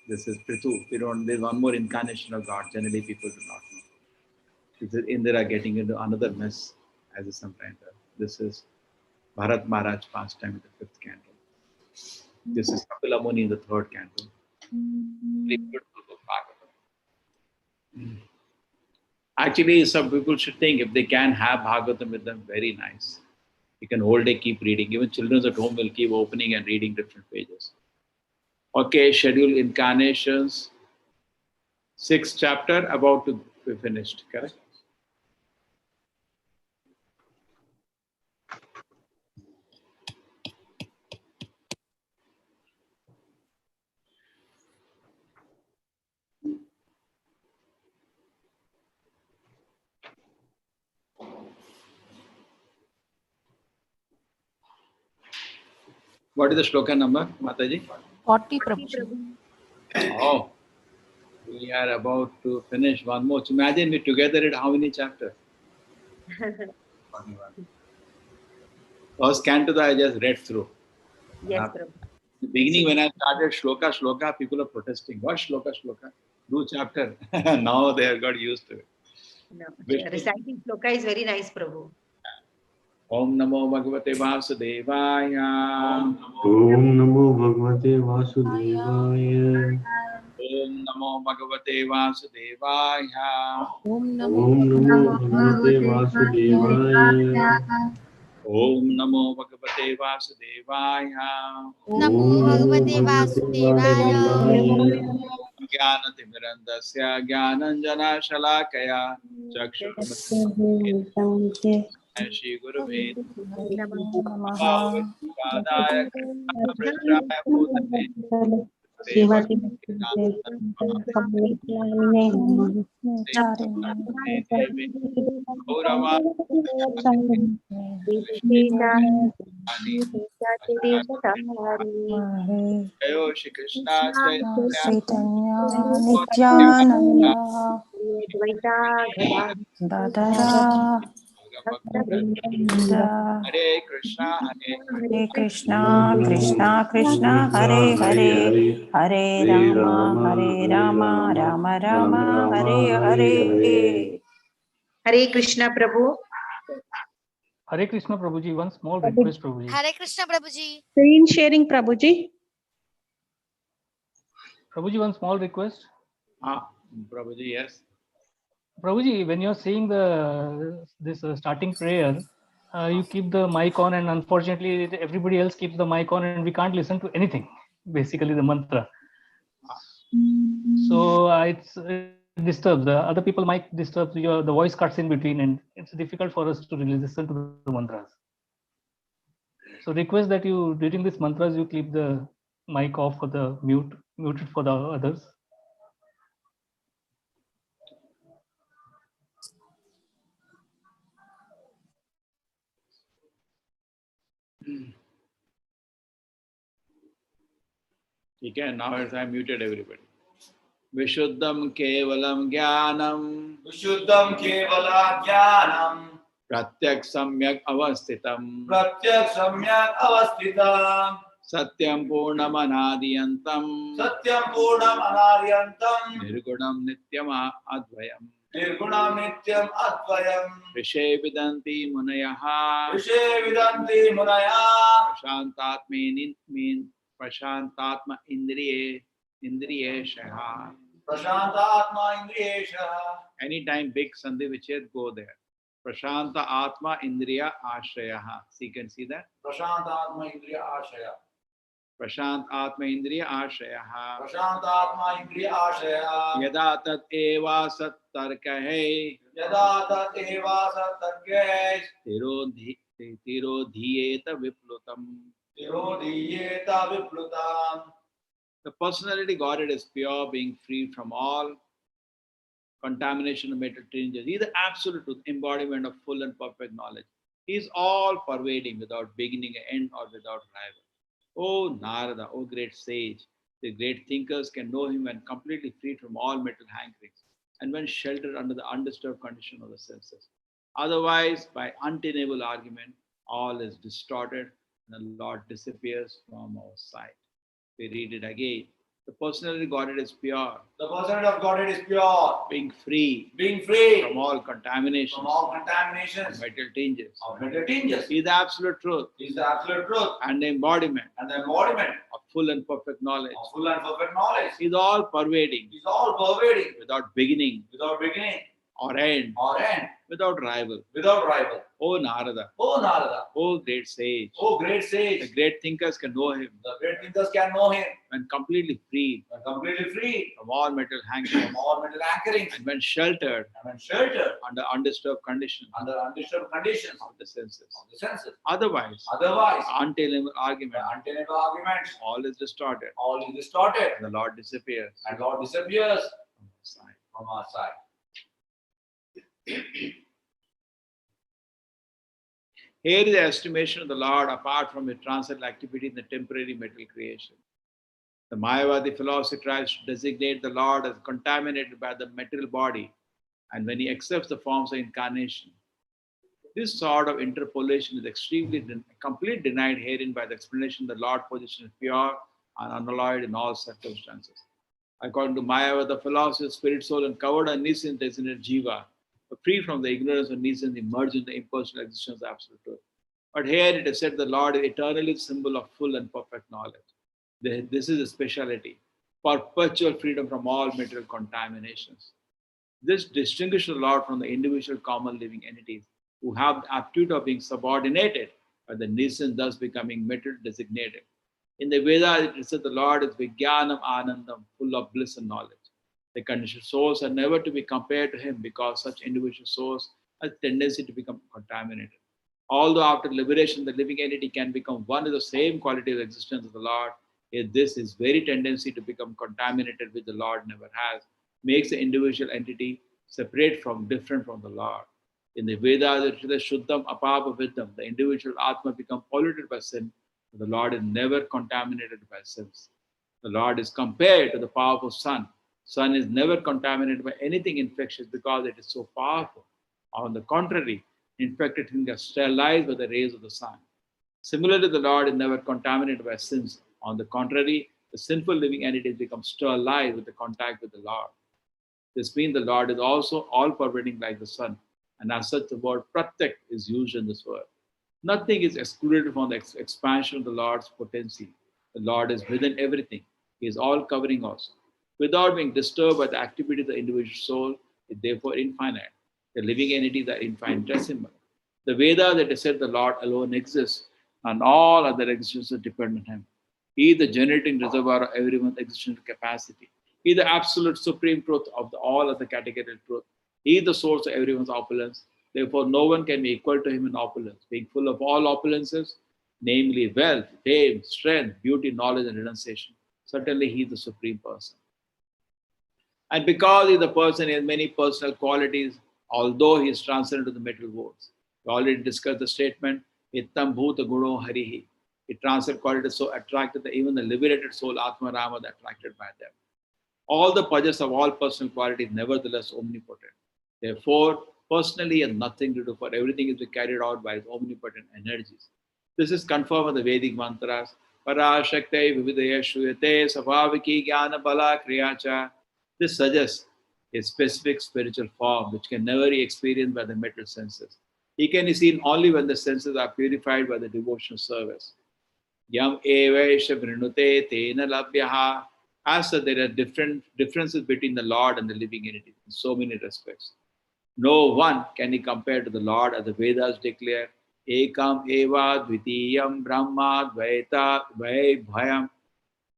This is Prithu. There's one more incarnation of God. Generally, people do not know. This is Indira getting into another mess, as is sometimes. This is Bharat Maharaj pastime in the 5th canto. This is Kapila Muni in the 3rd canto. Very beautiful book, Bhagavatam. Actually, some people should think if they can have Bhagavatam with them, very nice. You can whole day keep reading. Even children at home will keep opening and reading different pages. Okay, scheduled incarnations. 6th chapter about to be finished, correct? What is the shloka number, Mataji? 40 Prabhuji. Oh, we are about to finish one more. So imagine we together read how many chapters? 41. First canto I just read through. Yes, Prabhu. The beginning when I started shloka, people are protesting. What shloka? Do chapter. Now they have got used to it. No, reciting shloka is very nice, Prabhu. Om Namo Bhagavate Vasudevaya. Om Namo Bhagavate Vasudevaya. Om Namo Bhagavate Vasudevaya. Om Om Namo Bhagavate Vasudevaya. Om Namo Bhagavate Vasudevaya. Namo Bhagavate Vasudevaya. Jnanatimirandasya Jnananjana Shalakaya Chakshurmilitam Shri Guruve Namaha. Shivati Jayo Shri Krishna Chaitanya Nityananda Dadara Hare Krishna, Hare Krishna, Krishna Krishna, Hare Hare, Hare Rama, Rama Rama, Hare Hare. Hare Krishna Prabhu. Hare Krishna Prabhuji, one small request Prabhuji. Hare Krishna Prabhuji. Screen sharing Prabhuji. Prabhuji, one small request. Prabhuji, yes. Prabhuji, when you're saying this starting prayer, you keep the mic on, and unfortunately everybody else keeps the mic on and we can't listen to anything, basically the mantra. So it disturbs the other people, mic disturbs the voice cuts in between, and it's difficult for us to really listen to the mantras. So request that you, during these mantras, you keep the mic off for the muted for the others. Okay, now I muted everybody. Vishuddham Kevalam Jnanam. Vishuddham Kevala Jnanam. Pratyak Samyak Avastitam. Pratyak Samyak Avastitam. Satyam Purnam Anadiyantam. Satyam Purnam Anaryantam. Nirgunam Nityam Advayam. Nirgunam Nityam Advayam. Vishe Vidanti Munayaha. Vishe Vidanti Munaya. Prashantatma Indriyeshaha. Prashantatma Indriyeshaha. Anytime big Sandhi Vichet, go there. Prashanta Atma Indriya Ashrayaha. So you can see that? Prashantatma Indriya Ashaya. Prashant Atma Indriya Ashrayaha. Prashantatma Indriya Ashaya. Yada tat eva sat tarkahe. Yada tat eva sat tarkahe. Tirodhiyeta viplutam. Tirodhiyeta viplutam. The personality Godhead is pure, being free from all contamination of mental changes. He is the absolute truth, embodiment of full and perfect knowledge. He is all pervading, without beginning, end, or without rival. O Narada, O great sage, the great thinkers can know him when completely freed from all mental hankerings and when sheltered under the undisturbed condition of the senses. Otherwise, by untenable argument, all is distorted and the Lord disappears from our sight. We read it again. The personality of Godhead is pure. The personality of Godhead is pure. Being free. Being free. From all contaminations. From all contaminations. Of material tinges. Of material tinges. He is the absolute truth. He is the absolute truth. And the embodiment. And the embodiment. Of full and perfect knowledge. Of full and perfect knowledge. He is all pervading. He is all pervading. Without beginning. Without beginning. Or end. Or end. Without rival. Without rival. O Narada. O Narada. O great sage. O great sage. The great thinkers can know him. The great thinkers can know him. When completely freed. When completely free. From all mental hankerings. From all mental hankerings. And when sheltered. And when sheltered. Under undisturbed conditions. Under undisturbed conditions. Of the senses. Of the senses. Otherwise. Untenable argument. Untenable arguments. All is distorted. All is distorted. And the Lord disappears. And Lord disappears. From our side. Here is the estimation of the Lord apart from his transcendental activity in the temporary material creation. The Mayavadi philosophy tries to designate the Lord as contaminated by the material body, and when he accepts the forms of incarnation. This sort of interpolation is extremely completely denied herein by the explanation that the Lord's position is pure and unalloyed in all circumstances. According to Mayavada, the philosophy, spirit, soul, and covered and nescient designated jiva, free from the ignorance of nescence, emerge in the impersonal existence of absolute truth. But here it is said the Lord is eternally the symbol of full and perfect knowledge. This is a speciality, perpetual freedom from all material contaminations. This distinguishes the Lord from the individual common living entities who have the aptitude of being subordinated by the nescence, thus becoming material designated. In the Vedas, it is said the Lord is Vijnanam Anandam, full of bliss and knowledge. The conditioned souls are never to be compared to him because such individual souls have a tendency to become contaminated. Although after liberation, the living entity can become one with the same quality of existence of the Lord, If this is very tendency to become contaminated with the Lord never has, makes the individual entity separate from, different from the Lord. In the Vedas, it is Shuddham Apapa Viddham, the individual Atma become polluted by sin, but the Lord is never contaminated by sins. The Lord is compared to the powerful sun. Sun is never contaminated by anything infectious because it is so powerful. On the contrary, infected things are sterilized by the rays of the sun. Similarly, the Lord is never contaminated by sins. On the contrary, the sinful living entities become sterilized with the contact with the Lord. This means the Lord is also all-pervading like the sun, and as such, the word pratyak is used in this word. Nothing is excluded from the expansion of the Lord's potency. The Lord is within everything. He is all-covering also. Without being disturbed by the activity of the individual soul, is therefore infinite. The living entities are infinitesimal. The Vedas that said the Lord alone exists, and all other existences depend on Him. He is the generating reservoir of everyone's existential capacity. He is the absolute supreme truth of all other categorical truth. He is the source of everyone's opulence. Therefore, no one can be equal to him in opulence, being full of all opulences, namely wealth, fame, strength, beauty, knowledge, and renunciation. Certainly, he is the supreme person. And because he is the person, he has many personal qualities, although he is transcendent to the material worlds. We already discussed the statement, Ittam Bhuta Guno Harihi. It transcends qualities so attractive that even the liberated soul, Atma Rama, is attracted by them. All the pajas of all personal qualities, nevertheless omnipotent. Therefore, personally, he has nothing to do, for everything is carried out by his omnipotent energies. This is confirmed with the Vedic mantras. Parashakte vividaya shuyate savaviki jnana bala kriyacha. This suggests a specific spiritual form which can never be experienced by the material senses. He can be seen only when the senses are purified by the devotional service. Yam evaisha vrinute tena labhyaha. As such, there are differences between the Lord and the living entity in so many respects. No one can be compared to the Lord, as the Vedas declare, Ekam eva dvitiyam brahma dvaita bhayam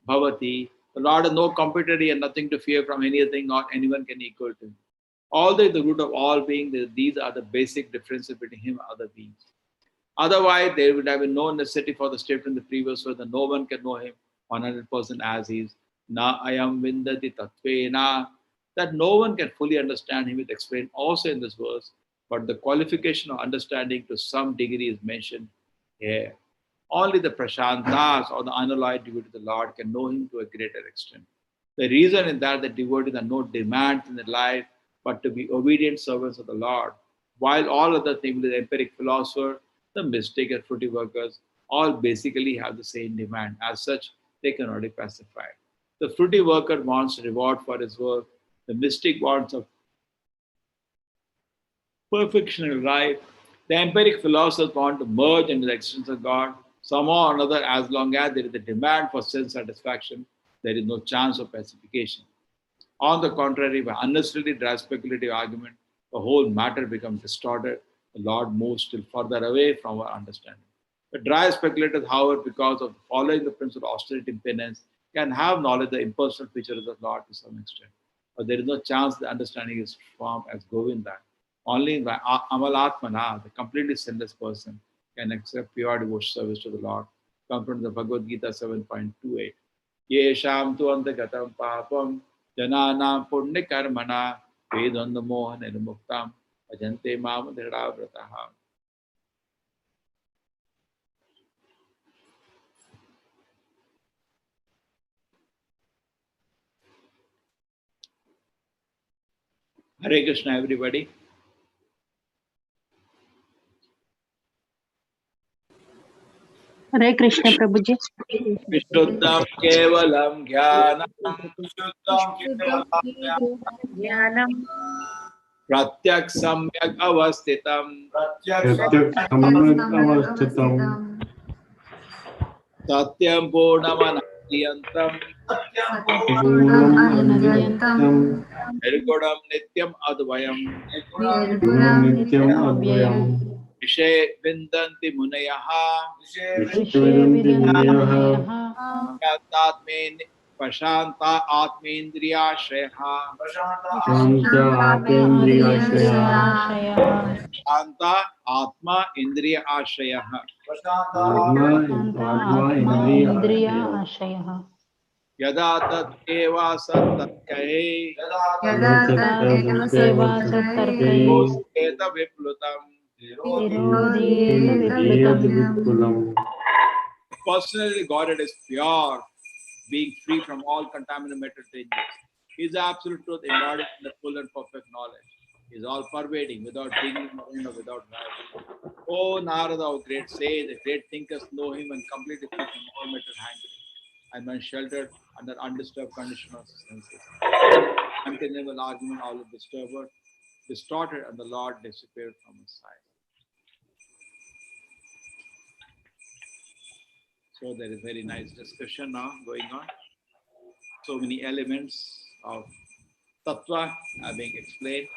bhavati. The Lord has no competitor and nothing to fear from anything or anyone can equal to him. Although the root of all being, these are the basic differences between him and other beings. Otherwise, there would have been no necessity for the statement in the previous verse that no one can know him 100% as he is. Na ayam vindati tatvena. That no one can fully understand him is explained also in this verse, but the qualification of understanding to some degree is mentioned here. Only the prashantas or the unalloyed devotee of the Lord can know him to a greater extent. The reason is that the devotees are no demands in their life, but to be obedient servants of the Lord, while all other things, the empiric philosopher, the mystic and fruity workers, all basically have the same demand. As such, they cannot be pacified. The fruity worker wants reward for his work. The mystic wants a perfection in life. The empiric philosophers want to merge into the existence of God. Somehow or another, as long as there is a demand for sense satisfaction, there is no chance of pacification. On the contrary, by unnecessarily dry speculative argument, the whole matter becomes distorted. The Lord moves still further away from our understanding. The dry speculators, however, because of following the principle of austerity and penance, can have knowledge of the impersonal features of the Lord to some extent. But there is no chance the understanding is formed as Govinda. Only by Amalatmana, the completely sinless person, can accept pure devotional service to the Lord. Come from the Bhagavad Gita 7.28. Yesham tu antagatam papam jananam punya karmana vedanda moha nirmuktam ajante mam dhiravrataha. Hare Krishna, everybody. Hare Krishna, Prabhuji. Vishuddham kevalam jnanam Jnanam pratyak samyak avastitam Pratyak samyak avasthitam satyam purnamanayantam Purnam anantam nirgunam nityam advayam Nityam advayam Vishe vindanti munayaha Vishwadanti muneyaha Yatatme Prashanta Atmendriya Shreha. Shanta Atmendriyashaya. Shanta Atma Indriya Ashraya. Atma Indriya आशयः Yada tat eva sat tat kahe. Eta viplutam. Personally, Godhead is pure, being free from all contaminated dangers. He is the absolute truth, embodied in the full and perfect knowledge. He is all pervading, without beginning or end, or without rival. O Narada, O great sage, the great thinkers know him and completely free from all mental hankering, and when sheltered under undisturbed condition of senses. Untenable argument, all of disturbed, distorted, and the Lord disappeared from his sight. So there is very nice discussion now going on. So many elements of tattva are being explained.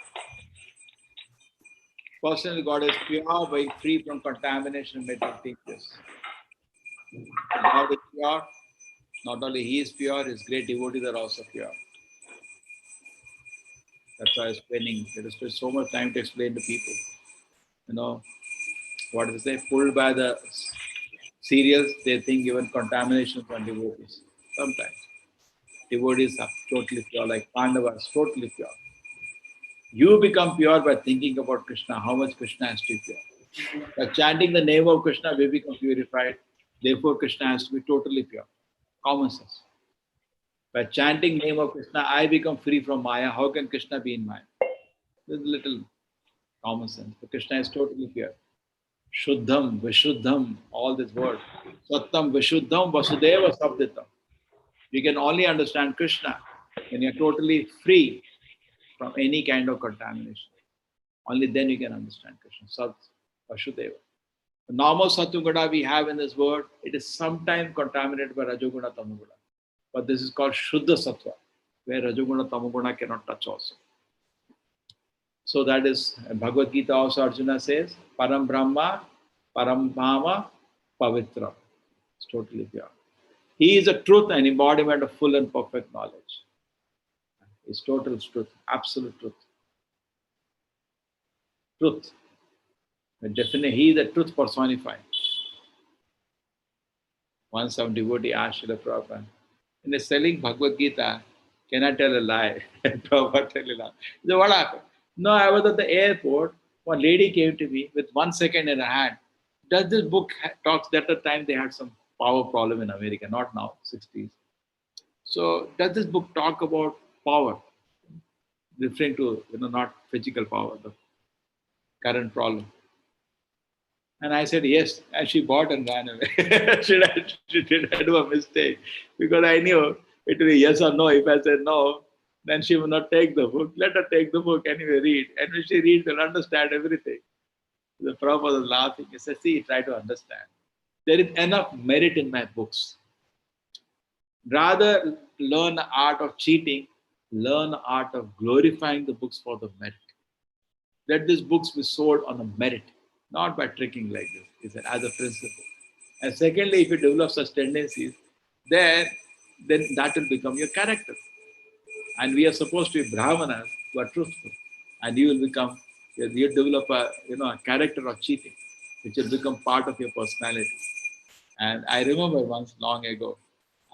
Personal God is pure, being free from contamination and mental teachers. God is pure. Not only He is pure, His great devotees are also pure. That's why I'm explaining. Let us spend so much time to explain to people. You know, what is they pulled by the serials, they think even contamination from devotees. Sometimes devotees are totally pure, like Pandavas, totally pure. You become pure by thinking about Krishna, how much Krishna has to be pure. By chanting the name of Krishna, we become purified. Therefore, Krishna has to be totally pure. Common sense. By chanting name of Krishna, I become free from Maya. How can Krishna be in Maya? There's little common sense. But Krishna is totally pure. Shuddham, Vishuddham, all this word. Sattam, Vishuddham, Vasudeva, Sabditam. You can only understand Krishna when you're totally free from any kind of contamination. Only then you can understand Krishna. Sat, Vasudeva. The normal Satuguna we have in this world, it is sometimes contaminated by Rajoguna, Tamoguna. But this is called Shuddha Sattva, where Rajoguna, Tamoguna cannot touch also. So that is, Bhagavad Gita also Arjuna says, Param Brahma, Param Bhama, Pavitra. It's totally pure. He is a truth and embodiment of full and perfect knowledge. It's total truth, absolute truth. Truth. Definitely, he is the truth personified. Once some devotee asked Srila Prabhupada, in selling Bhagavad Gita, can I tell a lie? Prabhupada tell a lie. He said, what happened? No, I was at the airport. One lady came to me with 1 second in her hand. Does this book talks that at the time they had some power problem in America, not now, 60s. So does this book talk about power? Referring to, not physical power, the current problem. And I said, yes. And she bought and ran away. Did I do a mistake? Because I knew it would be yes or no. If I said no, then she would not take the book. Let her take the book anyway, read. And when she reads, she'll understand everything. The Prabhupada was laughing. He said, see, try to understand. There is enough merit in my books. Rather learn the art of cheating, learn the art of glorifying the books for the merit. Let these books be sold on a merit, not by tricking like this. He said, as a principle. And secondly, if you develop such tendencies, then that will become your character. And we are supposed to be brahmanas who are truthful. And you will become, you develop a character of cheating, which will become part of your personality. And I remember once long ago,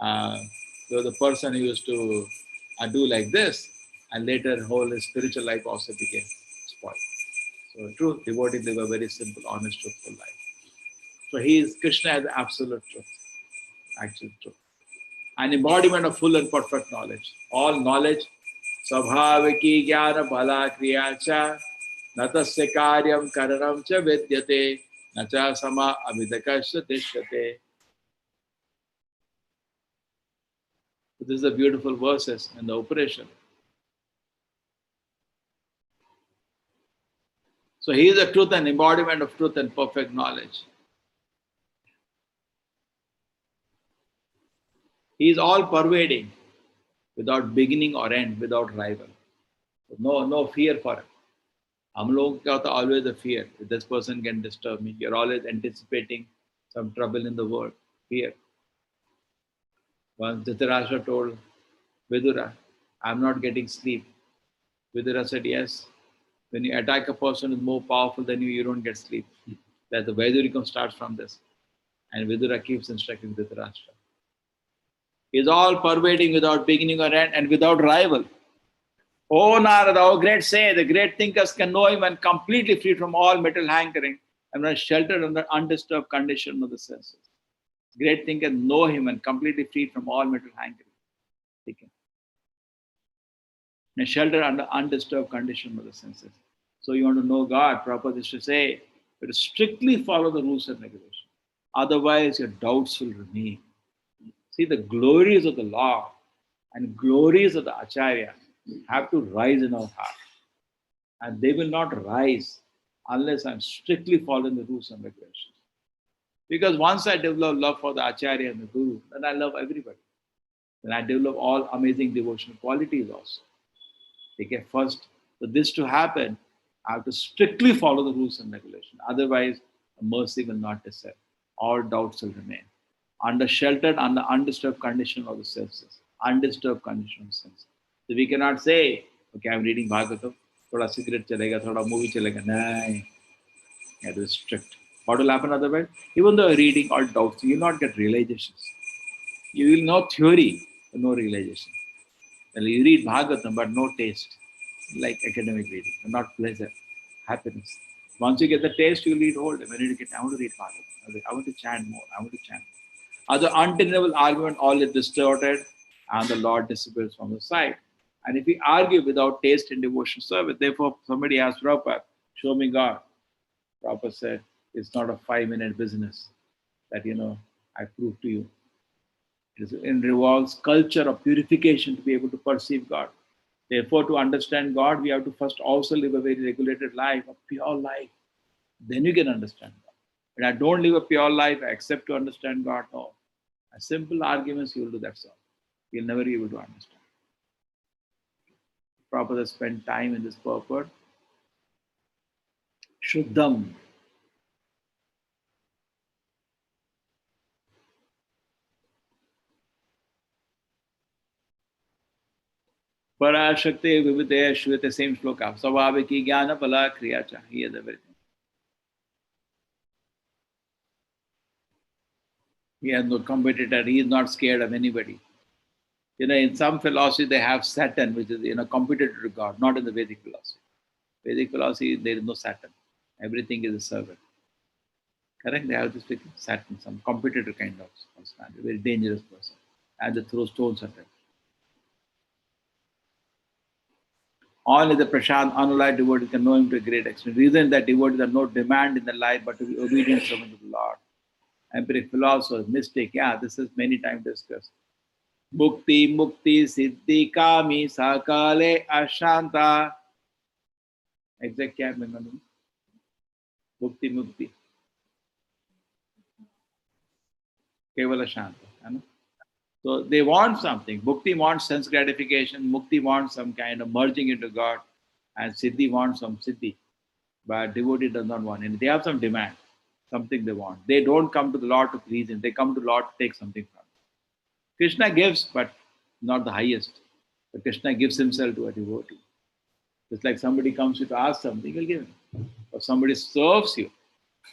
there was a person who used to do like this, and later whole his spiritual life also became spoiled. So true devotees live a very simple, honest, truthful life. So he is Krishna as absolute truth, actual truth. An embodiment of full and perfect knowledge. All knowledge, sabhaviki jnana bala kriya cha, natasya karyam karanam cha vidyate, nacha sama abhidakasya tishyate. This is the beautiful verses in the operation. So he is the truth and embodiment of truth and perfect knowledge. He is all pervading, without beginning or end, without rival. No fear for him. हम लोग क्या होता always a fear. This person can disturb me. You're always anticipating some trouble in the world. Fear. Once Dhritarashtra told Vidura, I'm not getting sleep. Vidura said, yes, when you attack a person who's more powerful than you, you don't get sleep. That the Vaidurikam starts from this. And Vidura keeps instructing Dhritarashtra. He is all pervading without beginning or end and without rival. O Narada, O great say, the great thinkers can know him and completely free from all mental hankering and are sheltered under undisturbed condition of the senses. Great thinkers know him and completely free from all mental hankering. And sheltered under undisturbed condition of the senses. So you want to know God, Prabhupada is to say, you have to strictly follow the rules and regulations. Otherwise, your doubts will remain. See, the glories of the law and glories of the Acharya have to rise in our heart. And they will not rise unless I'm strictly following the rules and regulations. Because once I develop love for the Acharya and the Guru, then I love everybody. Then I develop all amazing devotional qualities also. Okay, first, for this to happen, I have to strictly follow the rules and regulations. Otherwise, mercy will not descend. All doubts will remain. Under sheltered, under undisturbed condition of the senses. Undisturbed condition of the senses. So we cannot say, okay, I'm reading Bhagavatam, thoda cigarette chalega, thoda movie chalega. No, it is strict. What will happen otherwise? Even though you're reading all doubts, you will not get realizations. You will know theory, but no realization. Well, you read Bhagavatam, but no taste, like academic reading, not pleasure, happiness. Once you get the taste, you will read whole day. When you get, I want to read Bhagavatam. I want to chant more. I want to chant more. Other untenable argument, all is distorted, and the Lord disappears from the sight. And if we argue without taste in devotion service, therefore somebody asked Prabhupada, show me God. Prabhupada said, it's not a 5-minute business that, I prove to you. It involves culture of purification to be able to perceive God. Therefore, to understand God, we have to first also live a very regulated life, a pure life. Then you can understand God. When I don't live a pure life, I accept to understand God. No. A simple arguments, you will do that. You'll never be able to understand. Prabhupada spent time in this purport. Shuddham. Parashakti vivite shvite, same shloka. Savaviki jnana pala kriyacha. He has everything. He has no competitor. He is not scared of anybody. In some philosophy, they have Saturn, which is, competitor to God, not in the Vedic philosophy. Vedic philosophy, there is no Saturn. Everything is a servant. Correct? They have this Saturn, some competitor kind of personality, a very dangerous person. And they throw stones at them. Only the Prashant, unalive devotee can know him to a great extent. Reason that devotees have no demand in the life but to be obedient servants of the Lord. Empiric philosophers, mistake, this is many times discussed. Mukti, mukti, siddhi, kami, sakale, ashanta. Exact kya hai main? Mukti, mukti. Kevala shanta. So they want something. Bhukti wants sense gratification. Mukti wants some kind of merging into God. And siddhi wants some siddhi. But devotee does not want anything. They have some demand. Something they want. They don't come to the Lord to please him. They come to the Lord to take something from him. Krishna gives, but not the highest. But Krishna gives himself to a devotee. It's like somebody comes to you to ask something, he'll give him. Or somebody serves you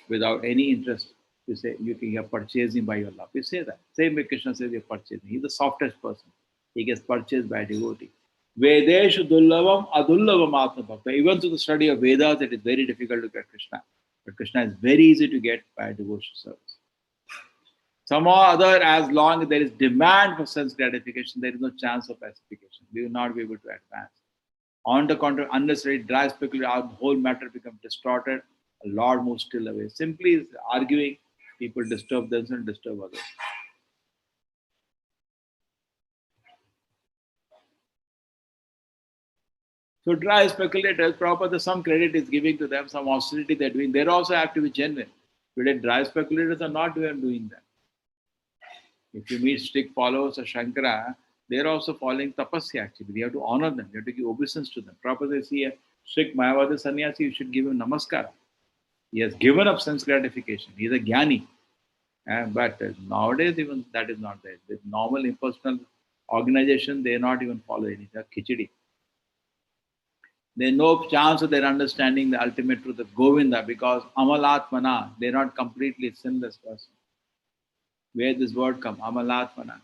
without any interest. You say, you are purchasing by your love. You say that. Same way Krishna says you're purchasing. He's the softest person. He gets purchased by a devotee. Vedeshu dullavam adullavam atma bhakta. Even through the study of Vedas, it is very difficult to get Krishna. But Krishna is very easy to get by a devotional service. Somehow or other, as long as there is demand for sense gratification, there is no chance of pacification. We will not be able to advance. On the contrary, unnecessary dry speculation, our whole matter becomes distorted. A Lord moves still away. Simply arguing, people disturb themselves, disturb others. So dry speculators, proper, some credit is giving to them, some austerity they're doing. They also have to be genuine. Today, dry speculators are not doing that. If you meet strict followers of Shankara, they're also following tapasya actually. You have to honor them. You have to give obeisance to them. Prabhupada says, see a strict Mayavada sannyasi, you should give him namaskar. He has given up sense gratification. He is a jnani. But nowadays, even that is not there. With normal impersonal organization, they not even follow anything. Khichdi. There is no chance of their understanding the ultimate truth of Govinda because Amalatmana, they are not completely sinless person. Where this word come? Amalatmana.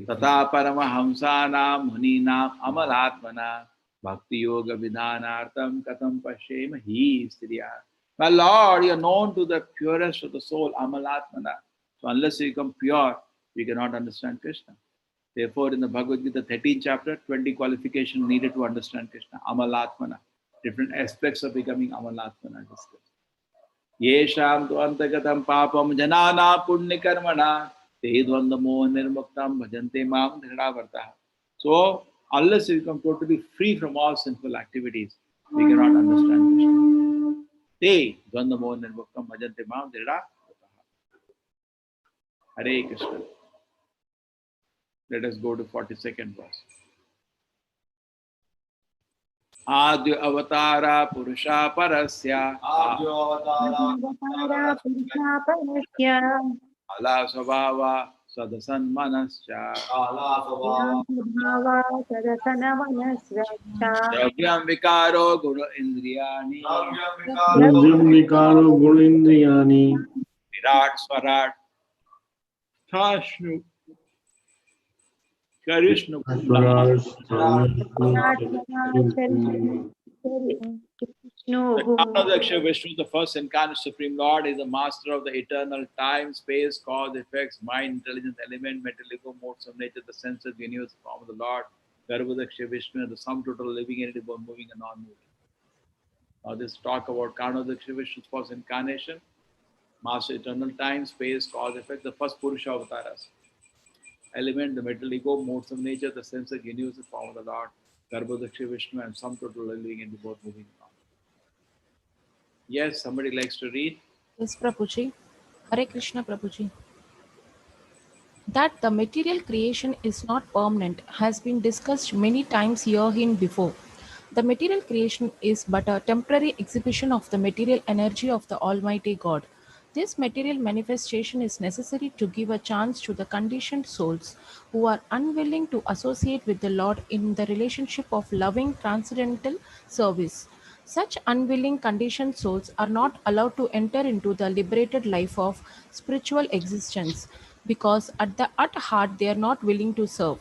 Tata Paramahamsanam Muninam Amalatmana Bhakti Yoga Vidhanartam Katam Pashem Hi Striya. My Lord, you are known to the purest of the soul, Amalatmana. So unless you become pure, you cannot understand Krishna. Therefore, in the Bhagavad Gita 13th chapter, 20 qualifications needed to understand Krishna. Amalatmana. Different aspects of becoming Amalatmana discussed. Yesham tu antagatam papam janana punnikarmana te dvanda moha nirmuktam bhajante mam dhiravartah. So, unless we become totally free from all sinful activities, we cannot understand Krishna. Te dvanda moha nirmuktam bhajante mam dhiravartah. Hare Krishna. Let us go to 42nd verse. Adya avatara purusha parasya ala svabhava sadasan manascha dravyam vikaro guru indriyani Dravyam vikaro gulindriyani virat swarat thashnu karishnu The Karnadaksha Vishnu, the first incarnate Supreme Lord, is the master of the eternal time, space, cause, effects, mind, intelligence, element, material, modes of nature, the senses, the universe, the form of the Lord. Garbhodaksha Vishnu, the sum total living entity, both moving and non-moving. Now this talk about Karnadaksha Vishnu's first incarnation, master eternal time, space, cause, effect, the first Purusha avatars. Element, the material ego, modes of nature, the senses, universe, the form of the Lord. Garbhodaksha Vishnu and sum total living entity, both moving and non-moving. Yes, somebody likes to read. Yes, Prabhuji. Hare Krishna, Prabhuji. That the material creation is not permanent has been discussed many times herein before. The material creation is but a temporary exhibition of the material energy of the Almighty God. This material manifestation is necessary to give a chance to the conditioned souls who are unwilling to associate with the Lord in the relationship of loving transcendental service. Such unwilling conditioned souls are not allowed to enter into the liberated life of spiritual existence because at heart they are not willing to serve.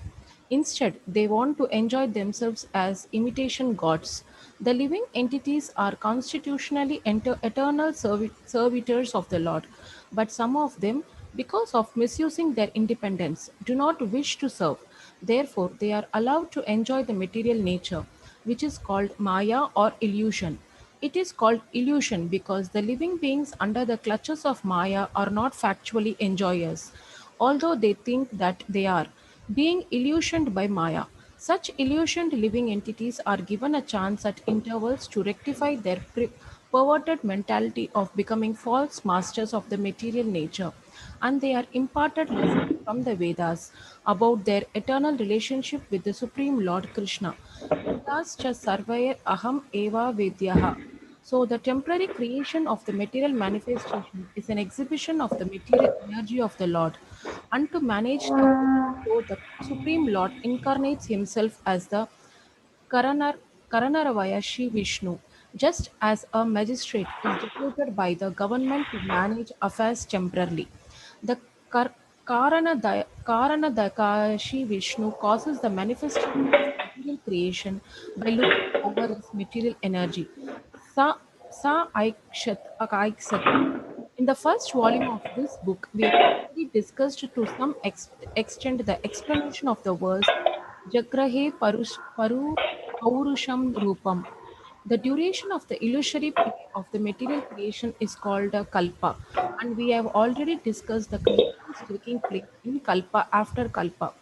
Instead, they want to enjoy themselves as imitation gods. The living entities are constitutionally eternal servitors of the Lord, but some of them, because of misusing their independence, do not wish to serve. Therefore, they are allowed to enjoy the material nature, which is called Maya or illusion. It is called illusion because the living beings under the clutches of Maya are not factually enjoyers, although they think that they are, being illusioned by Maya. Such illusioned living entities are given a chance at intervals to rectify their perverted mentality of becoming false masters of the material nature, and they are imparted lessons from the Vedas about their eternal relationship with the Supreme Lord Krishna. Vedas cha sarvair aham eva vedyaha. So, the temporary creation of the material manifestation is an exhibition of the material energy of the Lord. And to manage the so the Supreme Lord incarnates himself as the Karanaravayashi Vishnu, just as a magistrate is deputed by the government to manage affairs temporarily. The Kar- Karanadakashi Vishnu causes the manifestation of material creation by looking over his material energy. Sa, Aiksati. In the first volume of this book, we have already discussed to some extent the explanation of the verse Jagrahe Paurusham Rupam. The duration of the illusory play of the material creation is called a kalpa, and we have already discussed the conditions taking place in kalpa after kalpa.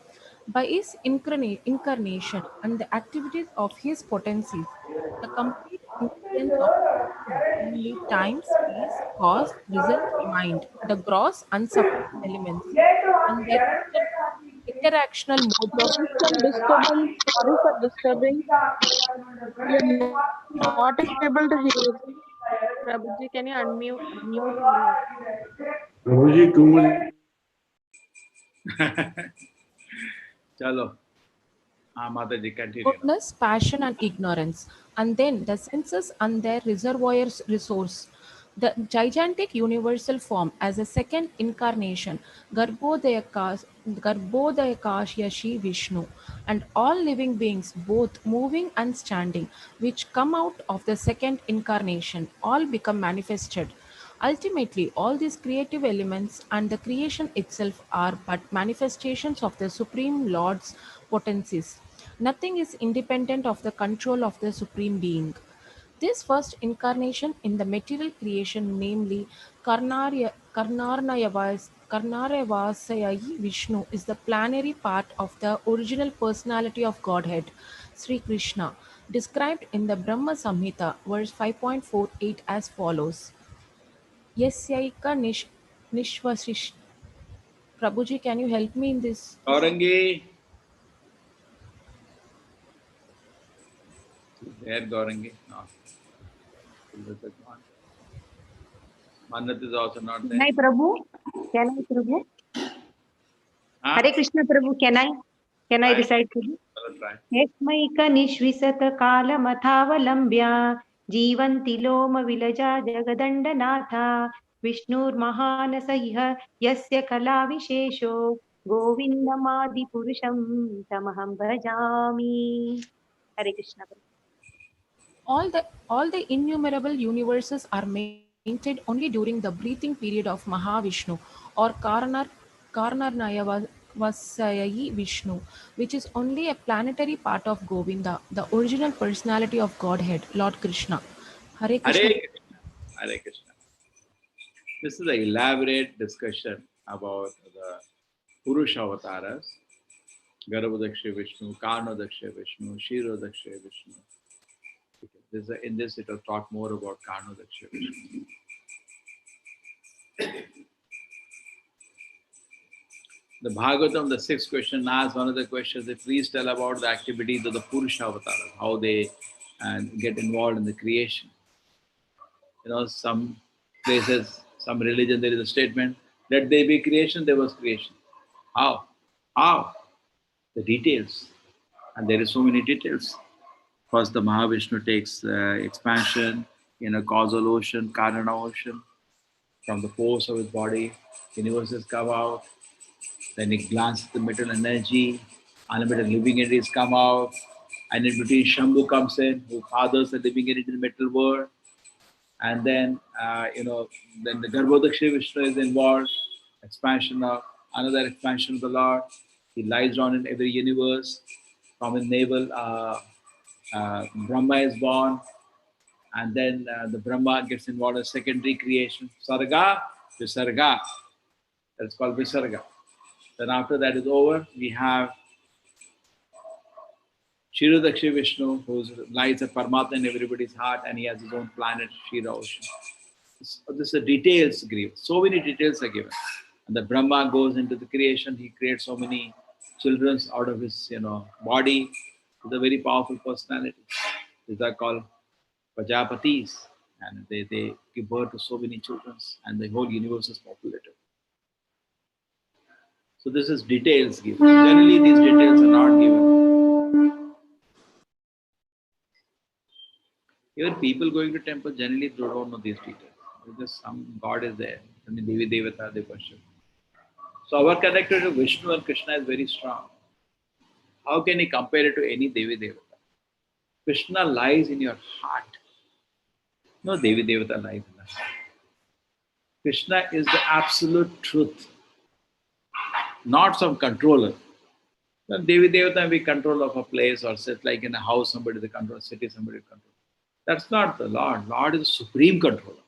By his incarnation and the activities of his potencies, the complete influence of three, namely time, space, cause, result, mind, the gross and supreme elements, and their interactional modes of Sorry for disturbing. Sorry for disturbing. We are not able to hear. Prabhuji, can you unmute? Prabhuji, too much. Chalo. Mataji, continue. Goodness, passion, and ignorance, and then the senses and their reservoirs resource. The gigantic universal form as a second incarnation, Garbhodayakashyashi Vishnu, and all living beings, both moving and standing, which come out of the second incarnation, all become manifested. Ultimately, all these creative elements and the creation itself are but manifestations of the Supreme Lord's potencies. Nothing is independent of the control of the Supreme Being. This first incarnation in the material creation, namely Karnarayavasayai Vishnu, is the planetary part of the original personality of Godhead, Sri Krishna, described in the Brahma Samhita, verse 5.48 as follows. Yasyaika Nishvasish. Prabhuji, can you help me in this? Gaurangi. There, Gaurangi. No. Manat is also not Can there. I, Prabhu? Can I, Prabhu? Huh? Hare Krishna, Prabhu. Can I? Can I Try. recite, Prabhu? Try. यस्मैकनिःश्विसतकालमथावलम्ब्य जीवन्ति लोमविलजा जगदण्डनाथा विष्णुर्महानस इह यस्य कलाविशेषो गोविन्दमादिपुरुषं तमहं भजामि. हरे Krishna. All the innumerable universes are maintained only during the breathing period of Mahavishnu or Karnarnayavasayai Vishnu, which is only a planetary part of Govinda, the original personality of Godhead, Lord Krishna. Hare Krishna. Hare Krishna. Hare Krishna. This is an elaborate discussion about the Purusha avatars. Garbhodaksha Vishnu, Karnadaksha Vishnu, Shirodaksha Vishnu. In this, it will talk more about Karnadaksha Vishnu. The Bhagavatam, the sixth question, asks one of the questions, please tell about the activities of the Purusha avatars, how they get involved in the creation. Some places, some religion, there is a statement, let there be creation, there was creation. How? How? The details. And there is so many details. First, the Mahavishnu takes expansion in a causal ocean, Karana ocean. From the force of his body, universes come out. Then he glances at the metal energy, unlimited living entities come out. And in between, Shambhu comes in, who fathers the living entity in the metal world. And then, then the Garbhodaksha Vishnu is involved, another expansion of the Lord. He lies down in every universe. From his navel, Brahma is born, and then the Brahma gets involved in secondary creation, Sarga, Visarga. That's called Visarga. Then after that is over, we have Kshirodaksha Vishnu, who lies a Paramatma in everybody's heart, and he has his own planet, Kshira Ocean. This is details given. So many details are given. And the Brahma goes into the creation. He creates so many children out of his body. He's a very powerful personality. These are called Prajapatis. And they give birth to so many children. And the whole universe is populated. So this is details given. Generally, these details are not given. Even people going to temple generally don't know these details. Because some God is there. I mean, Devi Devata, they worship. So our connection to Vishnu and Krishna is very strong. How can you compare it to any Devi Devata? Krishna lies in your heart. No Devi Devata lies in the heart. Krishna is the absolute truth, not some controller. Now, Devi Devata may be control of a place, or sit like in a house, somebody the control, city, somebody control. That's not the Lord. Lord is the supreme controller.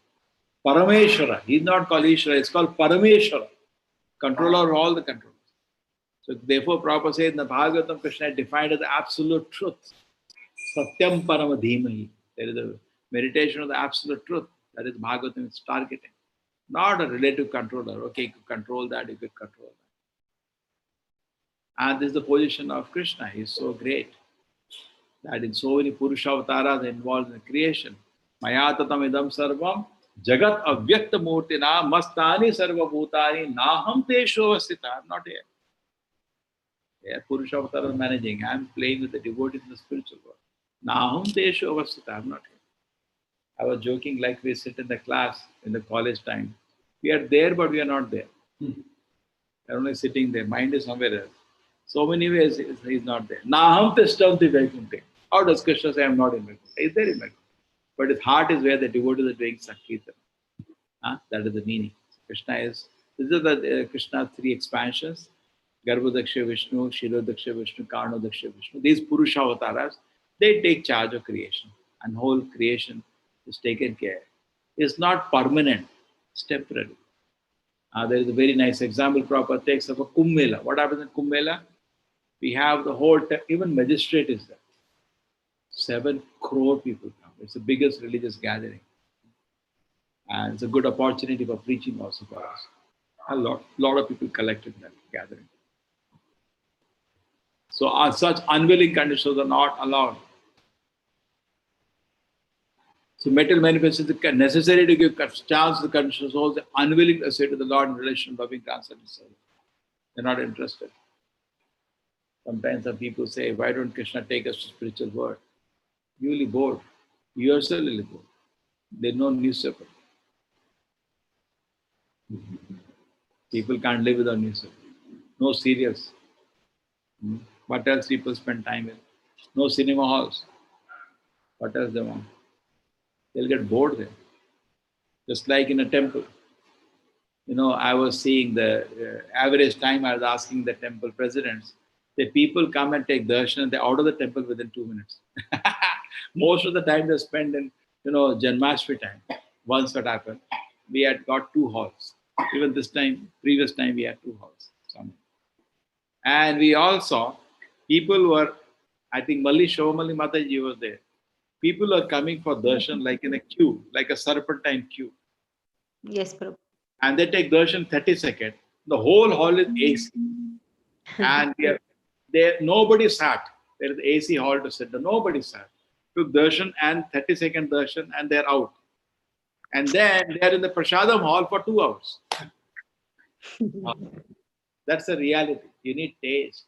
Parameshwara. He's not called Ishvara, it's called Parameshwara. Controller of all the controllers. So therefore, Prabhupada says in the Bhagavatam, Krishna is defined as the absolute truth. Satyam Paramadhimahi. There is a meditation of the absolute truth. That is Bhagavatam is targeting. Not a relative controller. Okay, you could control that, you could control that. And this is the position of Krishna. He is so great that in so many Purusha avatars involved in the creation, Maya tatam idam sarvam jagat avyakta murtina mastani sarva bhutani naham tesho avasthita. I'm not here. Yeah, Purusha Avatar is managing. I'm playing with the devotees in the spiritual world. Naham tesho avasthita. I'm not here. I was joking like we sit in the class in the college time. We are there, but we are not there. They're only sitting there. Mind is somewhere else. So many ways he's not there. Naham tishtanti vaikunte. How does Krishna say I'm not in Vaikunta? He's there in Vaikunta. But his heart is where the devotees are doing Sankirtan. That is the meaning. Krishna is, this is the Krishna's three expansions. Garbhodaksha Vishnu, Shirodaksha Vishnu, Karnodaksha Vishnu. These Purusha avatars, they take charge of creation. And whole creation is taken care. It's not permanent. It's temporary. There is a very nice example Prabhupada takes of a Kumbh Mela. What happens in Kumbh Mela? We have the whole, even magistrate is there. 7 crore people come. It's the biggest religious gathering. And it's a good opportunity for preaching also for us. A lot of people collected in that gathering. So such unwilling conditions are not allowed. So material manifestations are necessary to give chance to the conditioned souls. They're unwilling to say to the Lord in relation to loving transcendental service. They're not interested. Sometimes some people say, why don't Krishna take us to spiritual world? You will be bored. You yourself will be bored. There's no newspaper. People can't live without newspaper. No serials. What else people spend time in? No cinema halls. What else they want? They'll get bored there. Just like in a temple. I was seeing the average time. I was asking the temple presidents, the people come and take darshan and they're out of the temple within 2 minutes. Most of the time they spend in, Janmashtami time. Once what happened, we had got 2 halls. Even this time, previous time, we had 2 halls. And we all saw people were, I think Malli Shovamalli Mataji was there. People are coming for darshan like in a queue, like a serpentine queue. Yes, Prabhu. And they take darshan 30 seconds. The whole hall is AC. And nobody sat. There is AC hall to sit. Nobody sat. Took darshan and 30-second darshan and they're out. And then they're in the Prasadam hall for 2 hours. That's the reality. You need taste.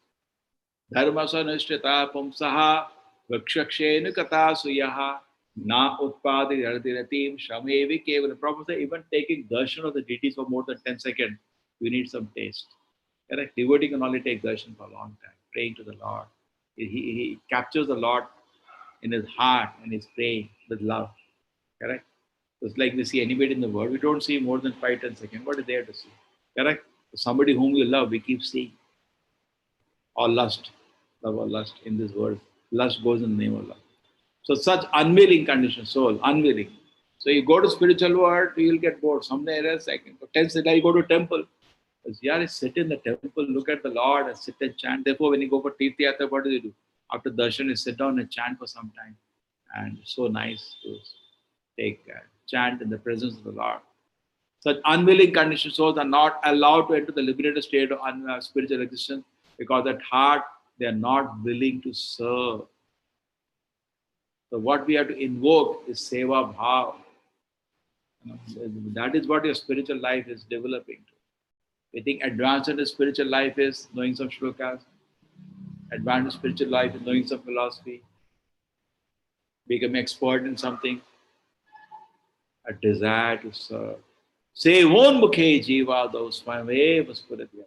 Dharma sanushtita pumsaha vakshakshenu kata suyaha na utpadi radiratim shamevi keval. The Prabhupada said, even taking darshan of the deities for more than 10 seconds, you need some taste. Correct? Devotee can only take darshan for a long time, praying to the Lord. He captures the Lord in his heart and he's praying with love. Correct? It's like we see anybody in the world, we don't see more than 5-10 seconds. What is there to see? Correct? Somebody whom we love, we keep seeing. Or lust. Love or lust in this world. Lust goes in the name of love. So such unwilling condition, soul, unwilling. So you go to spiritual world, you'll get bored. Somewhere else, I can go. 10 seconds, you go to temple. Yeah, sit in the temple, look at the Lord and sit and chant. Therefore, when you go for Tirtha Yatra, what do? After darshan, you sit down and chant for some time. And it's so nice to take chant in the presence of the Lord. Such unwilling conditioned souls are not allowed to enter the liberated state of spiritual existence because at heart they are not willing to serve. So what we have to invoke is seva bhav. That is what your spiritual life is developing to. We think advanced in the spiritual life is knowing some shlokas. Advanced in spiritual life is knowing some philosophy. Becoming expert in something. A desire to serve. Sevon mukhe jiva dosvameva spuradya.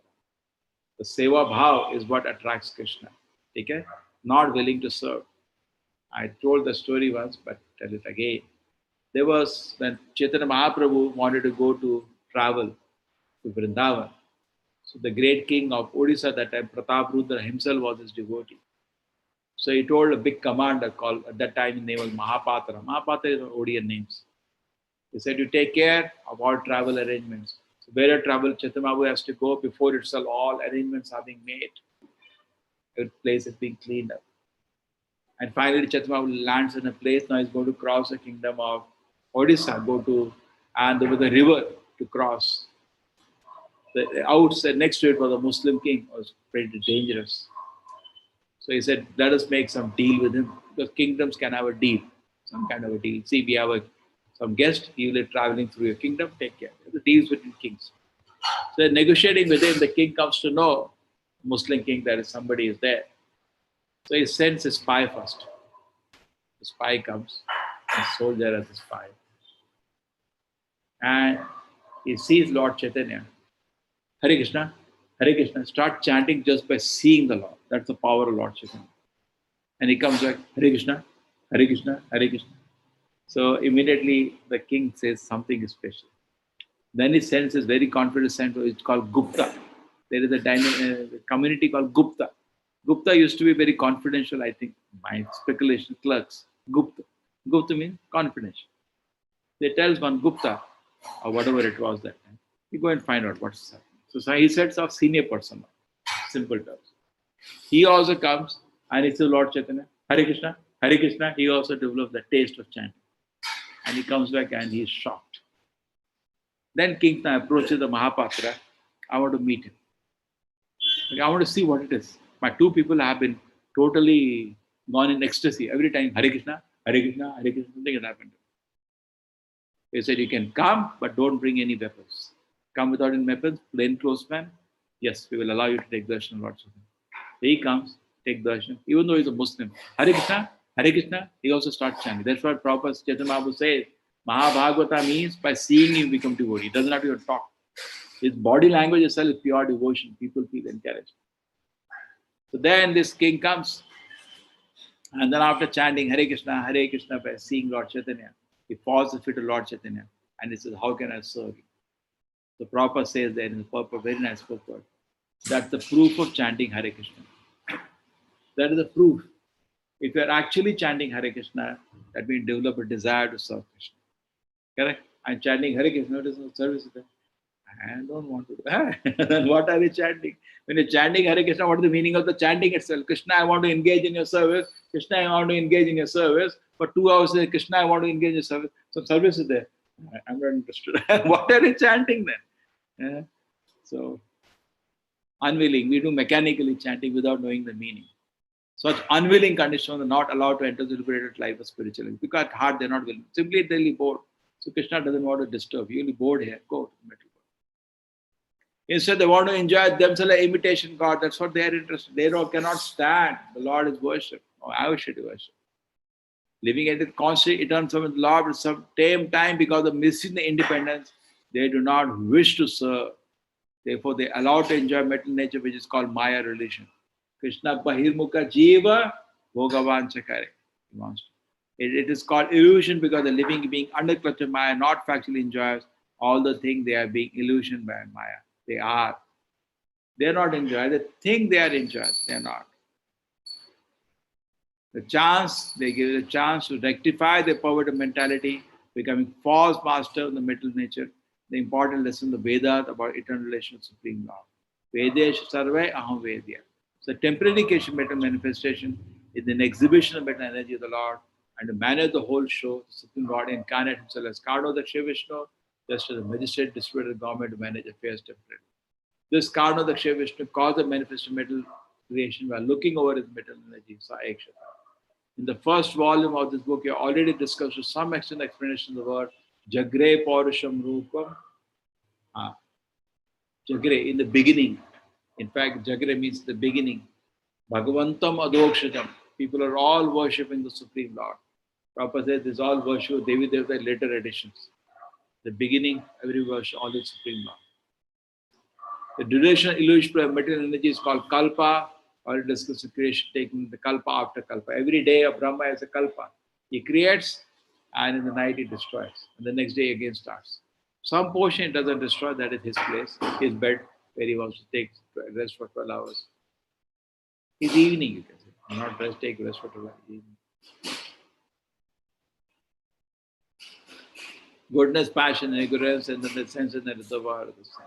The seva bhav is what attracts Krishna. Okay? Not willing to serve. I told the story once, but tell it again. There was when Chaitanya Mahaprabhu wanted to go to travel to Vrindavan. So the great king of Odisha that time, Pratap Rudra himself was his devotee. So he told a big commander called, at that time his name was Mahapatra. Mahapatra is Odian names. He said, you take care of all travel arrangements. So wherever travel Chaitanya Mahaprabhu has to go, before itself all arrangements are being made. Every place is being cleaned up. And finally Chaitanya Mahaprabhu lands in a place, now he's going to cross the kingdom of Odisha, and there was a river to cross. The outside next to it was a Muslim king, was pretty dangerous. So he said, let us make some deal with him, because kingdoms can have a deal, some kind of a deal. See, we have a Some guest, he will be traveling through your kingdom, take care. The deals between kings. So negotiating with him, the king comes to know, Muslim king, that somebody is there. So he sends a spy first. The spy comes, a soldier as a spy. And he sees Lord Chaitanya. Hare Krishna, Hare Krishna. Start chanting just by seeing the Lord. That's the power of Lord Chaitanya. And he comes back, Hare Krishna, Hare Krishna, Hare Krishna. So immediately the king says something is special. Then he sends his very confident center, it's called Gupta. There is a community called Gupta. Gupta used to be very confidential, I think, my speculation, clerks. Gupta. Gupta means confidential. They tells one Gupta, or whatever it was that time, you go and find out what's happening. So he sets off senior person, simple terms. He also comes and he says, Lord Chaitanya, Hare Krishna, Hare Krishna. He also developed the taste of chanting. And he comes back and he is shocked. Then King approaches the Mahapatra. I want to meet him. I want to see what it is. My two people have been totally gone in ecstasy. Every time, Hare Krishna, Hare Krishna, Hare Krishna, something has happened. He said, you can come, but don't bring any weapons. Come without any weapons, plain clothes man. Yes, we will allow you to take darshan, Lord. He comes, take darshan, even though he's a Muslim. Hare Krishna, he also starts chanting. That's what Prabhupada Chaitanya Mahaprabhu says. Mahabhagavata means by seeing you become devotee. He doesn't have to even talk. His body language itself is pure devotion. People feel encouraged. So then this king comes. And then after chanting Hare Krishna, by seeing Lord Chaitanya, he falls the feet of Lord Chaitanya and he says, how can I serve you? The Prabhupada says there in the purport, very nice purport, that's the proof of chanting Hare Krishna. That is the proof. If you are actually chanting Hare Krishna, that means develop a desire to serve Krishna. Correct? I'm chanting Hare Krishna, what is no service there? I don't want to do that. Then what are you chanting? When you're chanting Hare Krishna, what is the meaning of the chanting itself? Krishna, I want to engage in your service. Krishna, I want to engage in your service. For 2 hours, Krishna, I want to engage in your service. So service is there. I'm not interested. What are you chanting then? So unwilling, we do mechanically chanting without knowing the meaning. Such unwilling conditions are not allowed to enter the liberated life of spirituality. Because at heart they're not willing. Simply they'll be bored. So Krishna doesn't want to disturb you. You'll be bored here. Go to the middle. Instead, they want to enjoy themselves an imitation God. That's what they are interested in. They cannot stand. The Lord is worship. Oh, how should you worship? Living at it constantly, eternal service of the Lord, at some same time, because of missing the independence, they do not wish to serve. Therefore, they allow to enjoy material nature, which is called Maya religion. Krishna Bahirmukha Jiva Bhogavan Chakare. It is called illusion because the living being under clutch of Maya not factually enjoys all the things they are being illusioned by Maya. They are. They are not enjoyed. They think they are enjoyed. They are not. The chance, they give the chance to rectify their poverty mentality, becoming false master of the mental nature. The important lesson of the Vedas about eternal relation with Supreme Lord. Vedesh sarve aham vedya. So temporary mental manifestation is an exhibition of mental energy of the Lord, and to manage the whole show, the Supreme Lord incarnate himself as Karno Daksha Vishnu, just as a magistrate distributed government to manage affairs temporarily. This Karno Daksha Vishnu caused the manifested mental creation by looking over his mental energy. In the first volume of this book, you already discussed to some extent explanation of the word Jagre Paurusham Rupam. Jagre, in the beginning. In fact, Jagre means the beginning. Bhagavantam Adokshajam. People are all worshipping the Supreme Lord. Prabhupada says this is all worship of Devi Devata later editions. The beginning, every worship, all the Supreme Lord. The duration illusion of material energy is called Kalpa. Already discussed the creation taking the Kalpa after Kalpa. Every day of Brahma is a Kalpa. He creates and in the night he destroys. And the next day again starts. Some portion it doesn't destroy, that is his place, his bed, where he wants to take rest for 12 hours. His evening, you can say. Not rest, take rest for 12 hours. Evening. Goodness, passion, ignorance, and then the sense and the reservoir of the sun.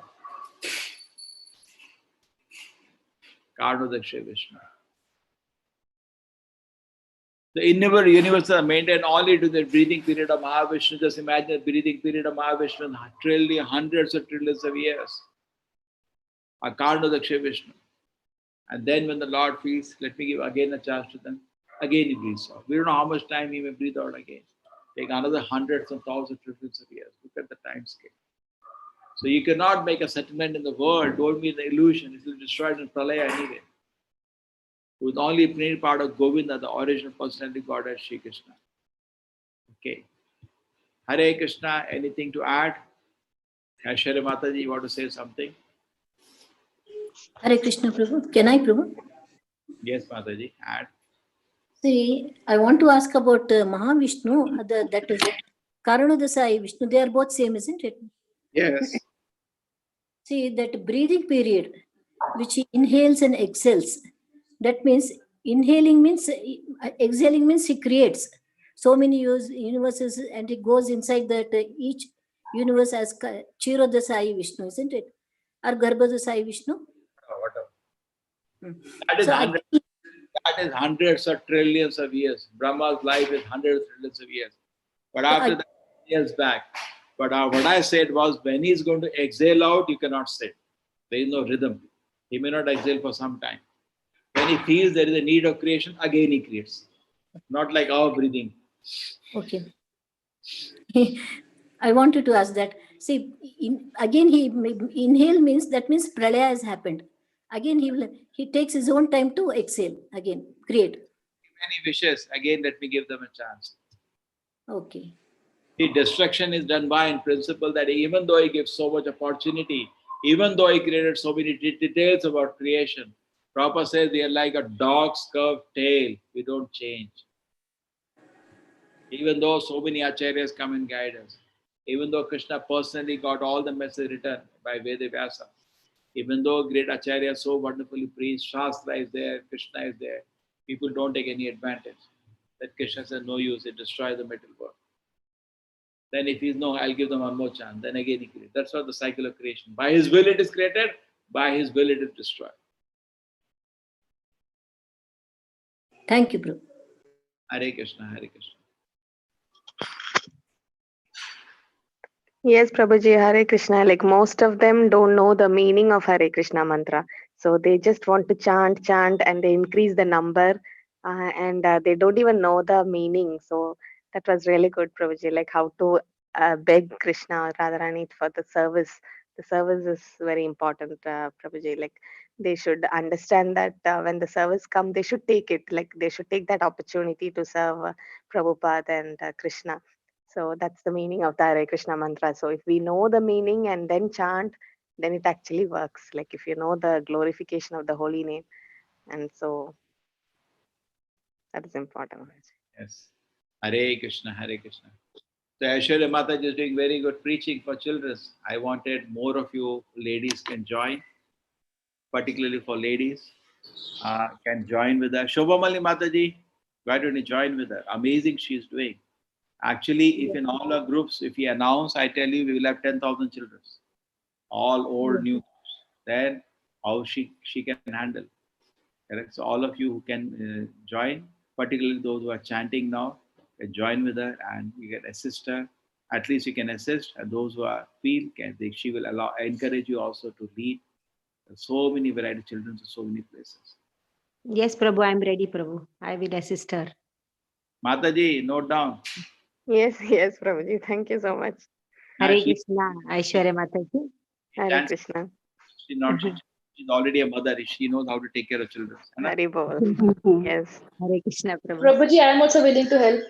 Karno Daksha Vishnu. The universe are maintained only to the breathing period of Mahavishnu. Just imagine the breathing period of Mahavishnu, hundreds of trillions of years. Karno Daksha Vishnu. And then when the Lord feels, let me give again a chance to them, again he breathes out. We don't know how much time he may breathe out again. take another hundreds and thousands, trillions of years. Look at the time scale. So you cannot make a settlement in the world. Don't be the illusion. It will be destroyed in Pralaya anyway. With only plain part of Govinda, the original personality Godhead Shri Krishna. Okay. Hare Krishna, anything to add? Aishwarya Mataji, you want to say something? Hare Krishna, Prabhu. Can I, Prabhu? Yes, Mataji, add. See, I want to ask about Mahavishnu, that is Karanodasai Vishnu. They are both same, isn't it? Yes. See, that breathing period, which he inhales and exhales, that means inhaling means, exhaling means he creates so many universes and it goes inside that each universe as Chirodasai Vishnu, isn't it? Or Garbhodasai Vishnu? That is, So that is hundreds of trillions of years. Brahma's life is hundreds of trillions of years. But after that, years back. But what I said was, when he's going to exhale out, you cannot say. There is no rhythm. He may not exhale for some time. When he feels there is a need of creation, again he creates. Not like our breathing. Okay. I wanted to ask that. See, again he inhale means that means pralaya has happened. Again he takes his own time to exhale. Again create. Many wishes. Again, let me give them a chance. Okay. The destruction is done by in principle that even though he gives so much opportunity, even though he created so many details about creation, Prabhupada says they are like a dog's curved tail. We don't change. Even though so many acharyas come and guide us, even though Krishna personally got all the message written by Vedavyasa, even though great acharya so wonderfully preached, Shastra is there, Krishna is there, people don't take any advantage. That Krishna says, no use, it destroys the material world. Then if he's no, I'll give them one more chance. Then again he creates. That's not the cycle of creation. By his will it is created, by his will it is destroyed. Thank you, Prabhu. Hare Krishna, Hare Krishna. Yes, Prabhuji, Hare Krishna. Like most of them don't know the meaning of Hare Krishna mantra. So they just want to chant, and they increase the number and they don't even know the meaning. So that was really good, Prabhuji, like how to beg Krishna or Radharani for the service. The service is very important, Prabhuji. Like they should understand that when the service comes, they should take it. Like they should take that opportunity to serve Prabhupada and Krishna. So that's the meaning of the Hare Krishna mantra. So if we know the meaning and then chant, then it actually works. Like if you know the glorification of the holy name. And so that is important. Yes. Hare Krishna, Hare Krishna. So Aishwarya Mataji is doing very good preaching for children. I wanted more of you ladies can join, particularly for ladies, can join with her. Shobhamali Mataji, why don't you join with her? Amazing she's doing. Actually, if in all our groups, if we announce, I tell you, we will have 10,000 children. All old, new groups. Then how she can handle. Correct? So all of you who can join, particularly those who are chanting now, can join with her and you can assist her. At least you can assist, and those who are feel she will encourage you also to lead. There's so many variety of children to so many places. Yes, Prabhu, I'm ready, Prabhu. I will assist her. Mataji, note down. Yes, yes, Prabhuji. Thank you so much. Hare Krishna, Aishwarya Mataji. Hare Krishna. She's already a mother. She knows how to take care of children. Hare Bol. Yes. Hare Krishna, Prabhu. Prabhuji, I am also willing to help.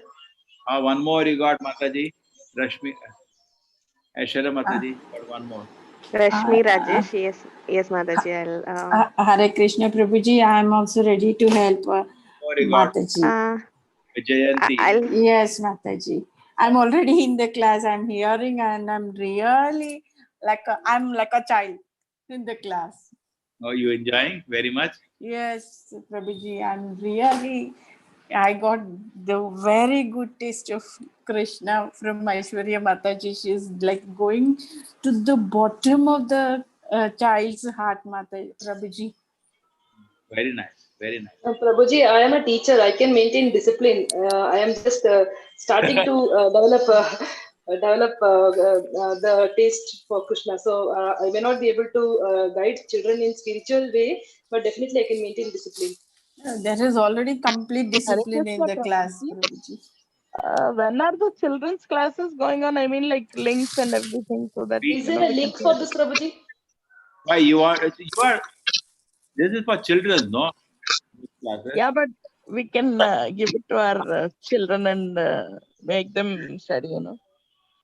One more you got, Mataji. Rashmi. Aishwarya Mataji, got one more. Rashmi Rajesh. Yes, yes, Mataji. Hare Krishna, Prabhuji. I am also ready to help Mataji. Yes, Mataji. I'm already in the class. I'm hearing and I'm really I'm like a child in the class. Oh, you enjoying very much? Yes, Prabhuji. I got the very good taste of Krishna from Aishwarya Mataji. She's like going to the bottom of the child's heart, Prabhuji. Very nice, very nice. Prabhuji, I am a teacher. I can maintain discipline. I am just starting to develop the taste for Krishna. So I may not be able to guide children in spiritual way, but definitely I can maintain discipline. There is already complete discipline in the class, Prabhuji. when are the children's classes going on? I mean, like links and everything, so that Is there a we can link see for it. this, Prabhuji? Why you are? This is for children, no? Classes. Yeah, but we can give it to our children and make them study.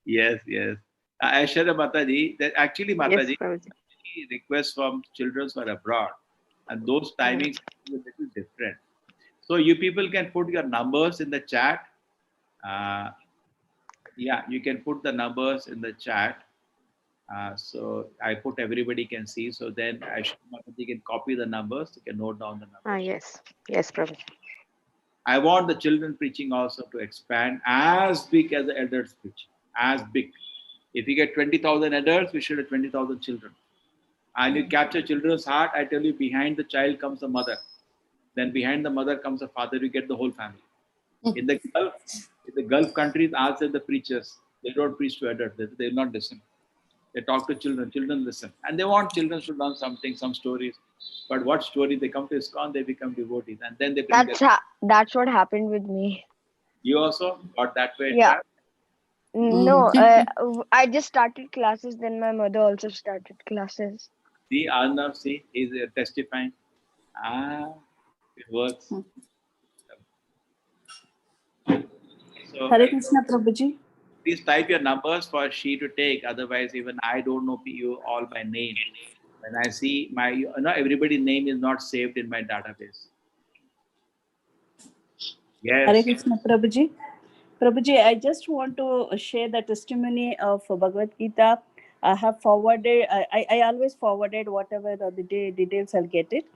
Yes, yes. Aishwarya Mataji, that actually Yes, Mataji, Prabhuji. requests from children who are abroad, and those timings are a little different. So you people can put your numbers in the chat. Yeah, you can put the numbers in the chat. So I put everybody can see. So then Aishwarya Mataji can copy the numbers. You can note down the numbers. Yes, yes, Prabhuji. I want the children preaching also to expand as big as the elders preaching, as big. If you get 20,000 elders, we should have 20,000 children. And you capture children's heart, I tell you, behind the child comes the mother. Then behind the mother comes the father, you get the whole family. In the Gulf countries, ask the preachers, they don't preach to adults, they will not listen. They talk to children, children listen. And they want children to learn something, some stories. But what story? They come to ISKCON, they become devotees. And then they bring That's what happened with me. You also got that way? Yeah. No, I just started classes, then my mother also started classes. See, Arnav, see, he's testifying. It works. So, Hare Krishna, Prabhuji. please type your numbers for she to take. Otherwise, even I don't know you all by name. When I see everybody's name is not saved in my database. Yes. Hare Krishna, Prabhuji. Prabhuji, I just want to share the testimony of Bhagavad Gita. I have forwarded, I always forwarded whatever the details, I'll get it.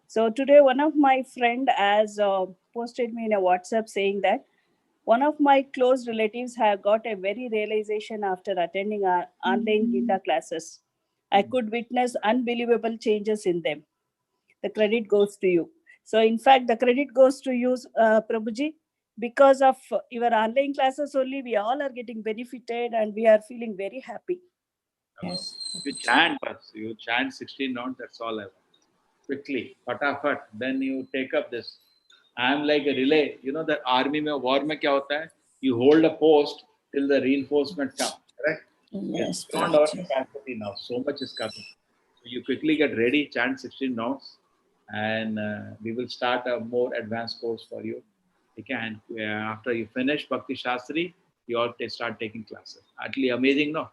So today, one of my friend has posted me in a WhatsApp saying that one of my close relatives have got a very realization after attending our online Gita classes. I could witness unbelievable changes in them. The credit goes to you. So in fact, the credit goes to you, Prabhuji, because of your online classes only, we all are getting benefited and we are feeling very happy. Yes. You chant, but you chant 16 notes, that's all I want. Quickly, fatafat, then you take up this. I am like a relay. You know that army mein, war mein kya hota hai? You hold a post till the reinforcement come, correct? Yes, It's beyond our capacity now. So much is coming. So you quickly get ready, chant 16 notes, and we will start a more advanced course for you. Okay, and after you finish Bhakti Shastri, you all start taking classes. Actually, amazing, no?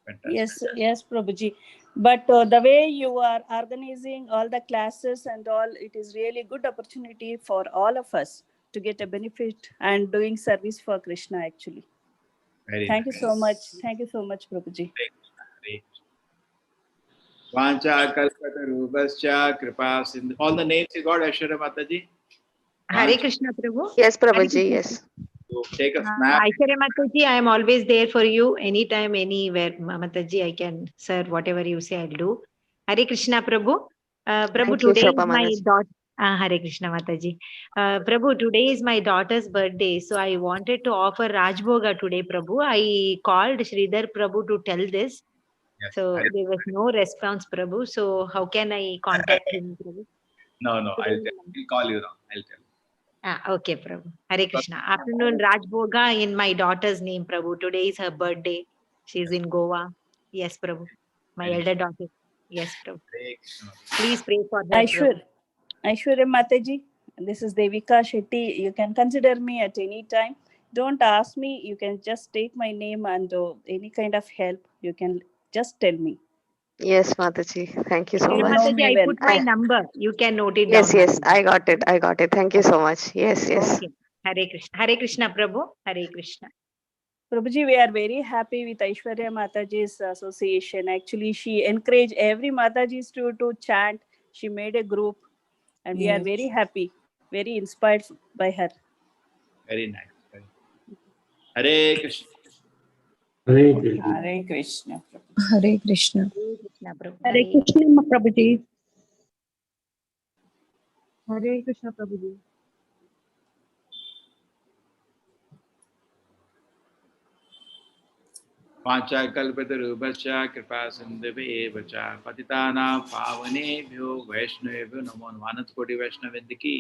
Fantastic. Yes, Prabhuji. But the way you are organizing all the classes and all, it is really good opportunity for all of us to get a benefit and doing service for Krishna actually. Thank you so much. Thank you so much, Prabhuji. Vancha kalpatarubhascha kripa sindhu. All the names you got, Aishwarya Mataji? Hare Krishna, Prabhu. Yes, Hare Prabhuji, Krishna. yes. So take a snap. Aishwarya Mataji, I am always there for you. Anytime, anywhere. Mataji, I can serve whatever you say, I'll do. Hare Krishna, Prabhu. Prabhu, Thank you, today is Shobha my Mataji. daughter. Hare Krishna, Mataji. Prabhu, today is my daughter's birthday. So I wanted to offer Rajbhoga today, Prabhu. I called Sridhar Prabhu to tell this. Yes, So there was no response, Prabhu. So how can I contact him, Prabhu? No, I'll call you now. I'll tell you. Okay, Prabhu. Hare Krishna. Afternoon, Rajbhoga in my daughter's name, Prabhu. Today is her birthday. She's in Goa. Yes, Prabhu. My elder daughter. Yes, Prabhu. Please pray for her, Prabhu. Aishwarya Mataji, this is Devika Shetty. You can consider me at any time. Don't ask me. You can just take my name and any kind of help. You can just tell me. Yes, Mataji. Thank you so You much. know me I well. put my number. You can note it Yes, down. yes, Mataji. I got it. Thank you so much. Yes, yes. Okay. Hare Krishna. Hare Krishna, Prabhu. Hare Krishna. Prabhuji, we are very happy with Aishwarya Mataji's association. Actually, she encouraged every Matajis to chant. She made a group and we are very happy, very inspired by her. Very nice. Hare Krishna. Hare Krishna. Hare Krishna. Hare Krishna. Hare Krishna, Prabhu. Hare Krishna, Prabhuji. Hare Krishna, Prabhuji. Vancha kalpatarubhascha kripa sindhu cha patitanam pavanebhyo vaishnavebhyo namo Anant Koti Vaishnavendiki.